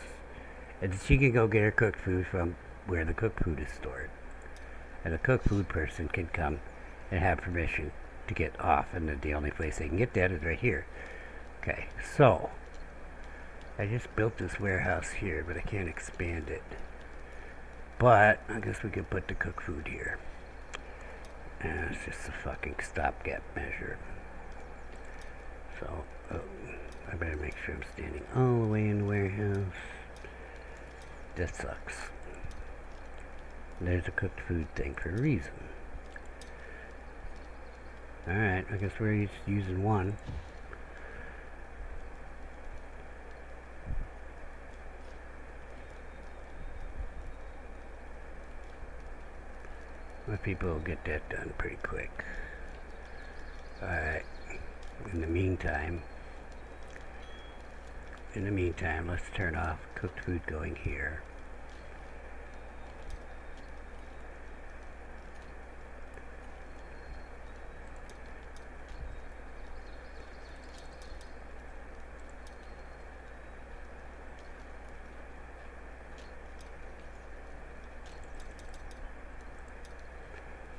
[SPEAKER 1] And she can go get her cooked food from where the cooked food is stored. And the cooked food person can come and have permission to get off, and the only place they can get that is right here. Okay, so I just built this warehouse here, but I can't expand it. But I guess we could put the cooked food here. And it's just a fucking stopgap measure. So I better make sure I'm standing all the way in the warehouse. That sucks. There's a cooked food thing for a reason. Alright, I guess we're just using one. My people will get that done pretty quick. Alright, in the meantime, let's turn off cooked food going here.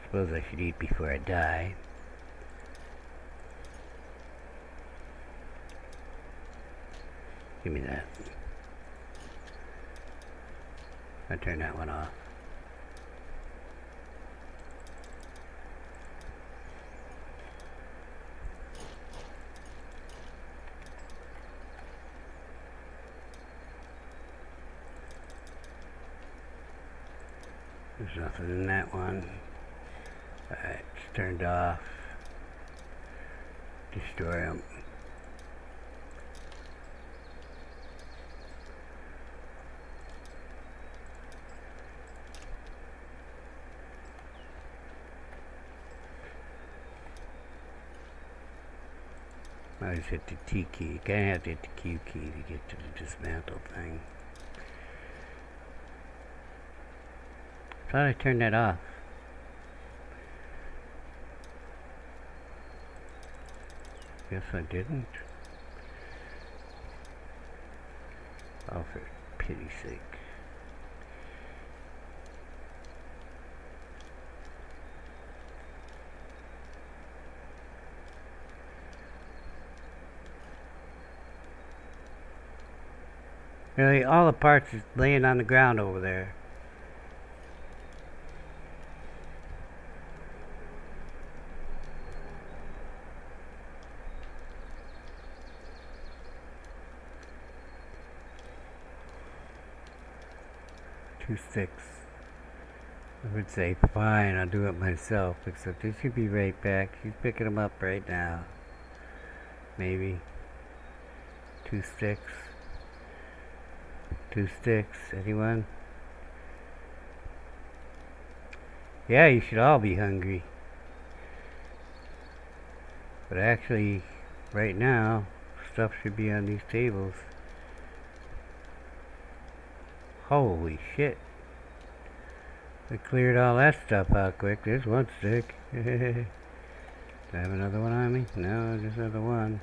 [SPEAKER 1] Suppose I should eat before I die. Give me that. I turn that one off. There's nothing in that one. Alright, it's turned off. Destroy them. I just hit the T key. You kind of have to hit the Q key to get to the dismantle thing. Thought I turned that off. Guess I didn't. Oh, for pity's sake. Really, all the parts is laying on the ground over there. 2 sticks. I would say, fine, I'll do it myself, except they should be right back. She's picking them up right now. Maybe. 2 sticks. 2 sticks. Anyone? Yeah, you should all be hungry. But actually, right now, stuff should be on these tables. Holy shit. I cleared all that stuff out quick. There's 1 stick. Do I have another one on me? No, just another one.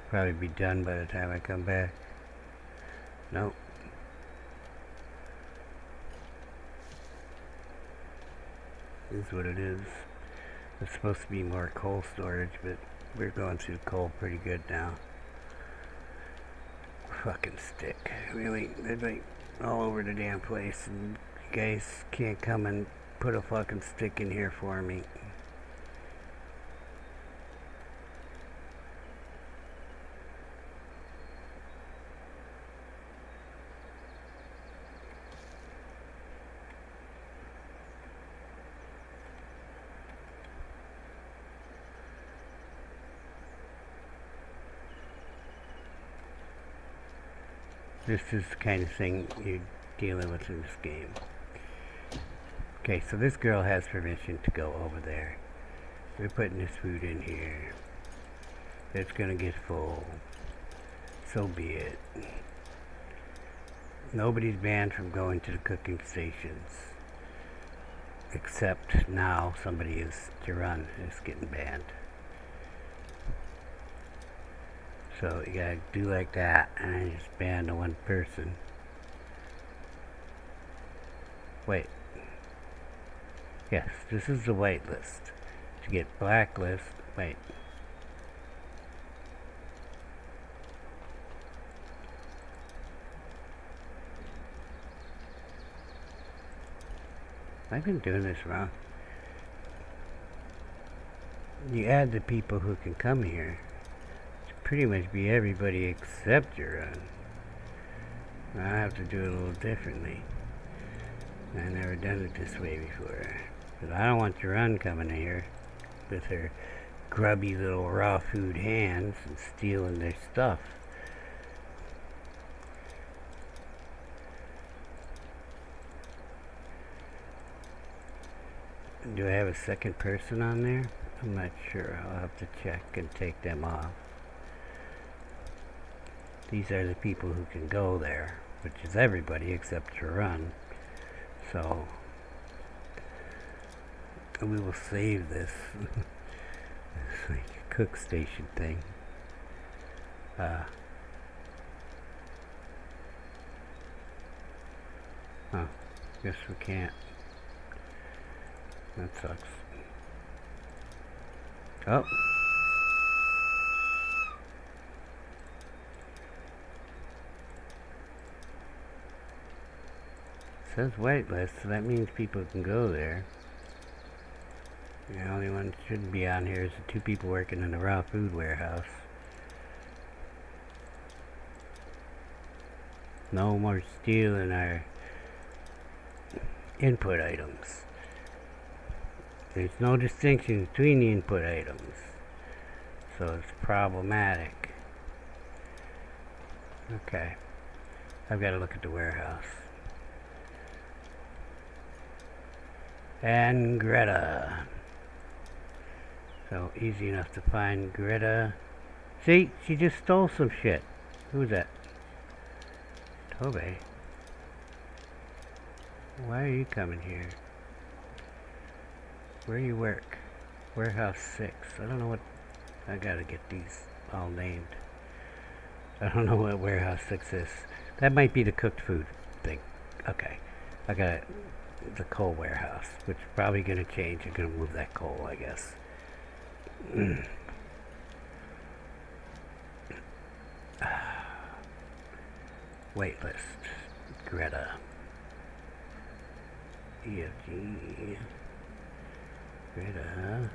[SPEAKER 1] Probably be done by the time I come back. Nope. This is what it is. It's supposed to be more coal storage, but we're going through coal pretty good now. Fucking stick. Really, they're like all over the damn place, and you guys can't come and put a fucking stick in here for me. This is the kind of thing you're dealing with in this game. Okay, so this girl has permission to go over there. We're putting this food in here. It's gonna get full. So be it. Nobody's banned from going to the cooking stations. Except now somebody is, Jiran is getting banned. So you gotta do like that, and I just ban the 1 person. Wait. Yes, this is the white list. To get blacklist, wait. I've been doing this wrong. You add the people who can come here. Pretty much be everybody except Jiran. I have to do it a little differently. I've never done it this way before. But I don't want Jiran coming here with her grubby little raw food hands and stealing their stuff. Do I have a second person on there? I'm not sure. I'll have to check and take them off. These are the people who can go there, which is everybody except Jiran. So, we will save this. It's like a cook station thing. Guess we can't. That sucks. Oh. It says whitelist, so that means people can go there. The only one that shouldn't be on here is the 2 people working in the raw food warehouse. No more stealing our input items. There's no distinction between the input items, so it's problematic. Okay, I've got to look at the warehouse. And Greta. So easy enough to find Greta. See, she just stole some shit. Who's that? Tobe. Why are you coming here? Where you work? Warehouse 6. I don't know what... I gotta get these all named. I don't know what warehouse 6 is. That might be the cooked food thing. Okay. I got the coal warehouse, which is probably gonna change. I'm gonna move that coal, I guess. Waitlist. Greta. EFG. Greta.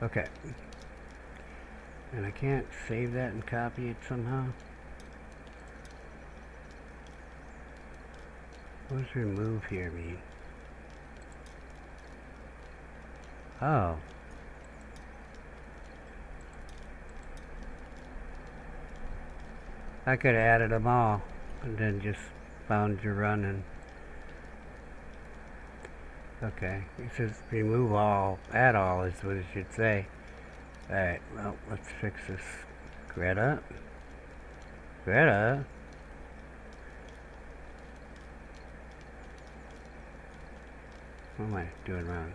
[SPEAKER 1] Okay. And I can't save that and copy it somehow? What does remove here mean? Oh. I could have added them all and then just found your run and... Okay, it says remove all, add all is what it should say. Alright, well, let's fix this. Greta? Greta? What am I doing wrong?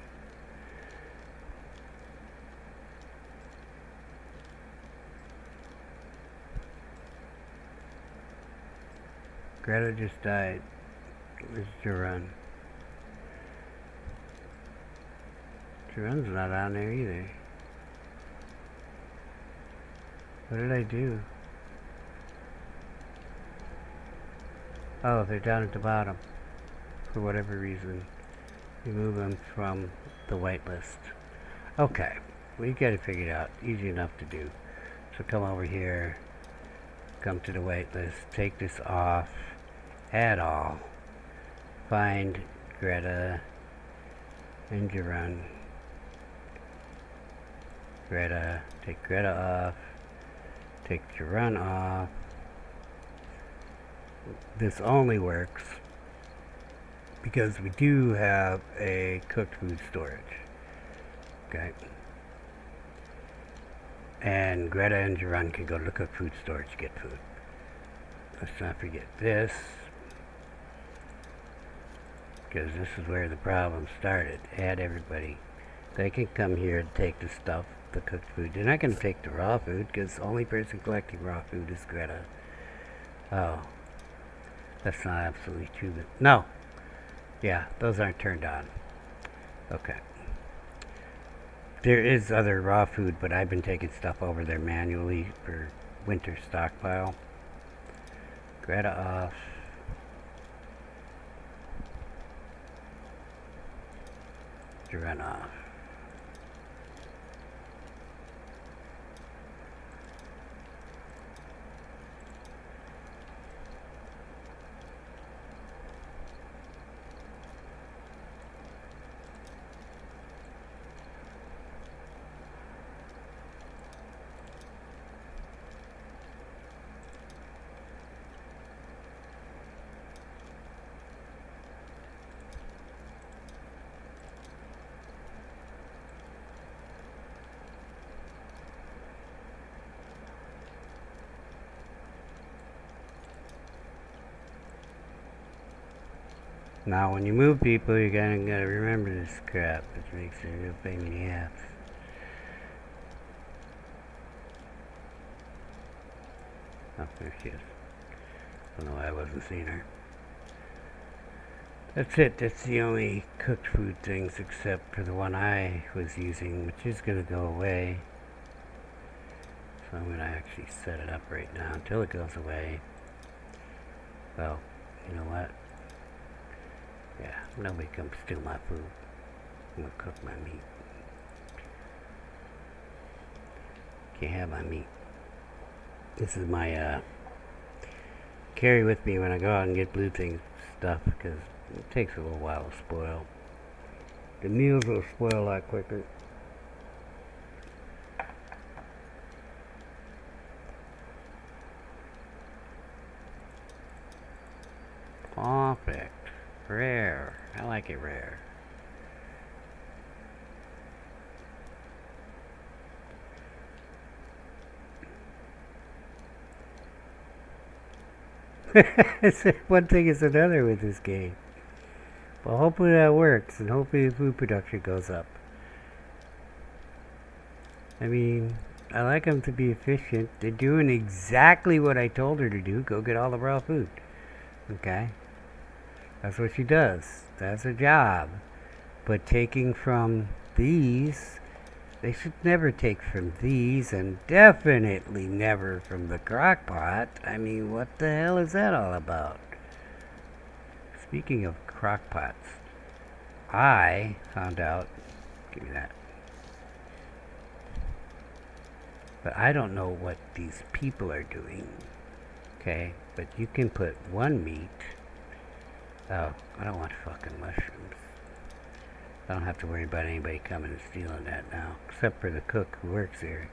[SPEAKER 1] Greta just died. Where's Jerun? Jerun's not on there either. What did I do? Oh, they're down at the bottom. For whatever reason. Remove them from the whitelist. Okay, we got it figured out. Easy enough to do. So come over here. Come to the whitelist. Take this off. Add all. Find Greta and Jerun. Greta. Take Greta off. Take Jerun off. This only works because we do have a cooked food storage. Okay. And Greta and Jerun can go to the cooked food storage to get food. Let's not forget this, because this is where the problem started. Add everybody. They can come here and take the stuff, the cooked food. They're not going to take the raw food, because the only person collecting raw food is Greta. Oh. That's not absolutely true. But no. Yeah, those aren't turned on. Okay. There is other raw food, but I've been taking stuff over there manually for winter stockpile. Greta off. Jerun off. Now, when you move people, you gotta remember this crap, which makes it a real pain in the ass. Oh, there she is. I don't know why I wasn't seeing her. That's it. That's the only cooked food things, except for the one I was using, which is gonna go away. So I'm gonna actually set it up right now until it goes away. Well, you know what? Yeah, nobody comes steal my food. I'm gonna cook my meat. Can't have my meat. This is my, carry with me when I go out and get blue things stuff, because it takes a little while to spoil. The meals will spoil a lot quicker. Perfect. Rare. I like it rare. One thing is another with this game. Well, hopefully that works, and hopefully the food production goes up. I mean, I like them to be efficient. They're doing exactly what I told her to do. Go get all the raw food. Okay? That's what she does. That's her job. But taking from these, they should never take from these, and definitely never from the crock pot. I mean, what the hell is that all about? Speaking of crock pots, I found out, give me that. But I don't know what these people are doing. Okay, but you can put one meat. Oh, I don't want fucking mushrooms. I don't have to worry about anybody coming and stealing that now. Except for the cook who works here.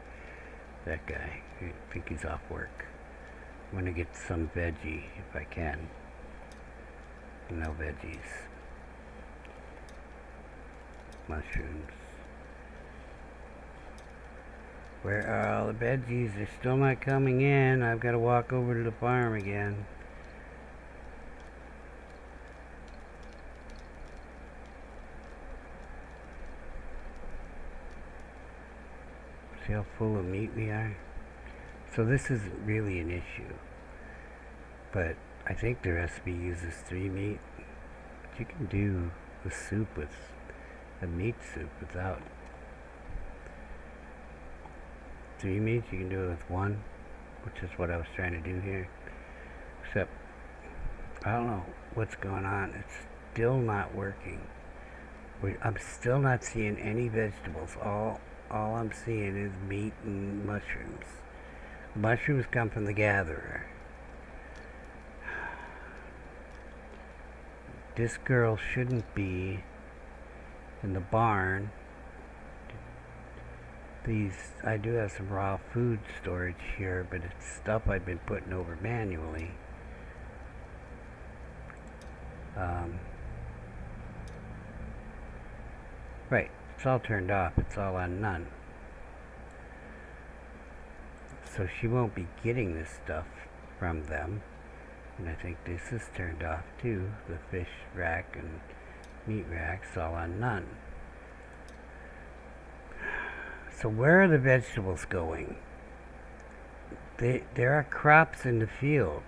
[SPEAKER 1] That guy. I think he's off work. I'm gonna get some veggie if I can. No veggies. Mushrooms. Where are all the veggies? They're still not coming in. I've got to walk over to the farm again. See how full of meat we are? So this isn't really an issue. But I think the recipe uses 3 meat. But you can do the soup with a meat soup without 3 meats. You can do it with 1, which is what I was trying to do here. Except, I don't know what's going on. It's still not working. I'm still not seeing any vegetables. All I'm seeing is meat and mushrooms. Mushrooms come from the gatherer. This girl shouldn't be in the barn. I do have some raw food storage here, but it's stuff I've been putting over manually. Right, it's all turned off. It's all on none. So she won't be getting this stuff from them. And I think this is turned off too. The fish rack and meat rack's all on none. So where are the vegetables going? There are crops in the field,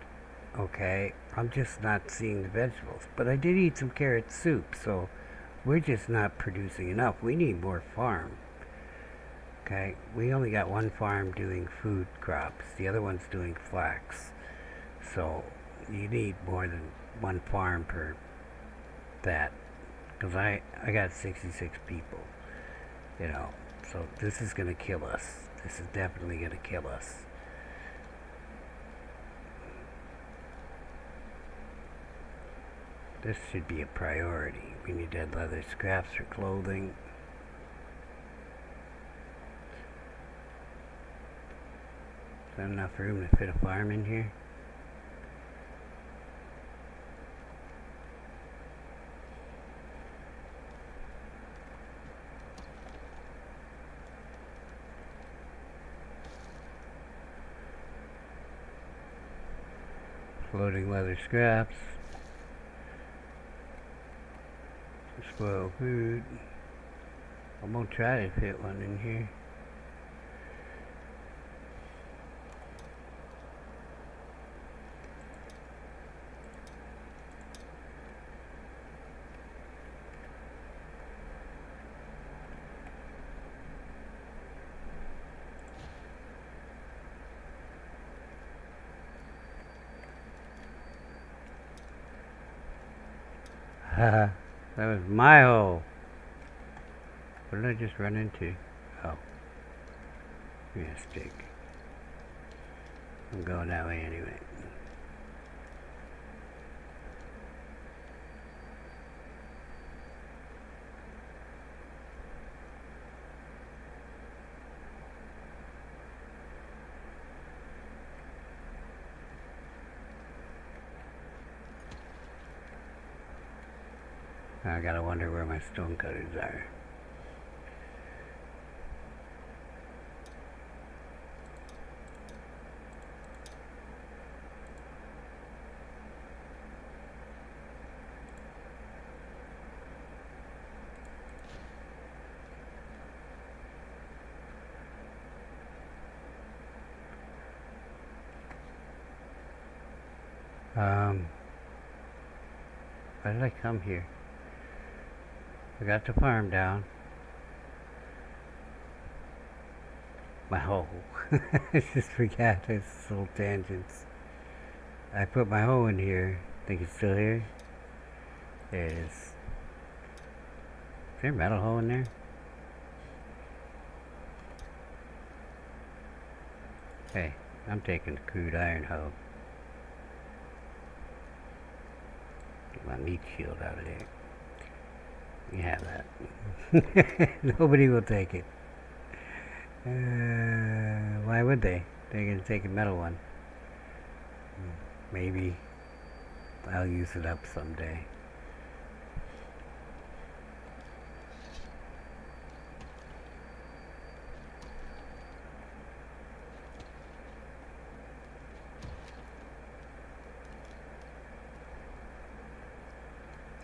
[SPEAKER 1] okay? I'm just not seeing the vegetables. But I did eat some carrot soup, so we're just not producing enough. We need more farm, okay? We only got one farm doing food crops. The other one's doing flax. So you need more than one farm per that. Because I got 66 people, you know. So this is going to kill us. This is definitely going to kill us. This should be a priority. We need dead leather scraps for clothing. Is there enough room to fit a farm in here? Floating leather scraps. Spoiled food. I'm gonna try to fit one in here. Haha, that was my hole. What did I just run into? Oh. Give me a stick. I'm going that way anyway. I gotta wonder where my stone cutters are. Why did I come here? I got the farm down. My hoe. I just forgot. It's little tangents. I put my hoe in here. Think it's still here? There it is. Is there a metal hoe in there? Hey, I'm taking the crude iron hoe. Get my meat shield out of there. You have that. Nobody will take it. Why would they? They're gonna take a metal one. Maybe I'll use it up someday.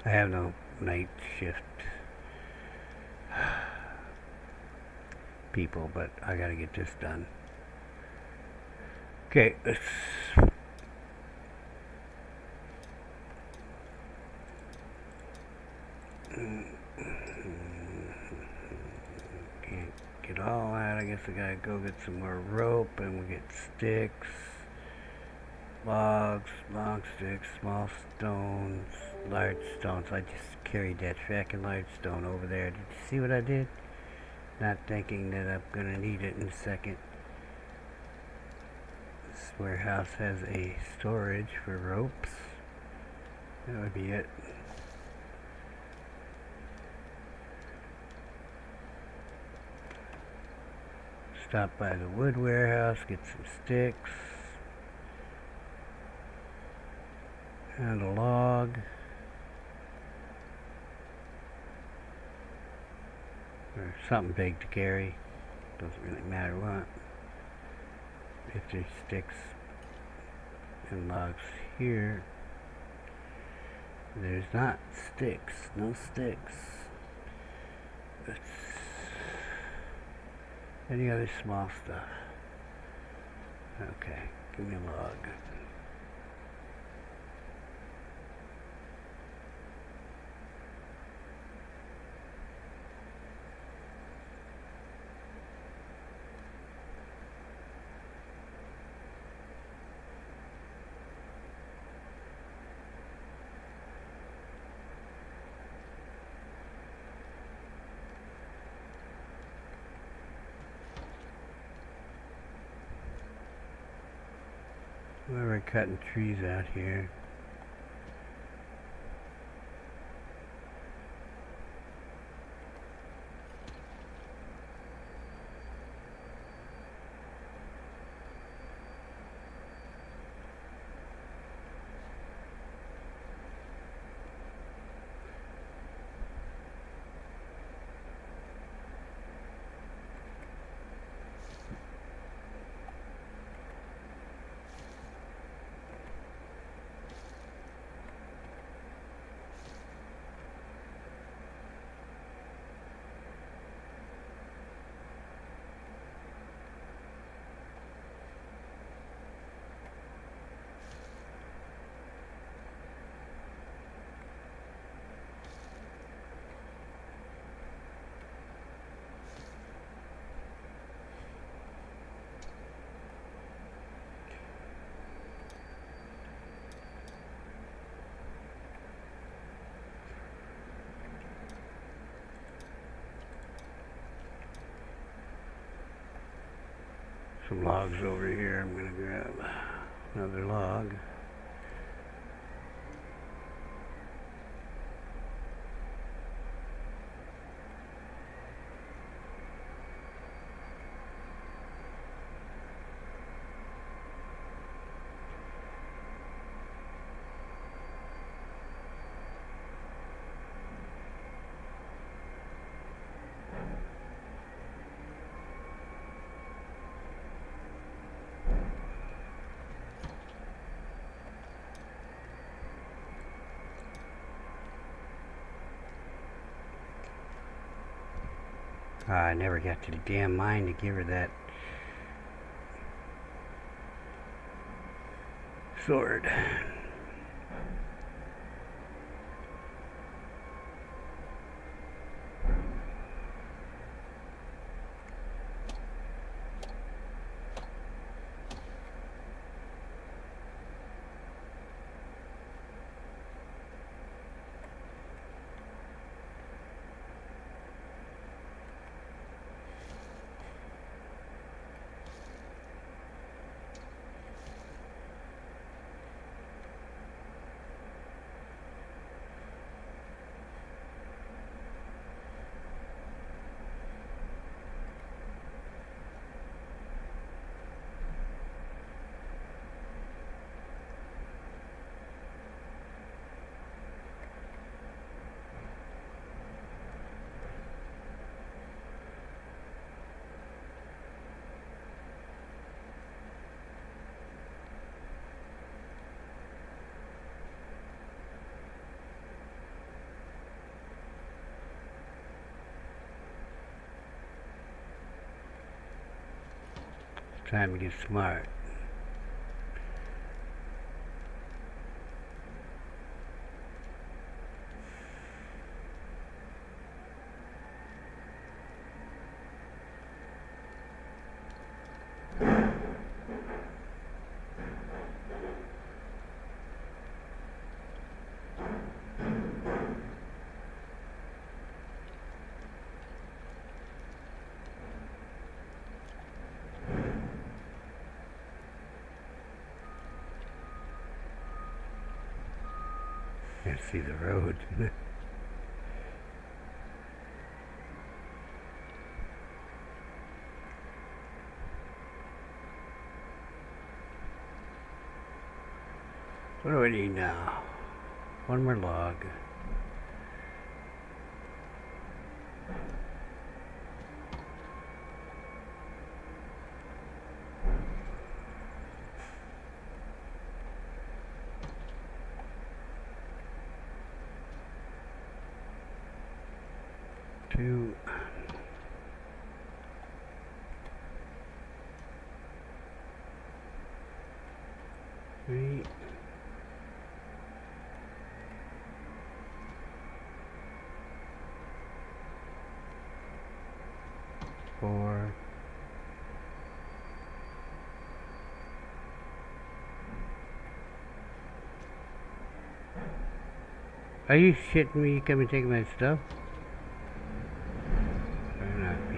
[SPEAKER 1] I have no night shift people, but I gotta get this done. Okay, let's can't get all out. I guess I gotta go get some more rope, and we get sticks, logs, long sticks, small stones, large stones. I just carried that fracking large stone over there. Did you see what I did? Not thinking that I'm gonna need it in a second. This warehouse has a storage for ropes. That would be it. Stop by the wood warehouse, get some sticks and a log. Or something big to carry. Doesn't really matter what. If there's sticks and logs here, there's not sticks. No sticks. It's any other small stuff. Okay, give me a log. We're cutting trees out here. Some logs over here. I'm gonna grab another log. I never got to the damn mine to give her that sword. Time to get smart. Can't see the road. What do we need now? One more log. Two. Three. Four. Are you shitting me? You come and take my stuff? Better not be.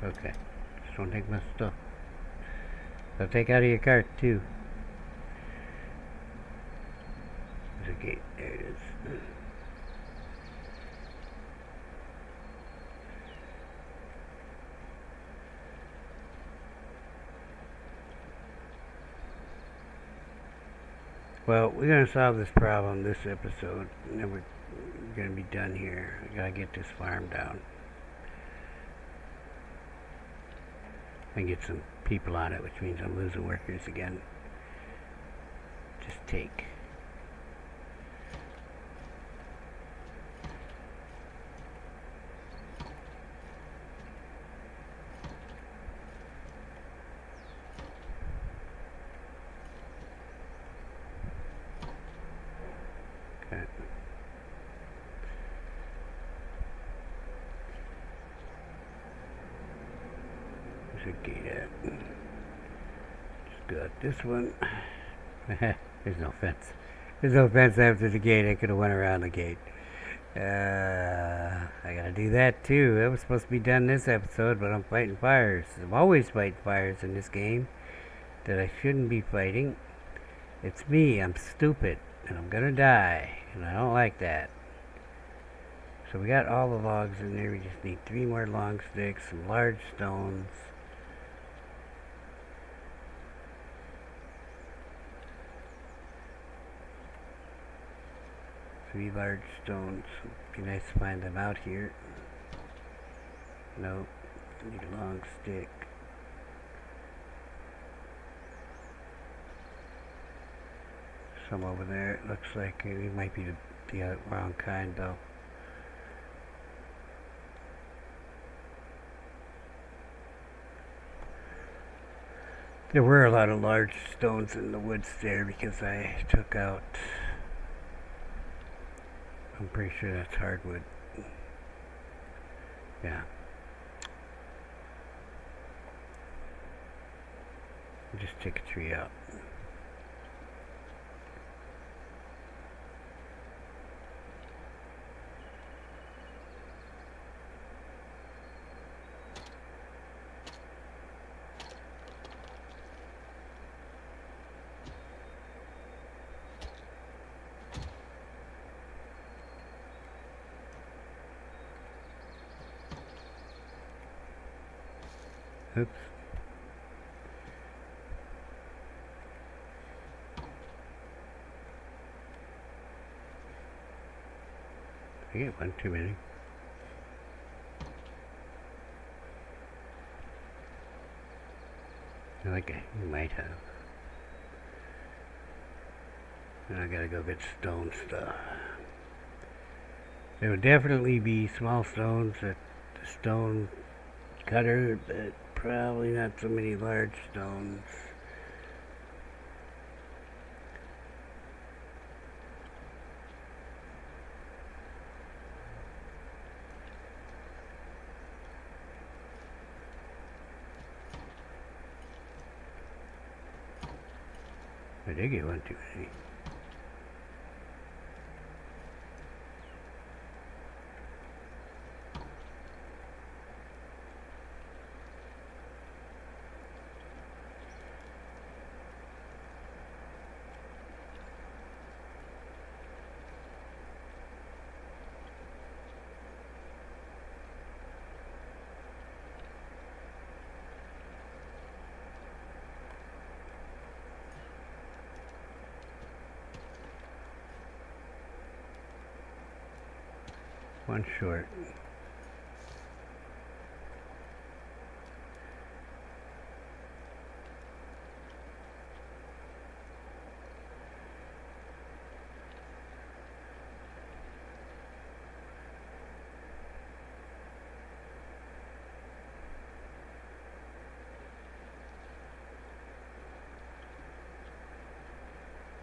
[SPEAKER 1] Okay. Just don't take my stuff. I'll take out of your cart too. There's a gate. There it is. Well, we're going to solve this problem this episode, and then we're going to be done here. I got to get this farm down. And get some people on it, which means I'm losing workers again. Just take. This one, there's no fence. There's no fence after the gate. I could have went around the gate. I gotta do that too. That was supposed to be done this episode, but I'm fighting fires. I'm always fighting fires in this game that I shouldn't be fighting. It's me. I'm stupid, and I'm gonna die, and I don't like that. So we got all the logs in there. We just need 3 more long sticks, some large stones. 3 large stones. Be nice to find them out here. Nope. Need a long stick. Some over there. It looks like it might be the wrong kind though. There were a lot of large stones in the woods there because I took out, I'm pretty sure that's hardwood. Yeah. Just take a tree out. Oops. I get one too many. I think you might have. And I gotta go get stone stuff. There will definitely be small stones that stone cutter, but probably not so many large stones. I did get one too many. One short.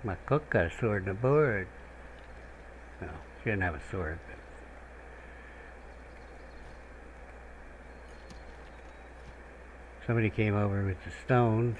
[SPEAKER 1] My cook got a sword and a board. No, she didn't have a sword. But somebody came over with the stones.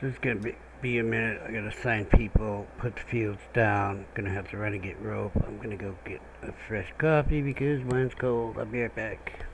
[SPEAKER 1] So it's gonna be a minute. I gotta sign people, put the fields down. Gonna have to run and get rope. I'm gonna go get a fresh coffee because mine's cold. I'll be right back.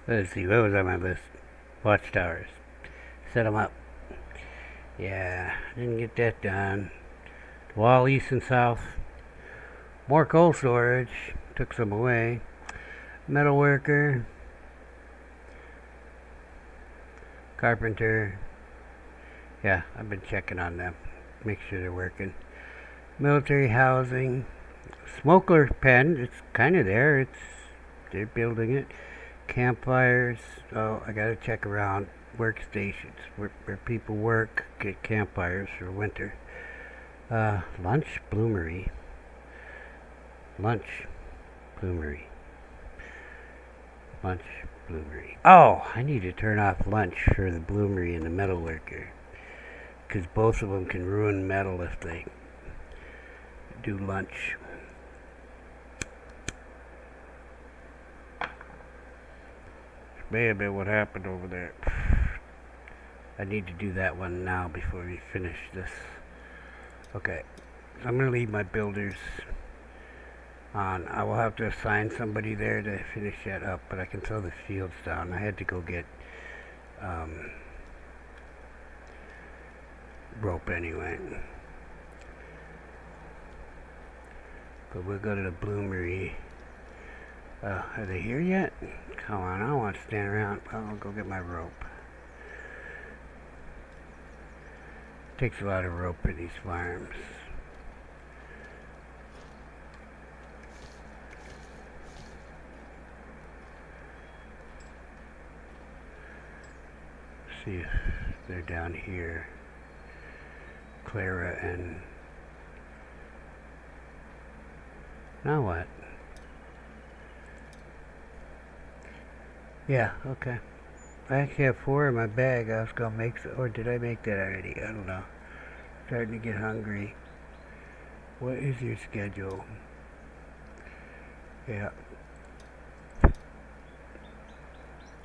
[SPEAKER 1] Let's see, what was on my list? Watchtowers. Set them up. Yeah, didn't get that done. Wall east and south. More coal storage. Took some away. Metal worker. Carpenter. Yeah, I've been checking on them. Make sure they're working. Military housing. Smolkr pen. It's kind of there. They're building it. Campfires. Oh, I gotta check around workstations where people work. Get campfires for winter. Lunch bloomery. Lunch bloomery. Lunch bloomery. Oh, I need to turn off lunch for the bloomery and the metal worker, because both of them can ruin metal if they do lunch. This may have been what happened over there. I need to do that one now before we finish this. Okay, so I'm going to leave my builders on. I will have to assign somebody there to finish that up, but I can throw the fields down. I had to go get rope anyway. But we'll go to the bloomery. Are they here yet? Come on, I don't want to stand around. I'll go get my rope. Takes a lot of rope for these farms. See if they're down here. Clara and... Now what? Yeah, okay. I actually have 4 in my bag. I was gonna make or did I make that already? I don't know. Starting to get hungry. What is your schedule? Yeah.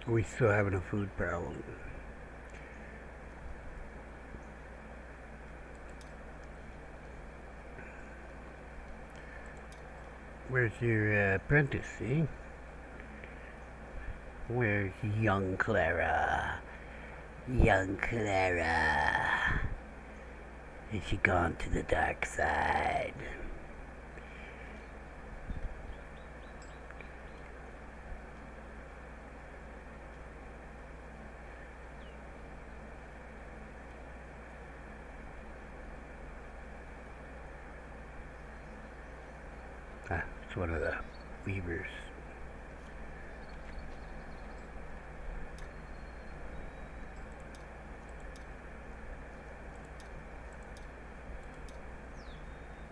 [SPEAKER 1] We still having a food problem. Where's your apprentice, see? Where's young Clara? Young Clara. Has she gone to the dark side? Ah, it's one of the weavers.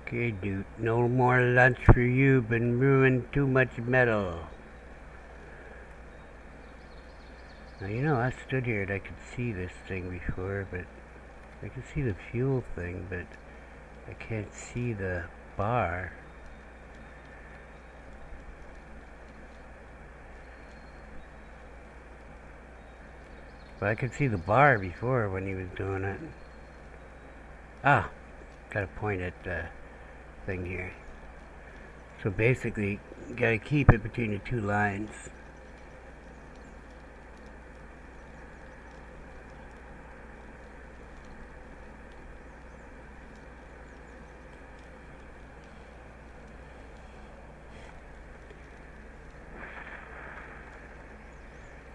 [SPEAKER 1] Okay, dude, no more lunch for you. Been ruined too much metal. Now, you know, I stood here and I could see this thing before, but I can see the fuel thing, but I can't see the bar. But I could see the bar before when he was doing it. Ah, got a point at the thing here. So basically, you gotta keep it between the 2 lines.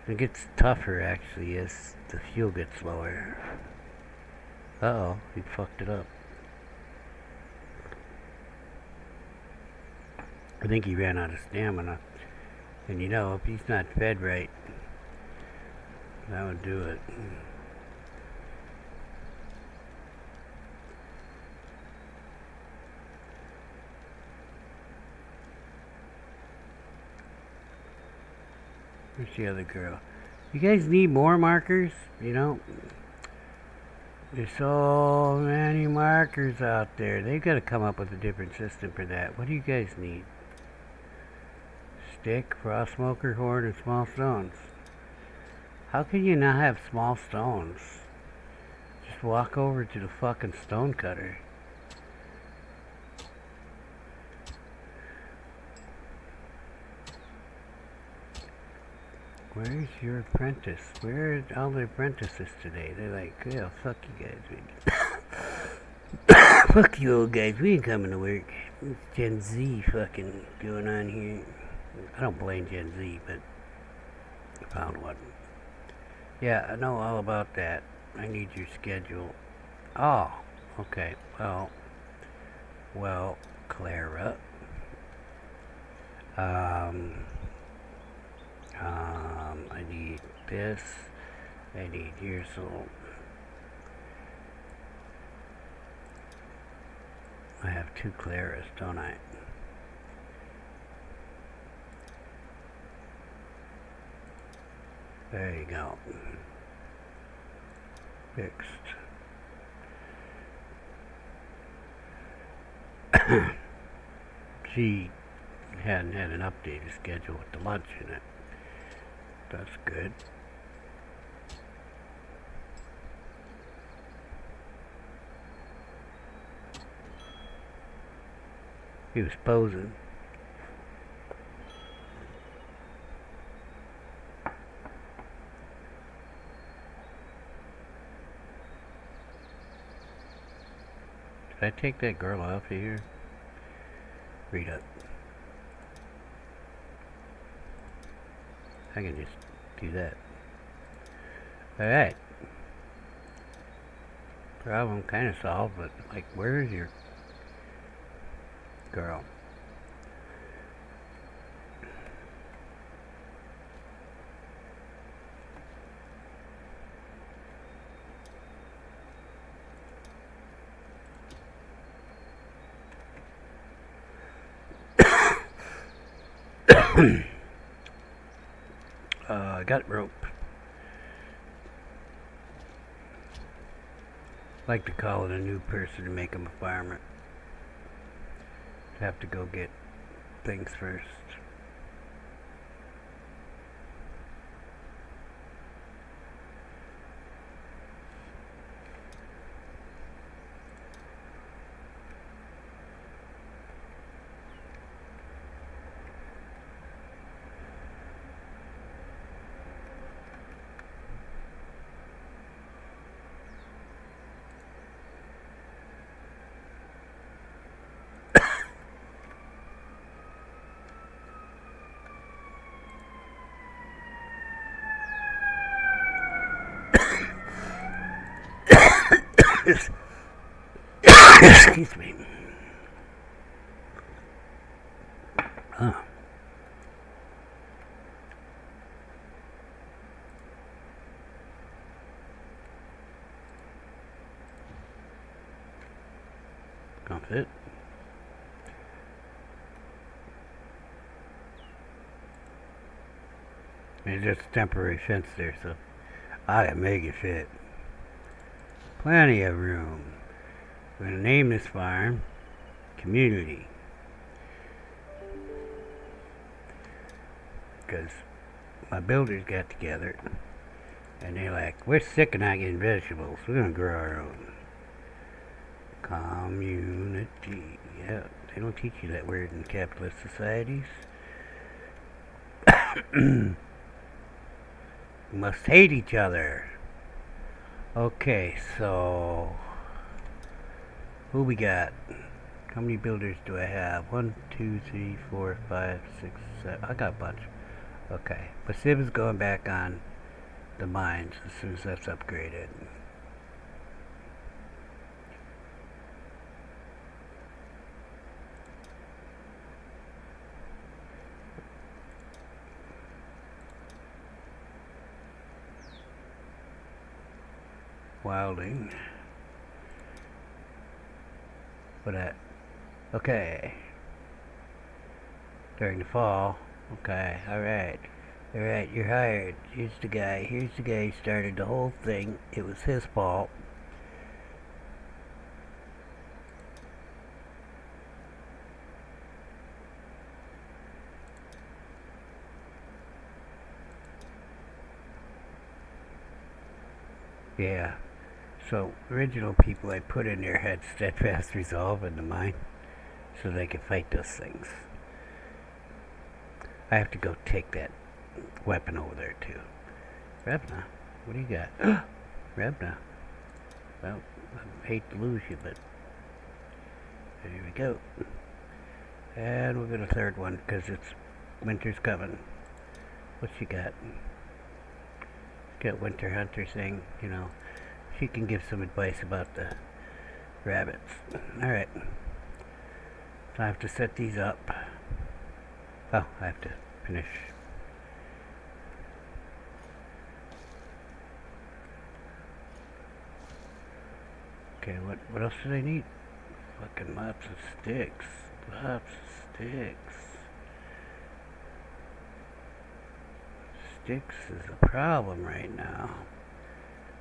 [SPEAKER 1] It gets tougher actually as the fuel gets lower. Uh-oh, he fucked it up. I think he ran out of stamina. And you know, if he's not fed right, that would do it. Where's the other girl? You guys need more markers? You know, there's so many markers out there. They've got to come up with a different system for that. What do you guys need? Stick, frost smolkr, horn, and small stones. How can you not have small stones? Just walk over to the fucking stone cutter. Where's your apprentice? Where are all the apprentices today? They're like, yeah, fuck you guys. Fuck you old guys, we ain't coming to work. It's Gen Z fucking going on here. I don't blame Gen Z, but I found one. Yeah, I know all about that. I need your schedule. Oh, okay. Well, Clara. I need this. I need yours. So I have 2 Claras, don't I? There you go. Fixed. She hadn't had an updated schedule with the lunch in it. That's good. He was posing. Did I take that girl off of here? Read up. I can just do that. Alright. Problem kind of solved, but like, where is your girl? I got rope. I like to call it a new person to make him a farmer. Have to go get things first. Excuse me. Can't fit. It's just a temporary fence there, so I can make it fit. Plenty of room. I'm going to name this farm Community. Because my builders got together and they're like, we're sick of not getting vegetables. We're going to grow our own. Community. Yeah, they don't teach you that word in capitalist societies. We must hate each other. Okay, so who we got? How many builders do I have? 1, 2, 3, 4, 5, 6, 7. I got a bunch. Okay, but Civ is going back on the mines as soon as that's upgraded. Wilding. What that? Okay. During the fall. Okay, alright. Alright, you're hired. Here's the guy who started the whole thing. It was his fault. Yeah. So, original people I put in there had steadfast resolve in the mind so they could fight those things. I have to go take that weapon over there too. Rebna, what do you got? Rebna. Well, I hate to lose you, but there we go. And we'll get a third one because it's winter's coming. What she got? Got Winter Hunter thing, you know. She can give some advice about the rabbits. Alright. So I have to set these up. Oh, I have to finish. Okay, what else do they need? Fucking lots of sticks. Lots of sticks. Sticks is a problem right now.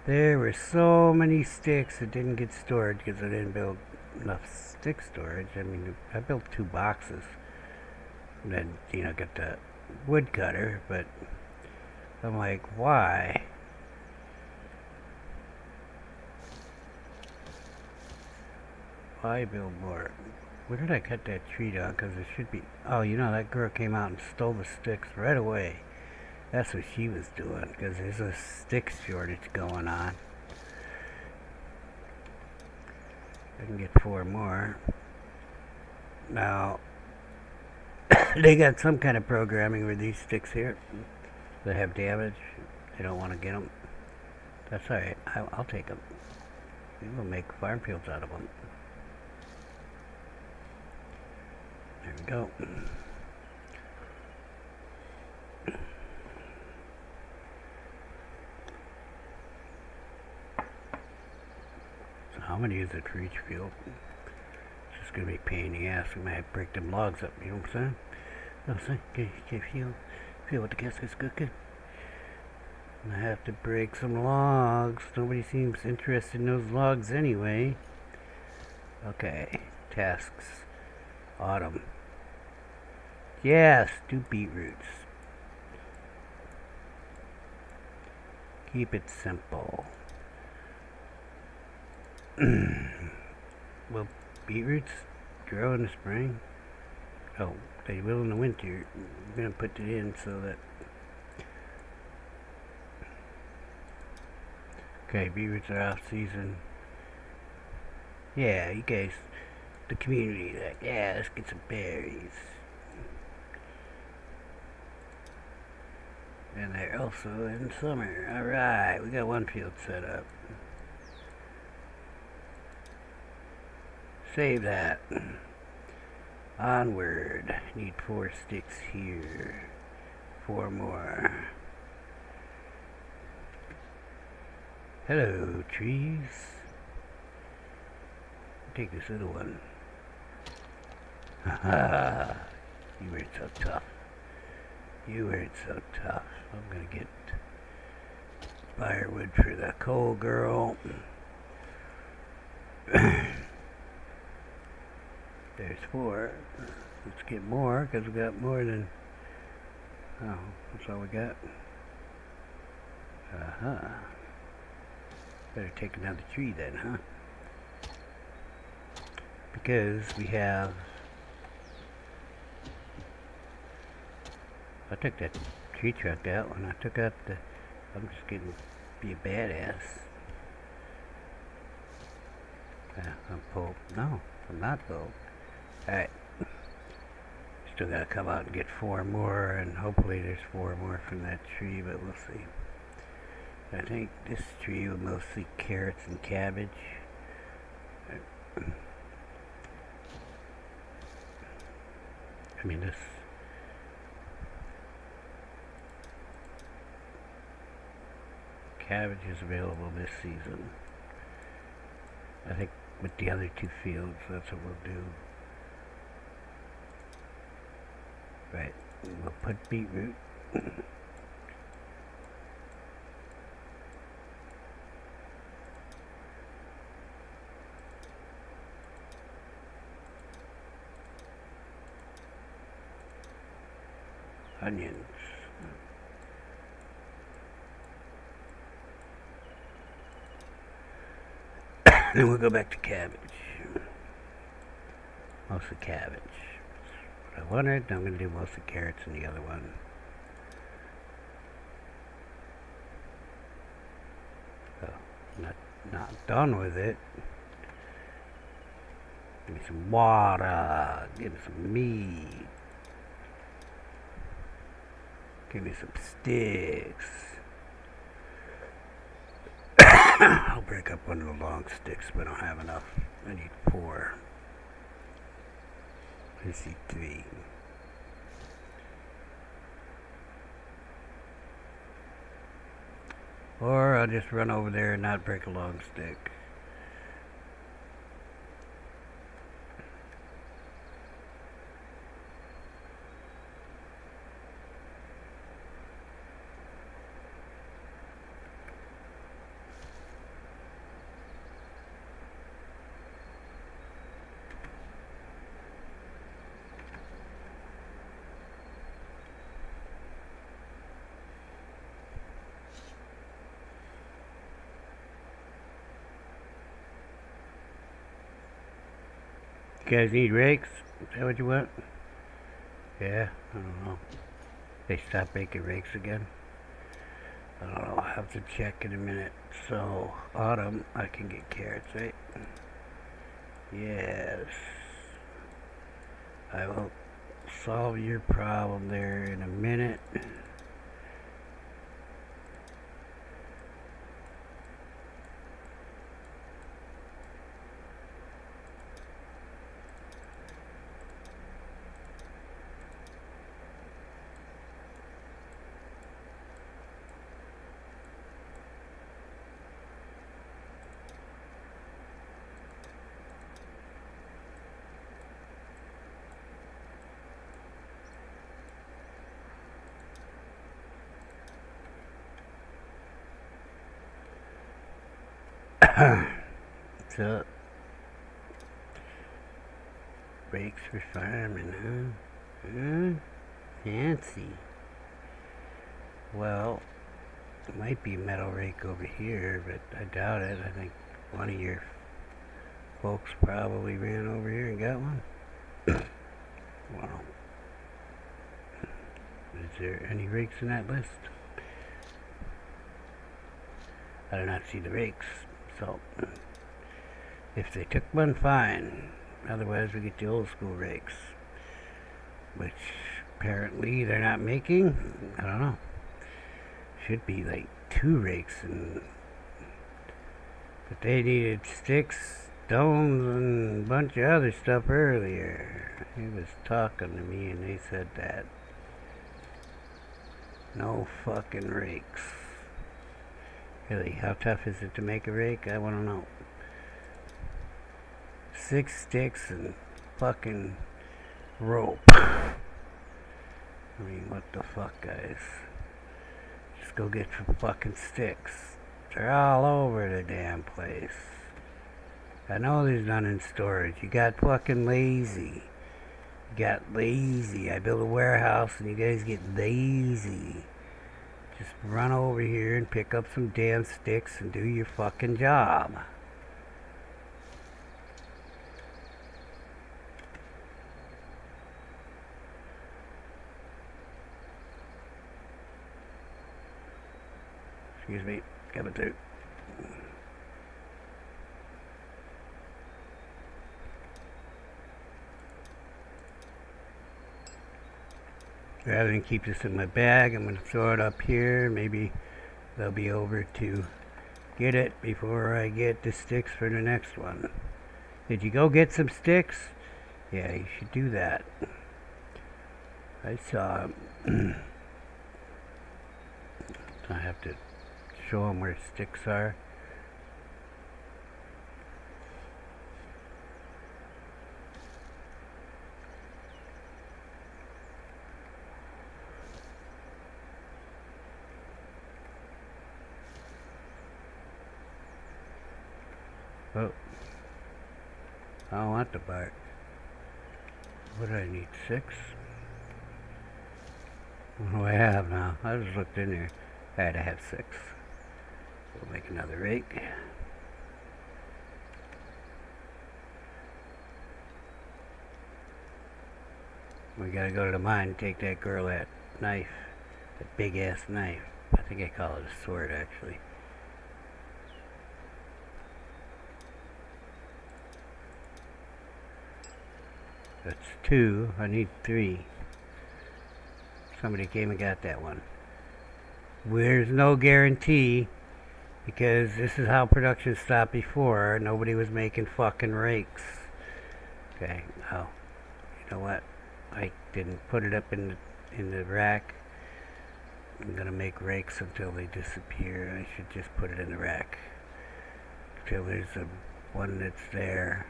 [SPEAKER 1] There were so many sticks that didn't get stored because I didn't build enough stick storage. I mean, I built 2 boxes. And then, you know, get the wood cutter, but I'm like, why? Why build more? Where did I cut that tree down? Because it should be... Oh, you know, that girl came out and stole the sticks right away. That's what she was doing, because there's a stick shortage going on. I can get 4 more. Now, they got some kind of programming with these sticks here that have damage. They don't want to get them. That's alright. I'll take them. We will make farm fields out of them. There we go. So how many is it for each field? It's just gonna be a pain in the ass. We might have to break them logs up, you know what I'm saying? No, say, can you feel what the gas is cooking? I have to break some logs. Nobody seems interested in those logs anyway. Okay, tasks. Autumn. Yes, do beetroots. Keep it simple. Will beetroots grow in the spring? Oh, they will in the winter. I'm gonna put it in so that... Okay, beetroots are off season. Yeah, you guys... The community, like, yeah, let's get some berries. And they're also in summer. Alright, we got 1 field set up. Save that. Onward. Need 4 sticks here. 4 more. Hello, trees. Take this little one. Haha, you weren't so tough. You weren't so tough. I'm gonna get firewood for the coal girl. There's 4. Let's get more, because we got more than... Oh, that's all we got. Uh-huh. Better take another tree then, huh? Because we have... I took that tree truck out when I took out the... I'm just getting be a badass. I'm pulled. No, I'm not pulled. Alright. Still gotta come out and get 4 more, and hopefully there's 4 more from that tree, but we'll see. I think this tree was mostly carrots and cabbage. I mean, this... Cabbage is available this season. I think with the other 2 fields, that's what we'll do. Right, we'll put beetroot. Onions. Then we'll go back to cabbage. Mostly cabbage. What I wanted, I'm going to do mostly carrots in the other one. not done with it. Give me some water. Give me some meat. Give me some sticks. I'll break up one of the long sticks, but I don't have enough. I need 4. I see 3. Or I'll just run over there and not break a long stick. You guys need rakes? Is that what you want? Yeah? I don't know. They stopped making rakes again? I don't know. I'll have to check in a minute. So, autumn, I can get carrots, right? Yes. I will solve your problem there in a minute. What's up? Rakes for farming, huh? Fancy. Well, it might be a metal rake over here, but I doubt it. I think one of your folks probably ran over here and got one. Wow. Is there any rakes in that list? I do not see the rakes. So, if they took one, fine. Otherwise, we get the old school rakes, which apparently they're not making. I don't know. Should be like 2 rakes, but they needed sticks, stones, and a bunch of other stuff earlier. He was talking to me, and they said that no fucking rakes. Really, how tough is it to make a rake? I want to know. 6 sticks and fucking rope. I mean, what the fuck, guys? Just go get some fucking sticks. They're all over the damn place. I know there's none in storage. You got fucking lazy. You got lazy. I built a warehouse and you guys get lazy. Just run over here and pick up some damn sticks and do your fucking job. Excuse me, coming through. Rather than keep this in my bag, I'm going to throw it up here. Maybe they'll be over to get it before I get the sticks for the next one. Did you go get some sticks? Yeah, you should do that. I saw I have to show them where sticks are. Oh, I don't want the bark. What do I need? 6? What do I have now? I just looked in there. I had to have 6. We'll make another rake. We gotta go to the mine and take that girl that knife. That big ass knife. I think I call it a sword actually. That's 2. I need 3. Somebody came and got that one. There's no guarantee, because this is how production stopped before. Nobody was making fucking rakes. Okay, oh, you know what? I didn't put it up in the rack. I'm gonna make rakes until they disappear. I should just put it in the rack until there's one that's there.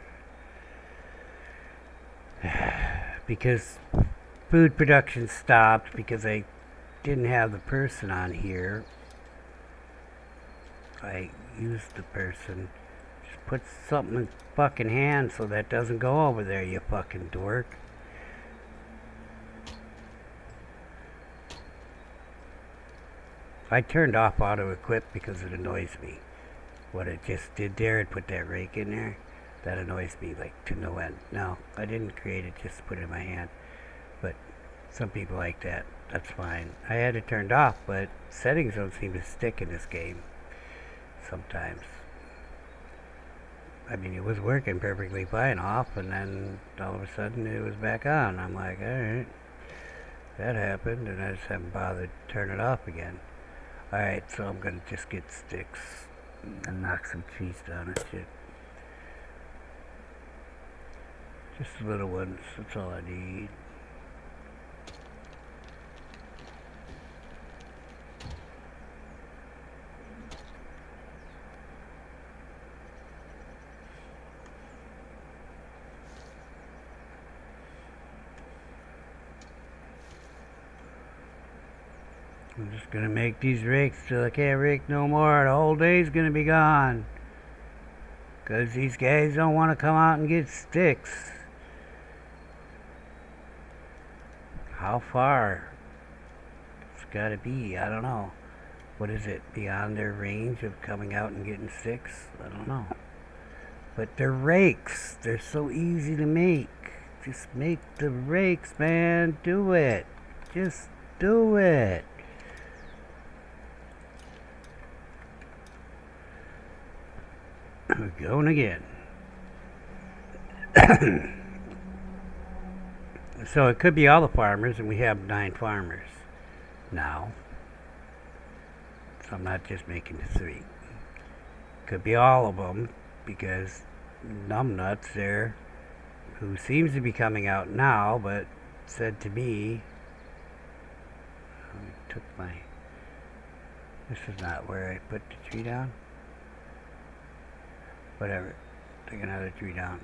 [SPEAKER 1] Because food production stopped because I didn't have the person on here. I used the person. Just put something in fucking hand so that doesn't go over there, you fucking dork. I turned off auto equip because it annoys me. What it just did there, it put that rake in there. That annoys me like to no end. No, I didn't create it just to put it in my hand. But some people like that. That's fine. I had it turned off, but settings don't seem to stick in this game sometimes. I mean, it was working perfectly fine off, and then all of a sudden it was back on. I'm like, alright, that happened, and I just haven't bothered to turn it off again. Alright, so I'm gonna just get sticks and knock some trees down and shit. Just little ones, that's all I need. I'm just gonna make these rakes till I can't rake no more. The whole day's gonna be gone. 'Cause these guys don't want to come out and get sticks. How far? It's gotta be, I don't know. What is it? Beyond their range of coming out and getting sticks? I don't know. But they're rakes. They're so easy to make. Just make the rakes, man. Do it. Just do it. We're going again. So it could be all the farmers, and we have 9 farmers now. So I'm not just making the 3. Could be all of them, because Numbnuts there, who seems to be coming out now, but said to me, I took my, this is not where I put the tree down. Whatever, take another tree down.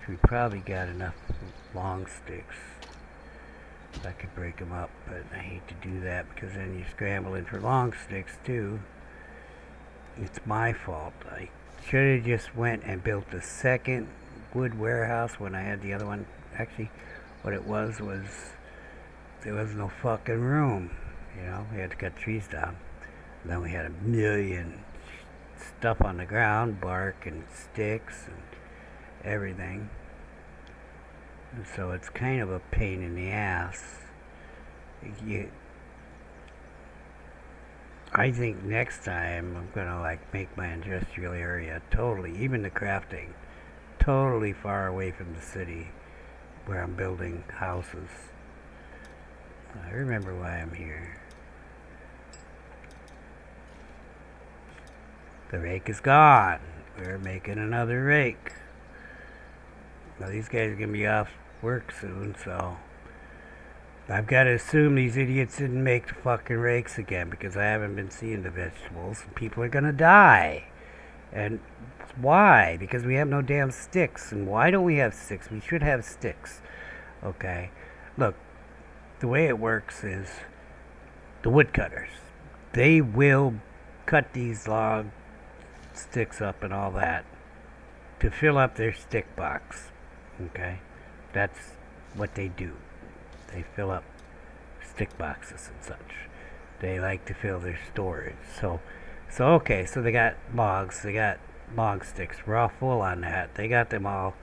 [SPEAKER 1] We probably got enough long sticks. I could break them up, but I hate to do that because then you're scrambling for long sticks too. It's my fault. I should have just went and built the second wood warehouse when I had the other one. Actually, what it was there was no fucking room. You know, we had to cut trees down. And then we had a million stuff on the ground, bark and sticks and everything. And so it's kind of a pain in the ass. I think next time I'm gonna like make my industrial area totally, even the crafting, totally far away from the city where I'm building houses. I remember why I'm here. The rake is gone. We're making another rake. Now these guys are going to be off work soon, so I've got to assume these idiots didn't make the fucking rakes again because I haven't been seeing the vegetables. And people are going to die. And why? Because we have no damn sticks. And why don't we have sticks? We should have sticks. Okay. Look, the way it works is the woodcutters, they will cut these log sticks up and all that to fill up their stick box. Okay, that's what they do. They fill up stick boxes and such. They like to fill their storage. So okay, so they got logs, they got log sticks. We're all full on that. They got them all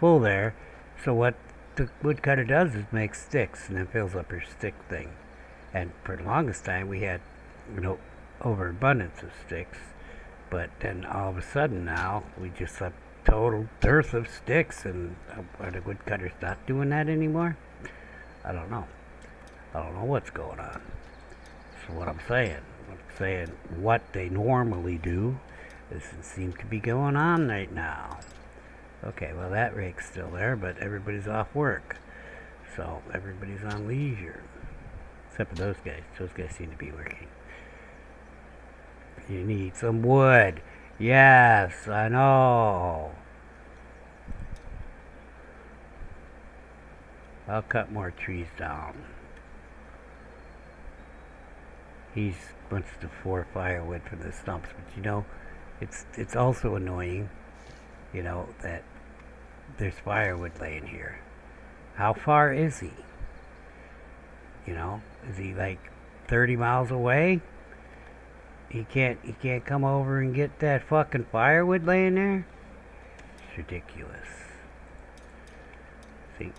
[SPEAKER 1] full there. So what the woodcutter does is make sticks and then fills up her stick thing. And for the longest time we had overabundance of sticks. But then all of a sudden now, we just have total dearth of sticks, and are the woodcutters not doing that anymore? I don't know. I don't know what's going on. That's what I'm saying. What they normally do doesn't seem to be going on right now. Okay, well that rake's still there, but everybody's off work. So everybody's on leisure. Except for those guys. Those guys seem to be working. You need some wood. Yes, I know. I'll cut more trees down. He wants to pour firewood from the stumps, but you know, it's also annoying, you know, that there's firewood laying here. How far is he? You know, is he like 30 miles away? He can't come over and get that fucking firewood laying there? It's ridiculous. See,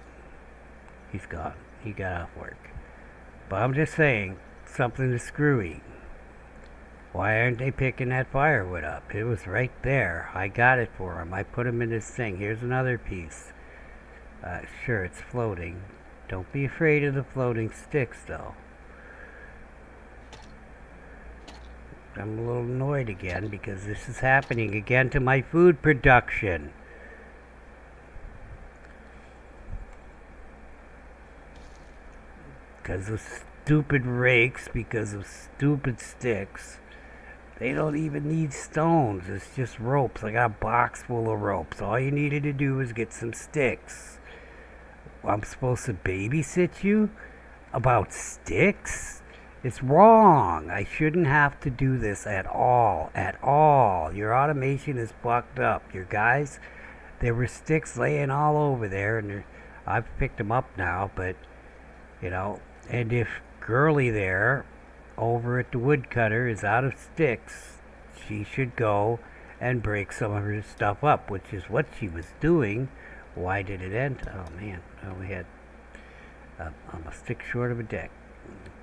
[SPEAKER 1] he's gone. He got off work. But I'm just saying, something is screwy. Why aren't they picking that firewood up? It was right there. I got it for him. I put him in this thing. Here's another piece. Sure, it's floating. Don't be afraid of the floating sticks, though. I'm a little annoyed again because this is happening again to my food production. Because of stupid rakes, because of stupid sticks. They don't even need stones. It's just ropes. I got a box full of ropes. All you needed to do was get some sticks. I'm supposed to babysit you about sticks? It's wrong. I shouldn't have to do this at all. At all. Your automation is fucked up. Your guys, there were sticks laying all over there, and I've picked them up now, but, you know, and if Girly there, over at the woodcutter, is out of sticks, she should go and break some of her stuff up, which is what she was doing. Why did it end? Oh man, I only had I'm a stick short of a deck.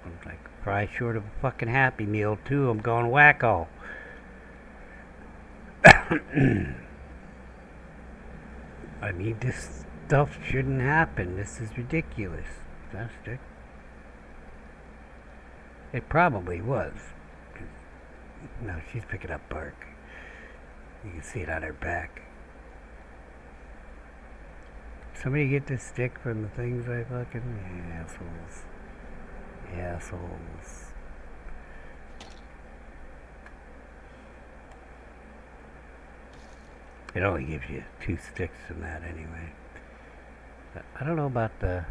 [SPEAKER 1] I'm like a fry short of a fucking Happy Meal too. I'm going wacko. I mean, this stuff shouldn't happen. This is ridiculous. Is that a stick? It probably was. No, she's picking up bark. You can see it on her back. Somebody get this stick from the things I fucking... Assholes. Assholes. It only gives you 2 sticks from that anyway. I don't know about the...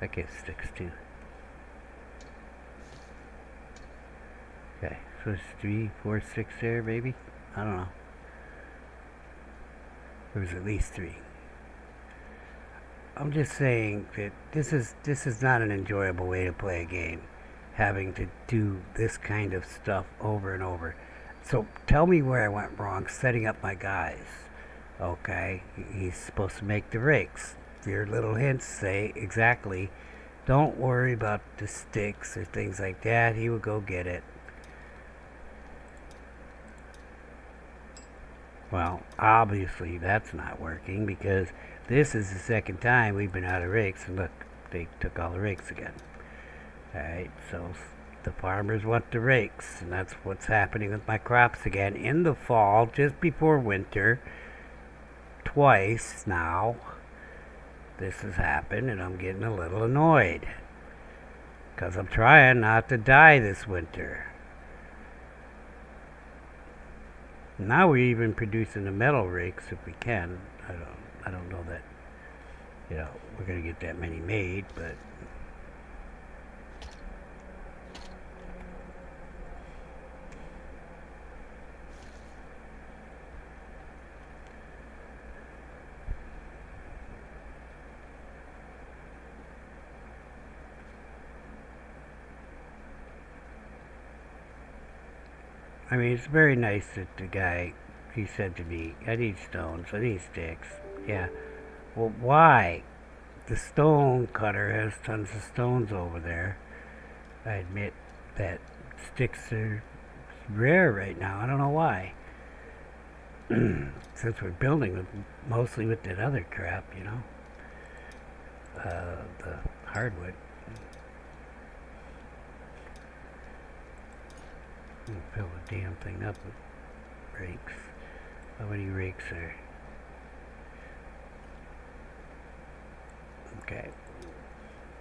[SPEAKER 1] That gives sticks too. Okay, so it's 3, 4, 6 there, maybe? I don't know. There was at least 3. I'm just saying that this is not an enjoyable way to play a game, having to do this kind of stuff over and over. So tell me where I went wrong setting up my guys. Okay, he's supposed to make the rakes. Your little hints say exactly, don't worry about the sticks or things like that. He will go get it. Well, obviously that's not working because this is the second time we've been out of rakes, and look, they took all the rakes again. Alright, so the farmers want the rakes, and that's what's happening with my crops again in the fall, just before winter. Twice now this has happened, and I'm getting a little annoyed because I'm trying not to die this winter. Now we're even producing the metal rakes if we can. I don't know that, you know, we're gonna get that many made, but I mean, it's very nice that the guy, he said to me, I need stones, I need sticks. Yeah. Well, why? The stone cutter has tons of stones over there. I admit, that sticks are rare right now. I don't know why. Since we're building with, mostly with that other crap, you know, the hardwood. Fill the damn thing up with rakes. How many rakes are? Okay,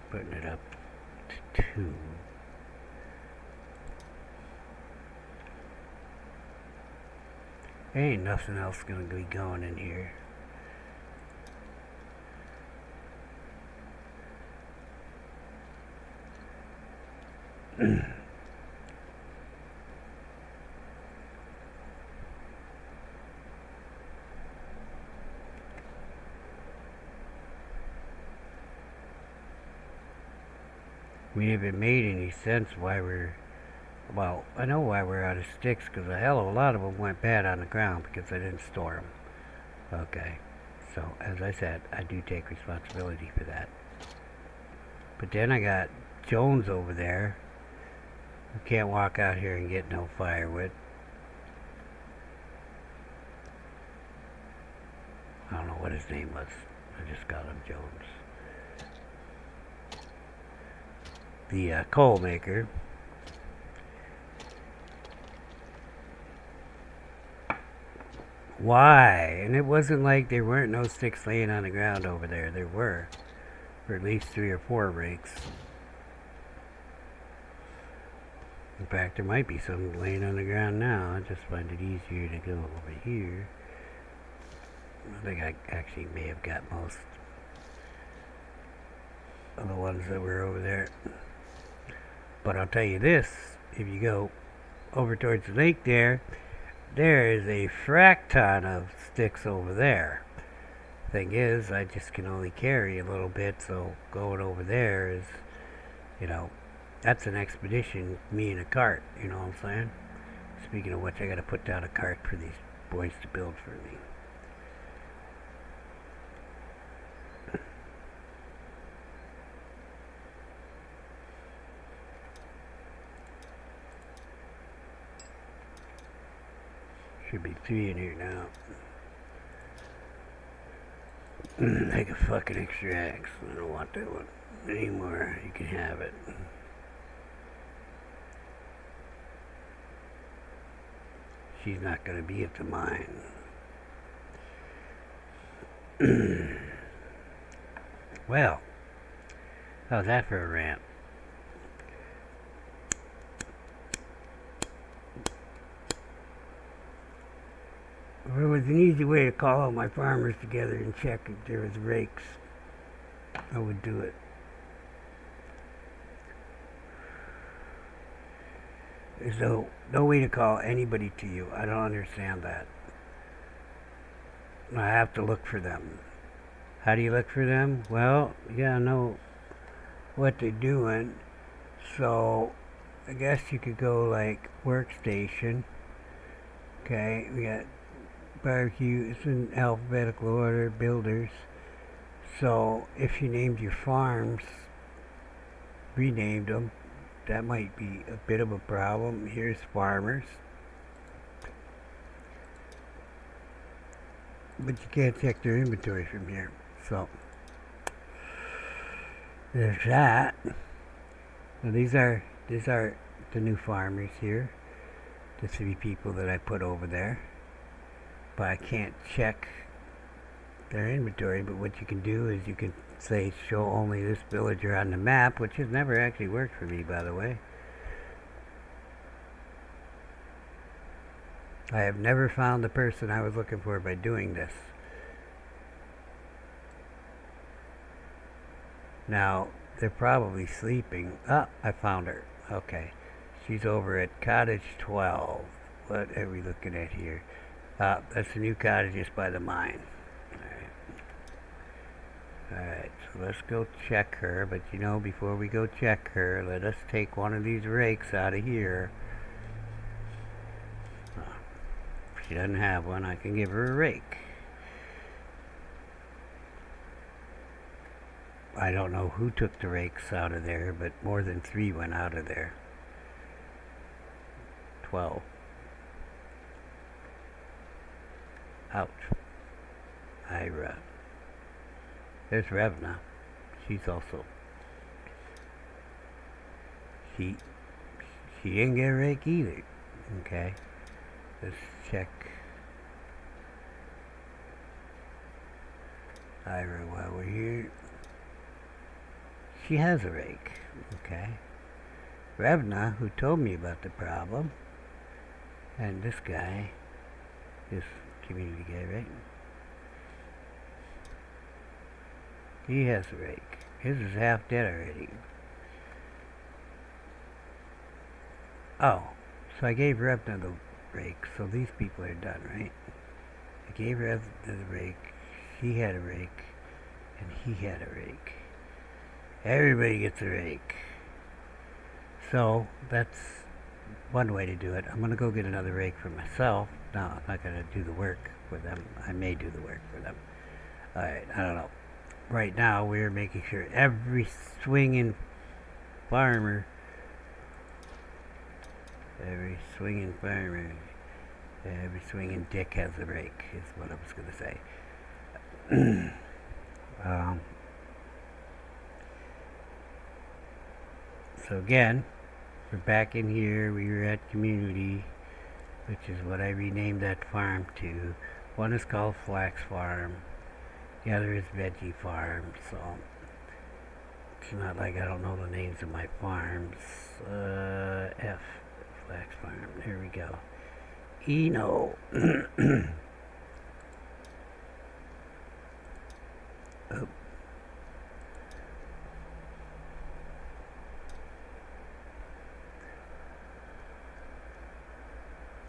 [SPEAKER 1] putting it up to 2. Ain't nothing else gonna be going in here. I mean, if it made any sense why we're, well, I know why we're out of sticks, because a hell of a lot of them went bad on the ground because I didn't store them. Okay, so as I said, I do take responsibility for that. But then I got Jones over there, who can't walk out here and get no firewood. I don't know what his name was. I just got him Jones. The coal maker. Why? And it wasn't like there weren't no sticks laying on the ground over there. There were. For at least 3 or 4 rakes. In fact, there might be some laying on the ground now. I just find it easier to go over here. I think I actually may have got most of the ones that were over there. But I'll tell you this, if you go over towards the lake there is a frack ton of sticks over there. Thing is, I just can only carry a little bit, so going over there is, you know, that's an expedition, me and a cart, you know what I'm saying? Speaking of which, I gotta put down a cart for these boys to build for me. Should be 3 in here now. Take a fucking extra axe. I don't want that one anymore. You can have it. She's not gonna be at the mine. Well, how's that for a rant? If it was an easy way to call all my farmers together and check if there was rakes, I would do it. There's no way to call anybody to you. I don't understand that. I have to look for them. How do you look for them? Well, you gotta know what they're doing. So, I guess you could go like workstation. Okay, we got barbecue. It's in alphabetical order. Builders. So, if you named your farms, renamed them, that might be a bit of a problem. Here's farmers. But you can't check their inventory from here. So, there's that. Now these are the new farmers here. The 3 people that I put over there. But I can't check their inventory. But what you can do is you can say show only this villager on the map, which has never actually worked for me, by the way. I have never found the person I was looking for by doing this. Now, they're probably sleeping. Ah, I found her. Okay. She's over at cottage 12. What are we looking at here? That's the new cottage just by the mine. Alright, so let's go check her, but you know, before we go check her, let us take one of these rakes out of here. If she doesn't have one, I can give her a rake. I don't know who took the rakes out of there, but more than 3 went out of there. 12. Ouch. Ira. There's Revna. She's also. She didn't get a rake either. Okay. Let's check Ira while we're here. She has a rake. Okay. Revna, who told me about the problem, and this guy, this community guy, right? He has a rake. His is half dead already. Oh, so I gave Revna the rake, so these people are done, right? I gave Revna the rake, she had a rake, and he had a rake. Everybody gets a rake. So, that's one way to do it. I'm going to go get another rake for myself. No, I'm not going to do the work for them. I may do the work for them. Alright, I don't know. Right now, we're making sure every swinging farmer, every swinging dick has a rake, is what I was going to say. So again, we're back in here. We were at community, which is what I renamed that farm to. One is called Flax Farm. The other is Veggie Farm. So it's not like I don't know the names of my farms. Flax Farm. There we go. Eno. Oh.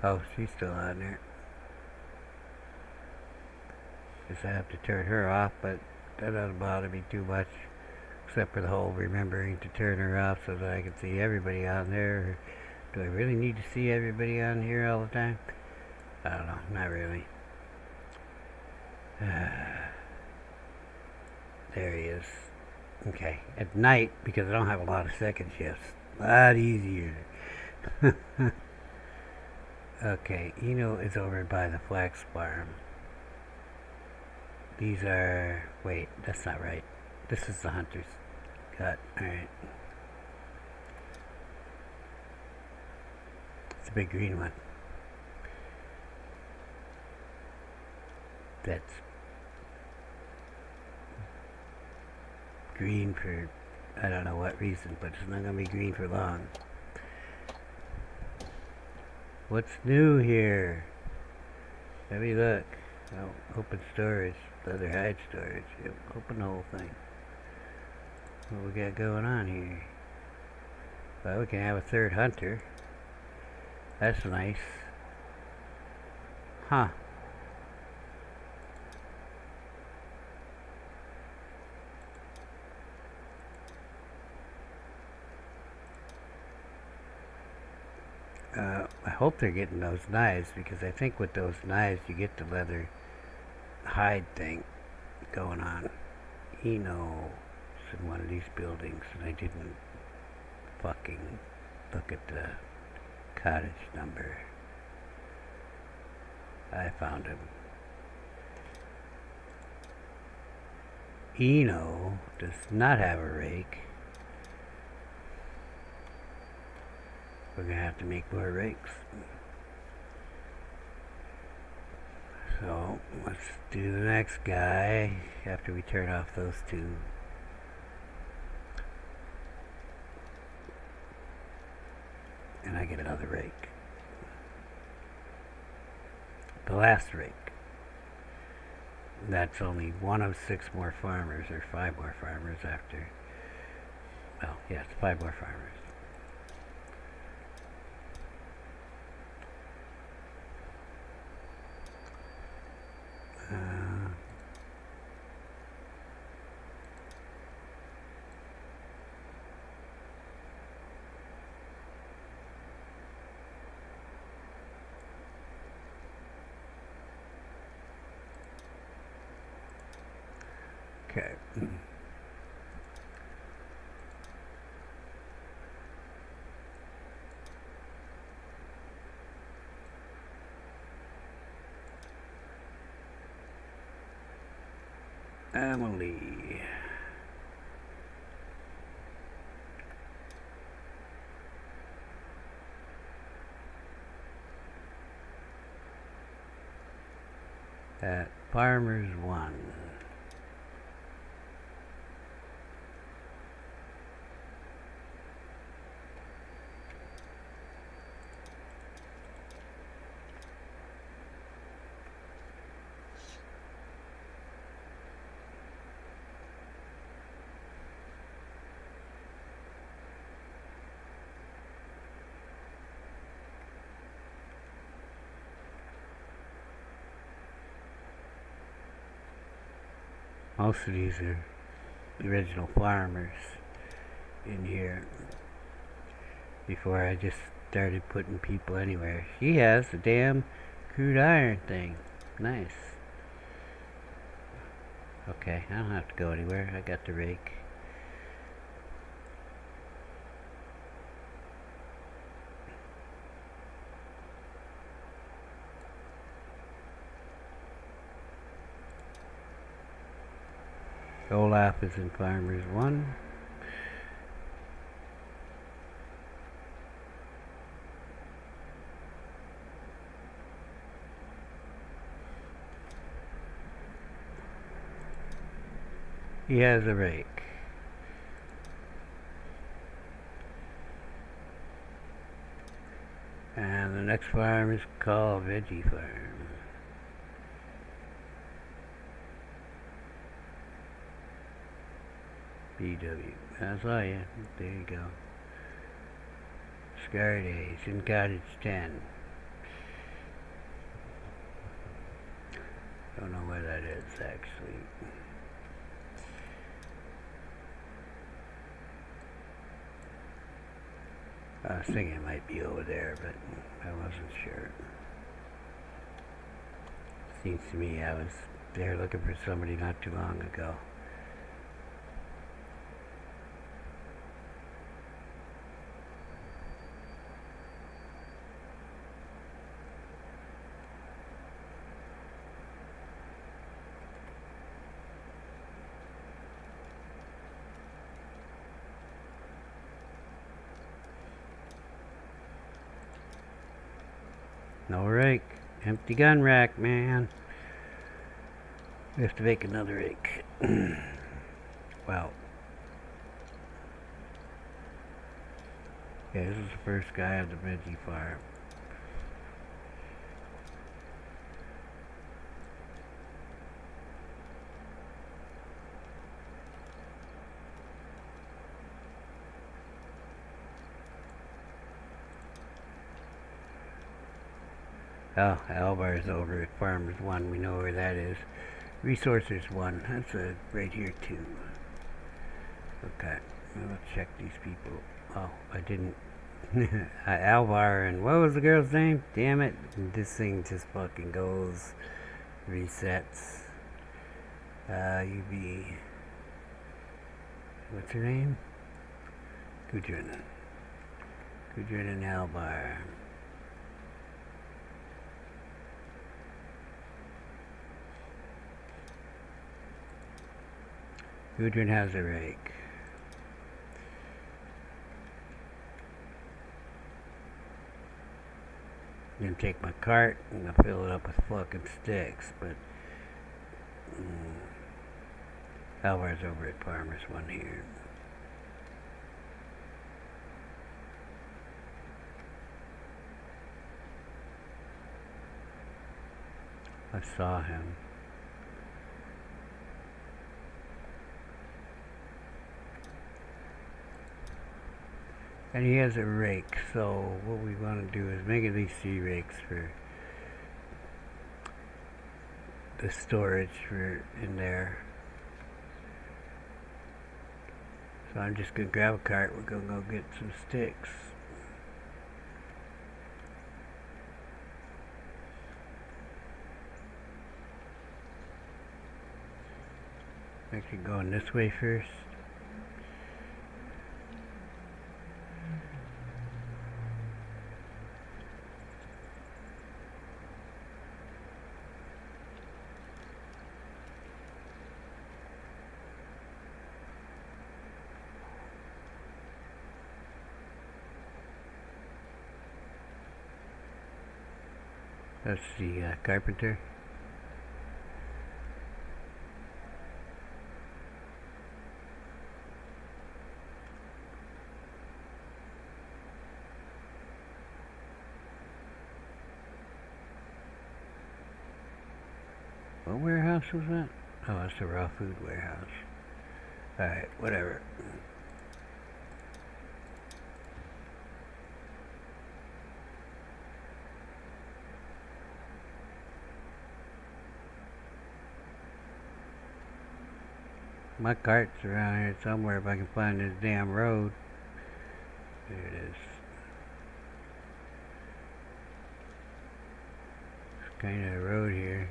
[SPEAKER 1] Oh, she's still on there. Guess I have to turn her off, but that doesn't bother me too much. Except for the whole remembering to turn her off so that I can see everybody on there. Do I really need to see everybody on here all the time? I don't know, not really. There he is. Okay, at night, because I don't have a lot of second shifts, a lot easier. Okay, Eno is over by the Flax Farm. These are... wait, that's not right. This is the Hunter's Cut. Alright. It's a big green one. That's green for... I don't know what reason, but it's not going to be green for long. What's new here? Let me look. Oh, open storage. Leather hide storage. Yep, open the whole thing. What we got going on here? Well, we can have a third hunter. That's nice. Huh. I hope they're getting those knives, because I think with those knives you get the leather hide thing going on. Eno's in one of these buildings, and I didn't fucking look at the cottage number. I found him. Eno does not have a rake. We're going to have to make more rakes. So, let's do the next guy after we turn off those two. And I get another rake. The last rake. That's only one of 6 more farmers, or 5 more farmers after. Well, yeah, it's 5 more farmers. Okay. Emily. At Farmers 1. Most of these are the original farmers in here before I just started putting people anywhere. She has the damn crude iron thing. Nice. Okay, I don't have to go anywhere. I got the rake. Olaf is in Farmers 1. He has a rake. And the next farm is called Veggie Farm. BW. I saw you. There you go. Scar Days in Cottage 10. Don't know where that is actually. I was thinking it might be over there, but I wasn't sure. Seems to me I was there looking for somebody not too long ago. No rake. Empty gun rack, man. We have to make another rake. Wow. Yeah, this is the first guy at the veggie farm. Oh, Alvar's over at Farmers 1. We know where that is. Resources 1. That's right here too. Okay. Let's check these people. Oh, I didn't. Alvar and what was the girl's name? Damn it. This thing just fucking goes. Resets. UB. What's her name? Gudrun. Gudrun and Alvar. Gudrun has a rake. I'm gonna take my cart and I'll fill it up with fucking sticks, but Alvar's over at Farmers 1 here. I saw him. And he has a rake, so what we want to do is make at least 3 rakes for the storage for in there. So I'm just going to grab a cart, we're going to go get some sticks. Actually going this way first. That's the carpenter. What warehouse was that? Oh, that's the raw food warehouse. Alright, whatever. My cart's around here somewhere if I can find this damn road. There it is. It's kind of a road here.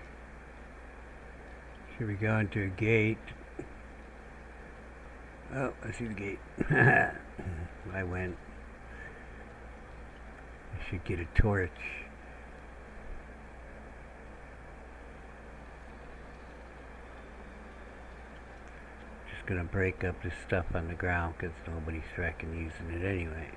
[SPEAKER 1] Should be going to a gate. Oh, I see the gate. I went. I should get a torch. Just gonna break up this stuff on the ground because nobody's fracking using it anyway.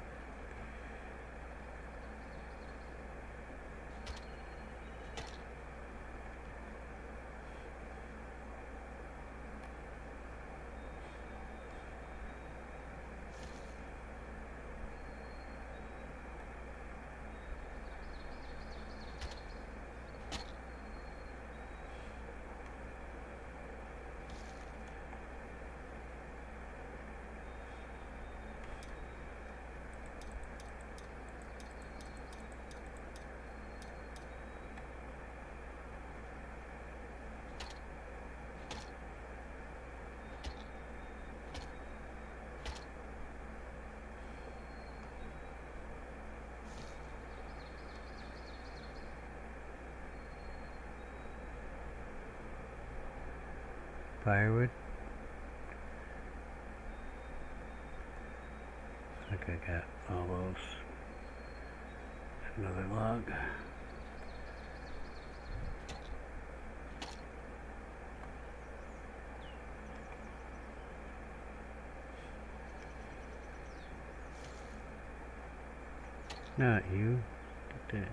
[SPEAKER 1] Firewood. I think I got all those. Another log. Not you. Get that.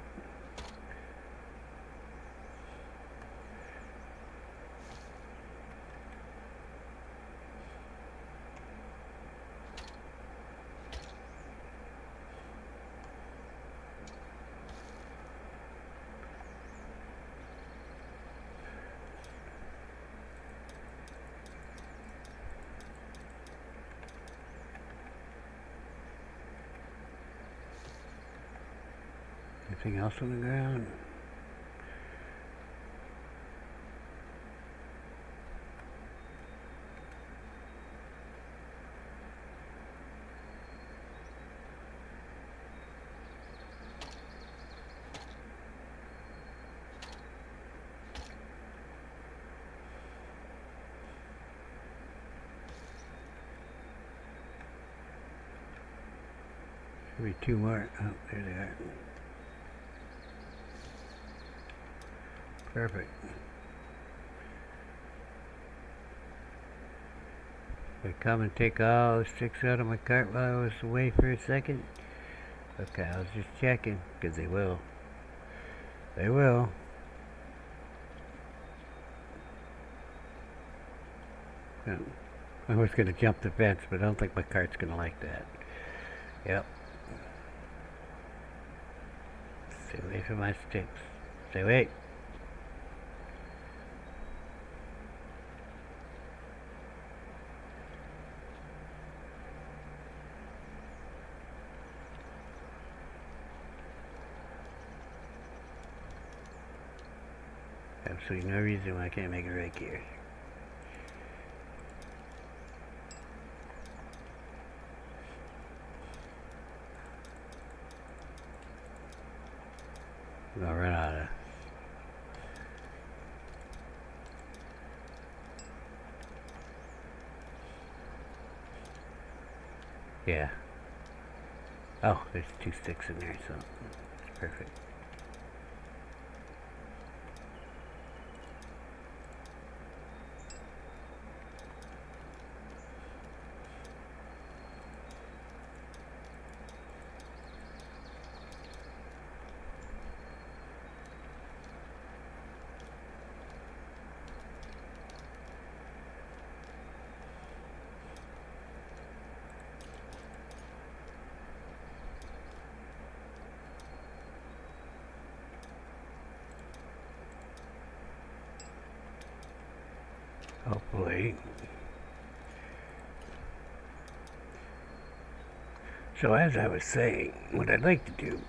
[SPEAKER 1] Anything else on the ground? Should be two more. Oh, there they are. Perfect. They come and take all the sticks out of my cart while I was away for a second. Okay, I was just checking, because they will. They will. I was going to jump the fence, but I don't think my cart's going to like that. Yep. Stay away from my sticks. Stay away. Absolutely no reason why I can't make it right here. I'll run out of. Yeah. Oh, there's two sticks in there, so it's perfect. Longplay. So as I was saying, what I'd like to do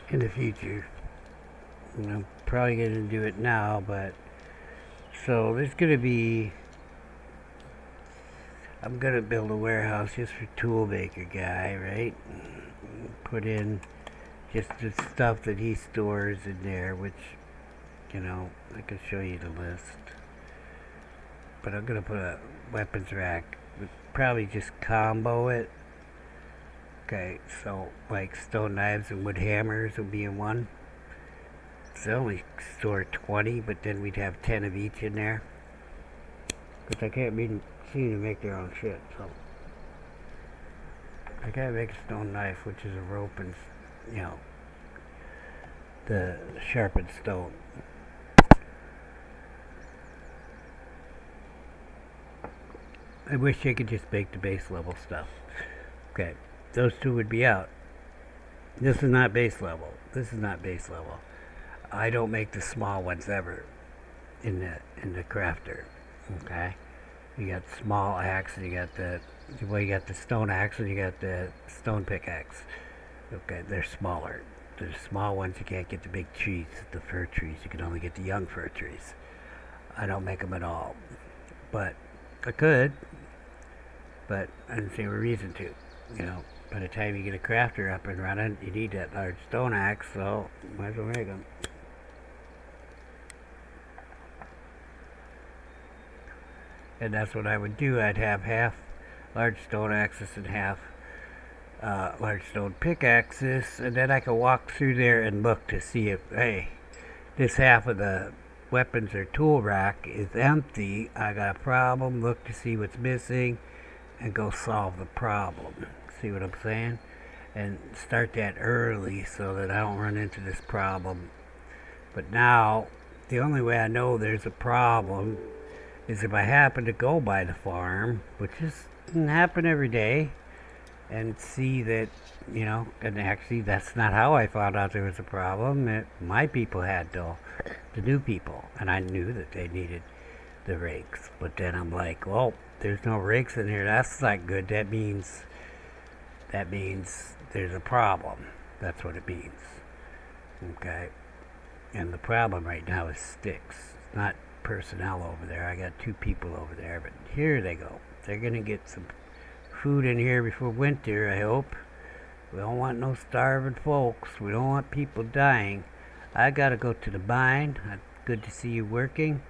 [SPEAKER 1] in the future, I'm probably going to do it now, but so there's going to be, I'm going to build a warehouse just for tool maker guy, right? Put in just the stuff that he stores in there, which, you know, I can show you the list. But I'm going to put a weapons rack, probably just combo it. Okay, so like stone knives and wood hammers will be in one. So I only store 20, but then we'd have 10 of each in there. Because I can't seem to make their own shit, so. I gotta make a stone knife, which is a rope and, you know, the sharpened stone. I wish I could just make the base level stuff. Okay, those two would be out. This is not base level. This is not base level. I don't make the small ones ever in the crafter. Okay, you got small axe, and you got the stone axe, and you got the stone pickaxe. Okay, they're smaller. The small ones you can't get the big trees, the fir trees. You can only get the young fir trees. I don't make them at all, but I could. But I didn't see a reason to. You know, by the time you get a crafter up and running, you need that large stone axe, so might as well make them. And that's what I would do. I'd have half large stone axes and half large stone pickaxes, and then I could walk through there and look to see if, hey, this half of the weapons or tool rack is empty. I got a problem. Look to see what's missing and go solve the problem. See what I'm saying? And start that early so that I don't run into this problem. But now, the only way I know there's a problem is if I happen to go by the farm, which doesn't happen every day, and see that, you know, and actually that's not how I found out there was a problem. My people had the new people, and I knew that they needed the rakes. But then I'm like, well, there's no rakes in here. That's not good. That means there's a problem. That's what it means. Okay? And the problem right now is sticks. It's not personnel over there. I got 2 people over there, but here they go. They're gonna get some food in here before winter, I hope. We don't want no starving folks. We don't want people dying. I gotta go to the mine. Good to see you working.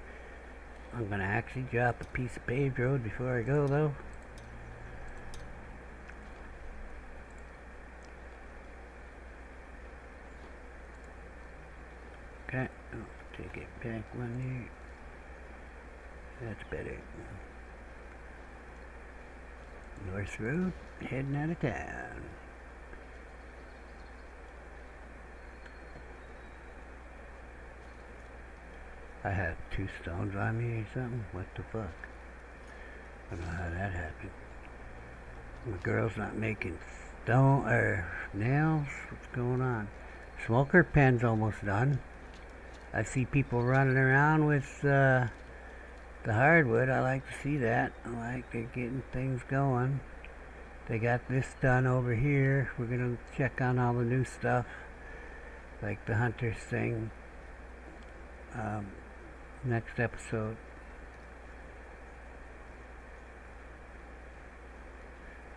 [SPEAKER 1] I'm gonna actually drop a piece of paved road before I go, though. Okay, I'll take it back one there. That's better. North Road, heading out of town. I have 2 stones on me or something? What the fuck? I don't know how that happened. My girl's not making stone or nails? What's going on? smolkr pen's almost done. I see people running around with the hardwood. I like to see that. I like they're getting things going. They got this done over here. We're gonna check on all the new stuff, like the hunters thing, next episode.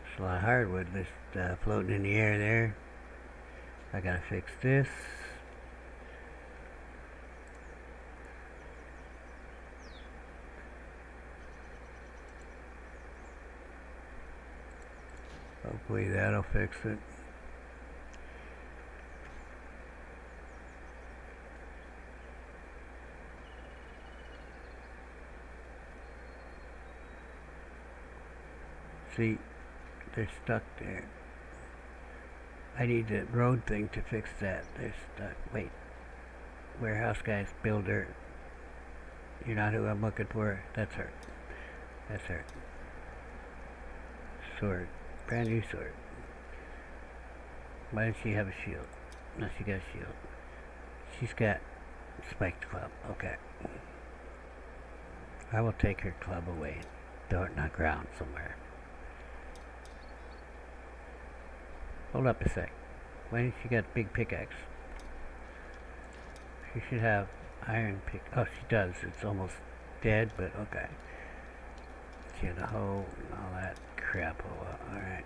[SPEAKER 1] There's a lot of hardwood just floating in the air there. I gotta fix this. Hopefully that'll fix it. See, they're stuck there. I need the road thing to fix that. They're stuck. Wait. Warehouse guys, builder. You're not who I'm looking for. That's her. That's her. Sword. Brand new sword. Why does she have a shield? No, she got a shield. She's got Spiked club, okay. I will take her club away. Throw it in the ground somewhere. Hold up a sec. Why didn't she get a big pickaxe? She should have iron pick. Oh, she does. It's almost dead, but okay. She had a hoe and all that crap. Oh, alright.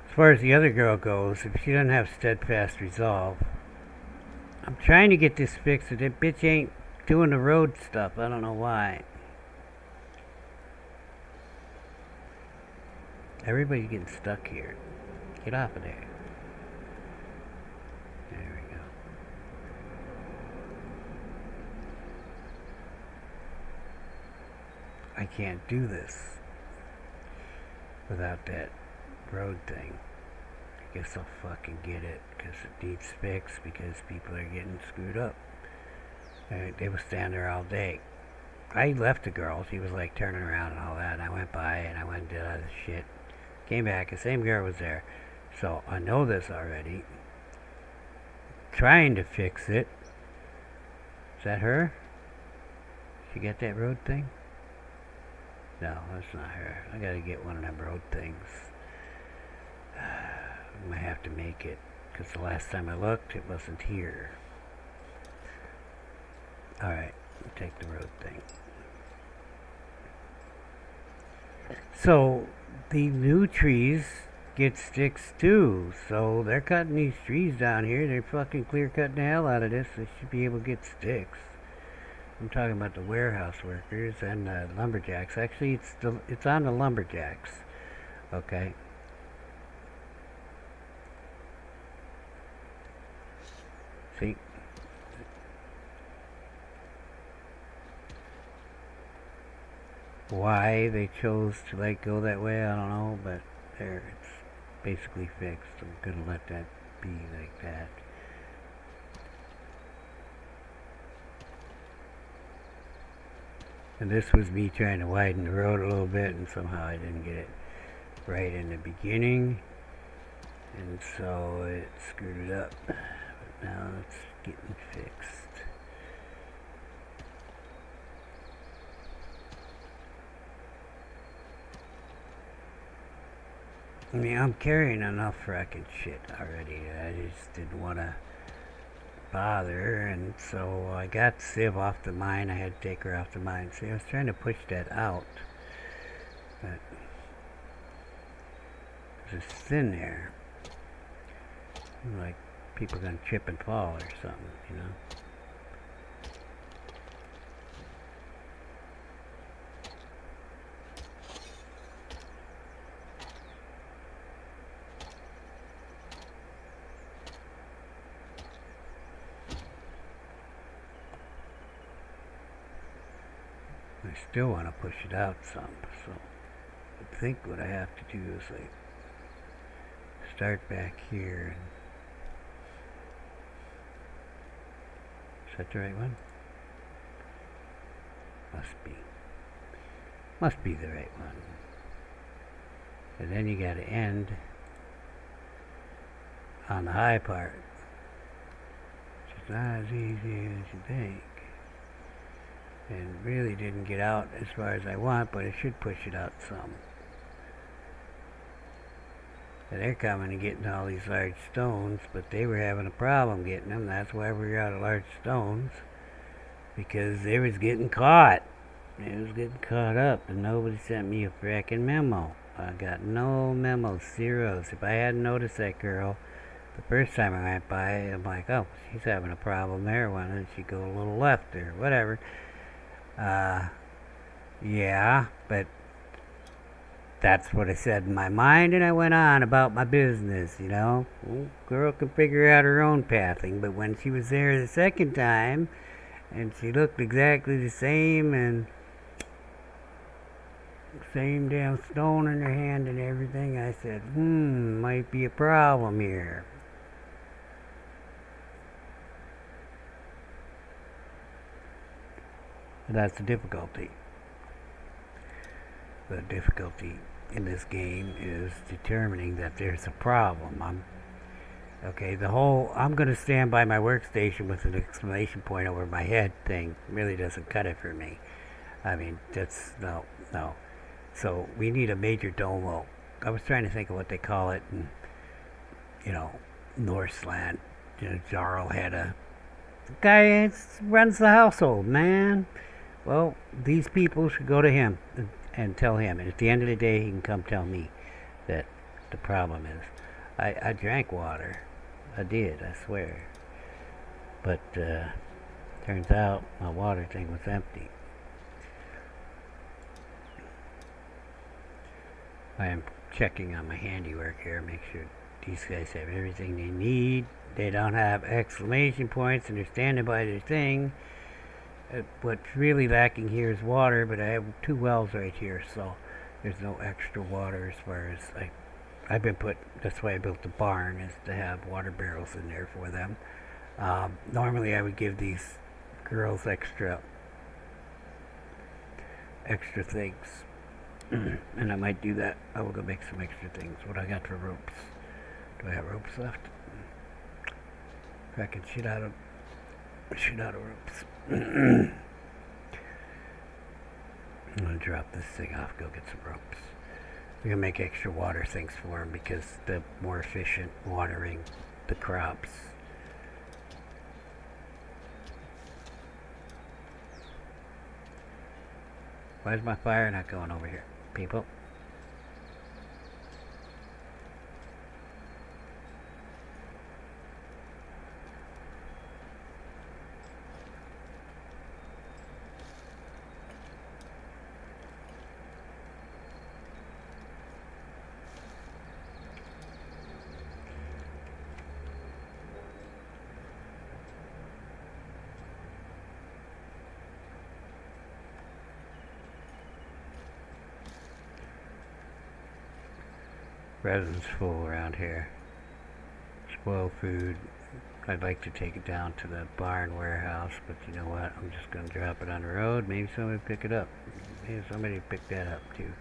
[SPEAKER 1] As far as the other girl goes, if she doesn't have steadfast resolve, I'm trying to get this fixed, but that bitch ain't doing the road stuff. I don't know why. Everybody's getting stuck here. Get off of there. There we go. I can't do this without that road thing. I guess I'll fucking get it because it needs fixed because people are getting screwed up. They were standing there all day. I left the girl. She was like turning around and all that. And I went by and I went and did other shit. Came back. The same girl was there. So I know this already. Trying to fix it. Is that her? She got that road thing? No, that's not her. I gotta get one of them road things. I might have to make it. Because the last time I looked, it wasn't here. Alright, we'll take the road thing. So, the new trees get sticks too. So, they're cutting these trees down here. They're fucking clear cutting the hell out of this. They should be able to get sticks. I'm talking about the warehouse workers and the lumberjacks. Actually, it's on the lumberjacks. Okay. See? Why they chose to go that way, I don't know, but there, it's basically fixed. I'm gonna let that be like that. And this was me trying to widen the road a little bit, and somehow I didn't get it right in the beginning, and so it screwed it up. But now it's getting fixed. I mean, I'm carrying enough fracking shit already. I just didn't want to bother, and so I got Civ off the mine. I had to take her off the mine. See, I was trying to push that out, but it's thin there. Like people gonna trip and fall or something, you know. I still want to push it out some, so I think what I have to do is start back here. And is that the right one? Must be the right one. And then you got to end on the high part, which is not as easy as you think. And really didn't get out as far as I want, but it should push it out some. And they're coming and getting all these large stones, but they were having a problem getting them. That's why we were out of large stones, because they was getting caught. They was getting caught up, and nobody sent me a fracking memo. I got no memos, zeros. If I hadn't noticed that girl the first time I went by, I'm like, oh, she's having a problem there. Why don't she go a little left or whatever? Yeah, but that's what I said in my mind, and I went on about my business, you know. Well, girl can figure out her own pathing, but when she was there the second time, and she looked exactly the same, and same damn stone in her hand and everything, I said, might be a problem here. That's the difficulty. The difficulty in this game is determining that there's a problem. Okay, the whole I'm going to stand by my workstation with an exclamation point over my head thing really doesn't cut it for me. I mean, that's no, no. So we need a major domo. I was trying to think of what they call it in, you know, Norseland. You know, Jarl had a guy runs the household, man. Well, these people should go to him and tell him. And at the end of the day, he can come tell me that the problem is. I drank water. I did, I swear. But turns out my water thing was empty. I am checking on my handiwork here, make sure these guys have everything they need. They don't have exclamation points and they're standing by their thing. What's really lacking here is water, but I have 2 wells right here, so there's no extra water as far as I've been that's why I built the barn, is to have water barrels in there for them. Normally I would give these girls extra things. And I might do that. I will go make some extra things. What I got for ropes? Do I have ropes left? If I can shoot out of ropes. I'm gonna drop this thing off, go get some ropes. We're gonna make extra water things for them because the more efficient watering the crops. Why is my fire not going over here, people? Resin's full around here. Spoil food. I'd like to take it down to the barn warehouse, but you know what? I'm just going to drop it on the road. Maybe somebody will pick it up. Maybe somebody will pick that up too.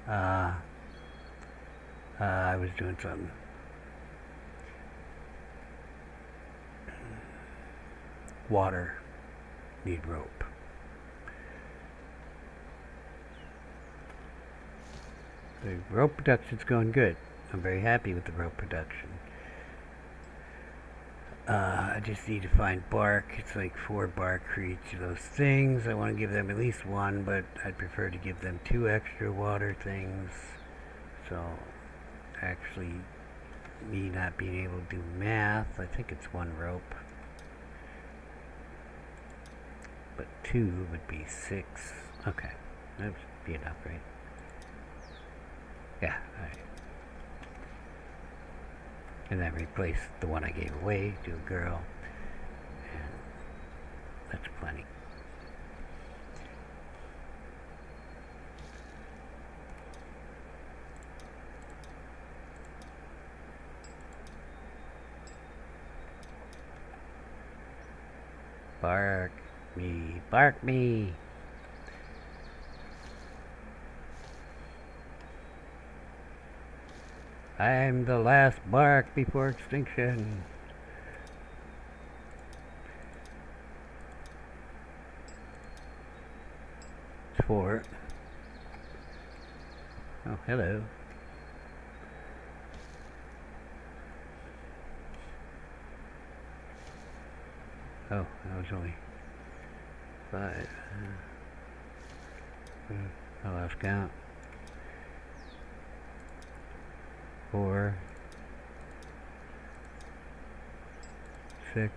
[SPEAKER 1] I was doing something. Water. Need rope. The rope production's going good. I'm very happy with the rope production. I just need to find bark. It's like 4 bark for each of those things. I want to give them at least 1, but I'd prefer to give them 2 extra water things. So, actually, me not being able to do math, I think it's 1 rope. But 2 would be 6. Okay, that would be enough, right? Yeah, alright. And then replace the one I gave away to a girl. And that's plenty. Bark me, bark me. I'm the last bark before extinction. It's 4. Oh, hello. Oh, that was only 5. I lost count. 4, 6,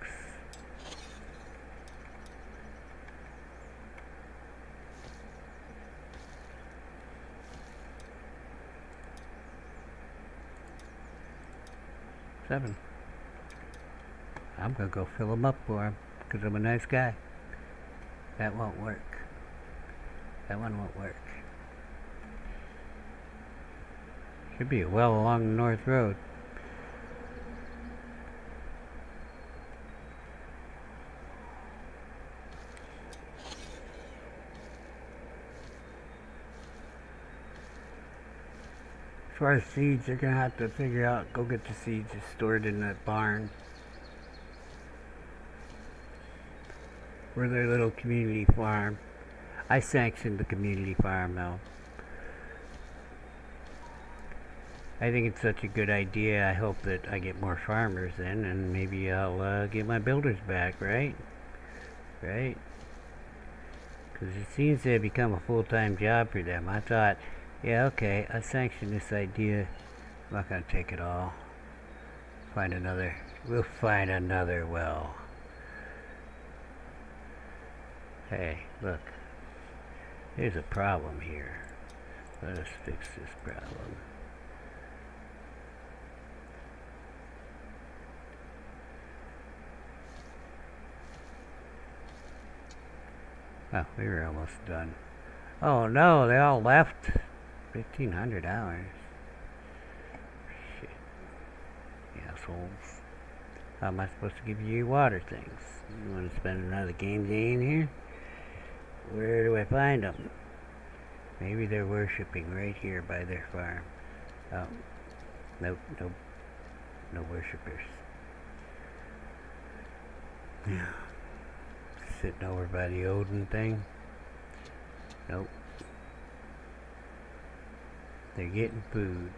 [SPEAKER 1] 7. I'm gonna go fill them up for him because I'm a nice guy. That won't work. That one won't work. Should be a well along the North Road. far as seeds, they're gonna have to figure out, go get the seeds stored in that barn. Or their little community farm. I sanctioned the community farm though. I think it's such a good idea. I hope that I get more farmers in, and maybe I'll get my builders back, right? Right? Because it seems to have become a full-time job for them. I thought, yeah, okay, I sanctioned this idea. I'm not going to take it all. We'll find another well. Hey, look. There's a problem here. Let us fix this problem. Oh, we were almost done. Oh no, they all left. 1,500 hours. Shit. Assholes. How am I supposed to give you your water things? You want to spend another game day in here? Where do I find them? Maybe they're worshipping right here by their farm. Oh, nope, no worshippers. Yeah. Sitting over by the Odin thing. Nope. They're getting food.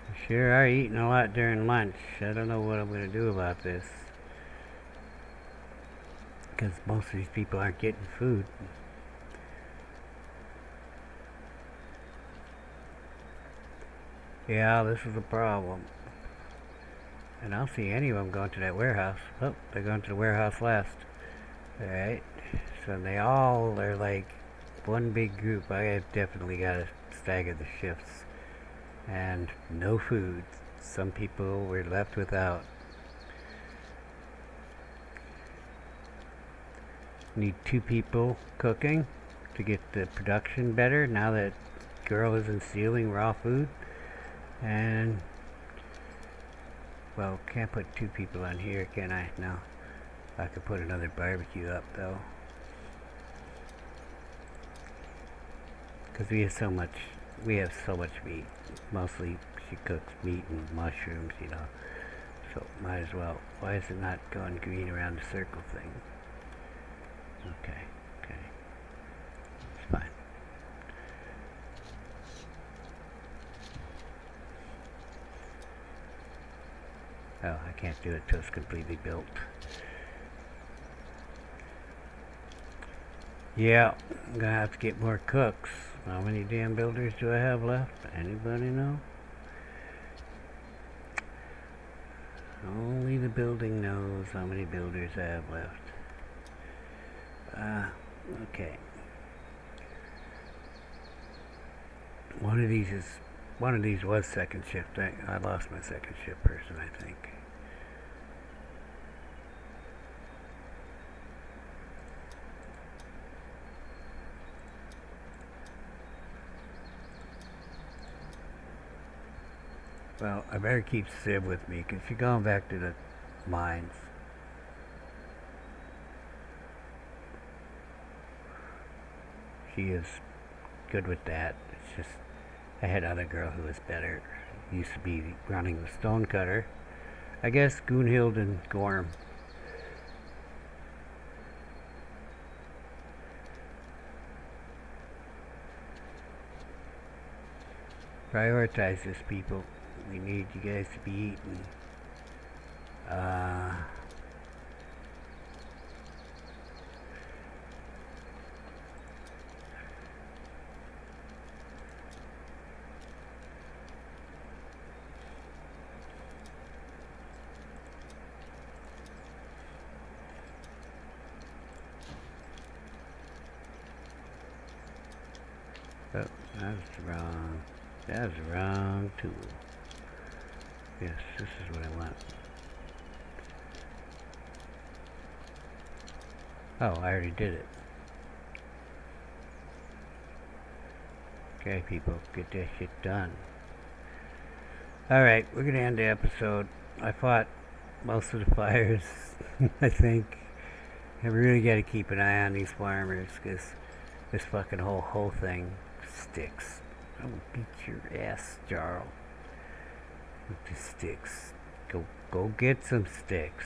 [SPEAKER 1] They sure are eating a lot during lunch. I don't know what I'm going to do about this. Because most of these people aren't getting food. Yeah, this is a problem. And I don't see any of them going to that warehouse. Oh, they're going to the warehouse last. Alright. So they're like one big group. I have definitely got to stagger the shifts. And no food. Some people were left without. Need 2 people cooking to get the production better now that girl isn't stealing raw food. And well, can't put 2 people on here, can I? No. I could put another barbecue up though, because we have so much meat. Mostly she cooks meat and mushrooms, you know, so might as well. Why is it not going green around the circle thing? Okay, it's fine. Oh, I can't do it till it's completely built. Yeah, I'm gonna have to get more cooks. How many damn builders do I have left? Anybody know? Only the building knows how many builders I have left. Okay. One of these was second shift. I lost my second shift person, I think. Well, I better keep Sib with me, because she's going back to the mines. She is good with that. It's just, I had another girl who was better. Used to be running the stone cutter. I guess Gunhild and Gorm. Prioritize this, people. We need you guys to be eating. Oh, that's wrong. That's the wrong tool. Yes, this is what I want. Oh, I already did it. Okay, people, get that shit done. Alright, we're gonna end the episode. I fought most of the fires, I think. I really got to keep an eye on these farmers, because this fucking whole thing sticks. I will beat your ass, Jarl. With the sticks. Go get some sticks.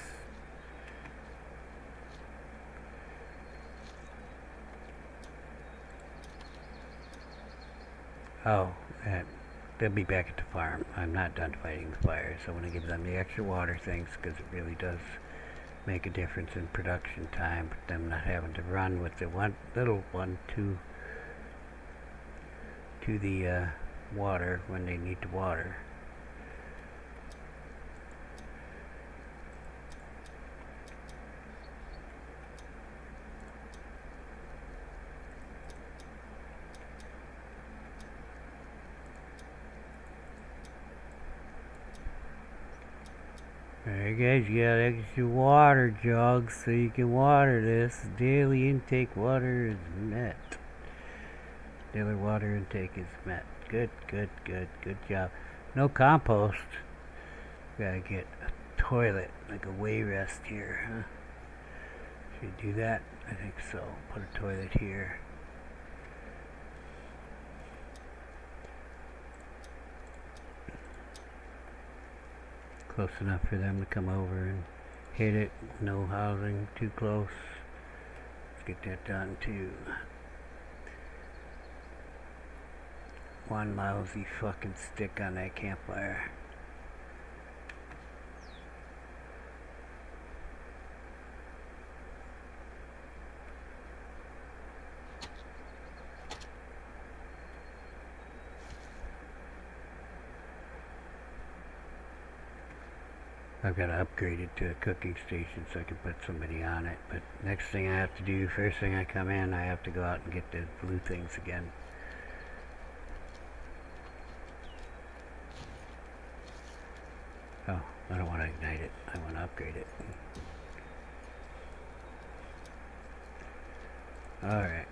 [SPEAKER 1] Oh, they'll be back at the farm. I'm not done fighting the fires. I want to give them the extra water things, because it really does make a difference in production time, but them not having to run with the little one to the water when they need the water. Alright guys, you got extra water jugs so you can water this. Daily intake water is met. Daily water intake is met. Good job. No compost. Gotta get a toilet, like a way rest here, huh? Should we do that? I think so. Put a toilet here. Close enough for them to come over and hit it. No housing too close. Let's get that done too. One lousy fucking stick on that campfire. I've got to upgrade it to a cooking station so I can put somebody on it. But next thing I have to do, first thing I come in, I have to go out and get the blue things again. Oh, I don't want to ignite it. I want to upgrade it. Alright.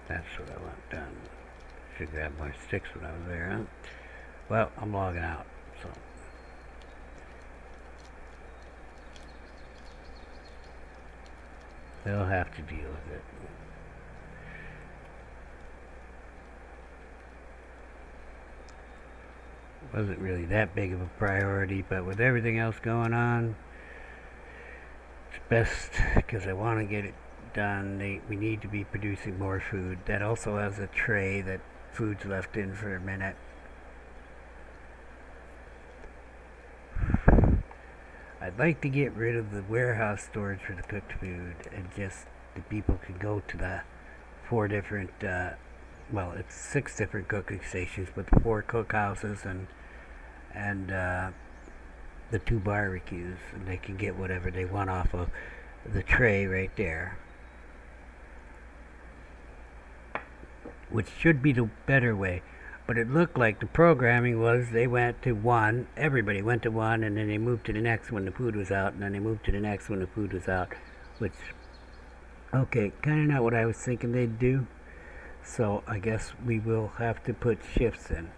[SPEAKER 1] That's what I want done. Should grab more sticks when I was there, huh? Well, I'm logging out, so. They'll have to deal with it. Wasn't really that big of a priority, but with everything else going on, it's best, because I want to get it done. We need to be producing more food. That also has a tray that food's left in for a minute. I'd like to get rid of the warehouse storage for the cooked food, and just the people can go to the 4 different, well, it's 6 different cooking stations, but the 4 cookhouses and the 2 barbecues, and they can get whatever they want off of the tray right there. Which should be the better way. But it looked like the programming was they went to 1, everybody went to 1, and then they moved to the next when the food was out, and then they moved to the next when the food was out. Which, okay, kind of not what I was thinking they'd do. So I guess we will have to put shifts in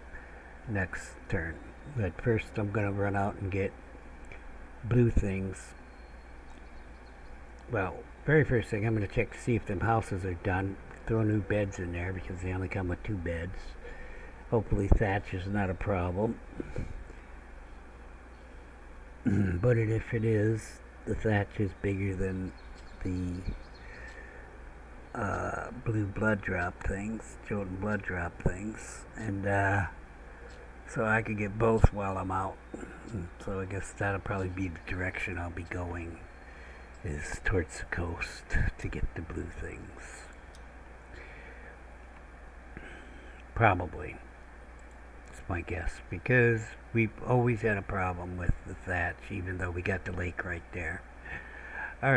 [SPEAKER 1] next turn. But first I'm going to run out and get blue things. Well, very first thing, I'm going to check to see if them houses are done. Throw new beds in there because they only come with 2 beds. Hopefully thatch is not a problem. But if it is, the thatch is bigger than the blue blood drop things, Jotun blood drop things. And so I could get both while I'm out. So I guess that'll probably be the direction I'll be going, is towards the coast to get the blue things. Probably. That's my guess. Because we've always had a problem with the thatch, even though we got the lake right there.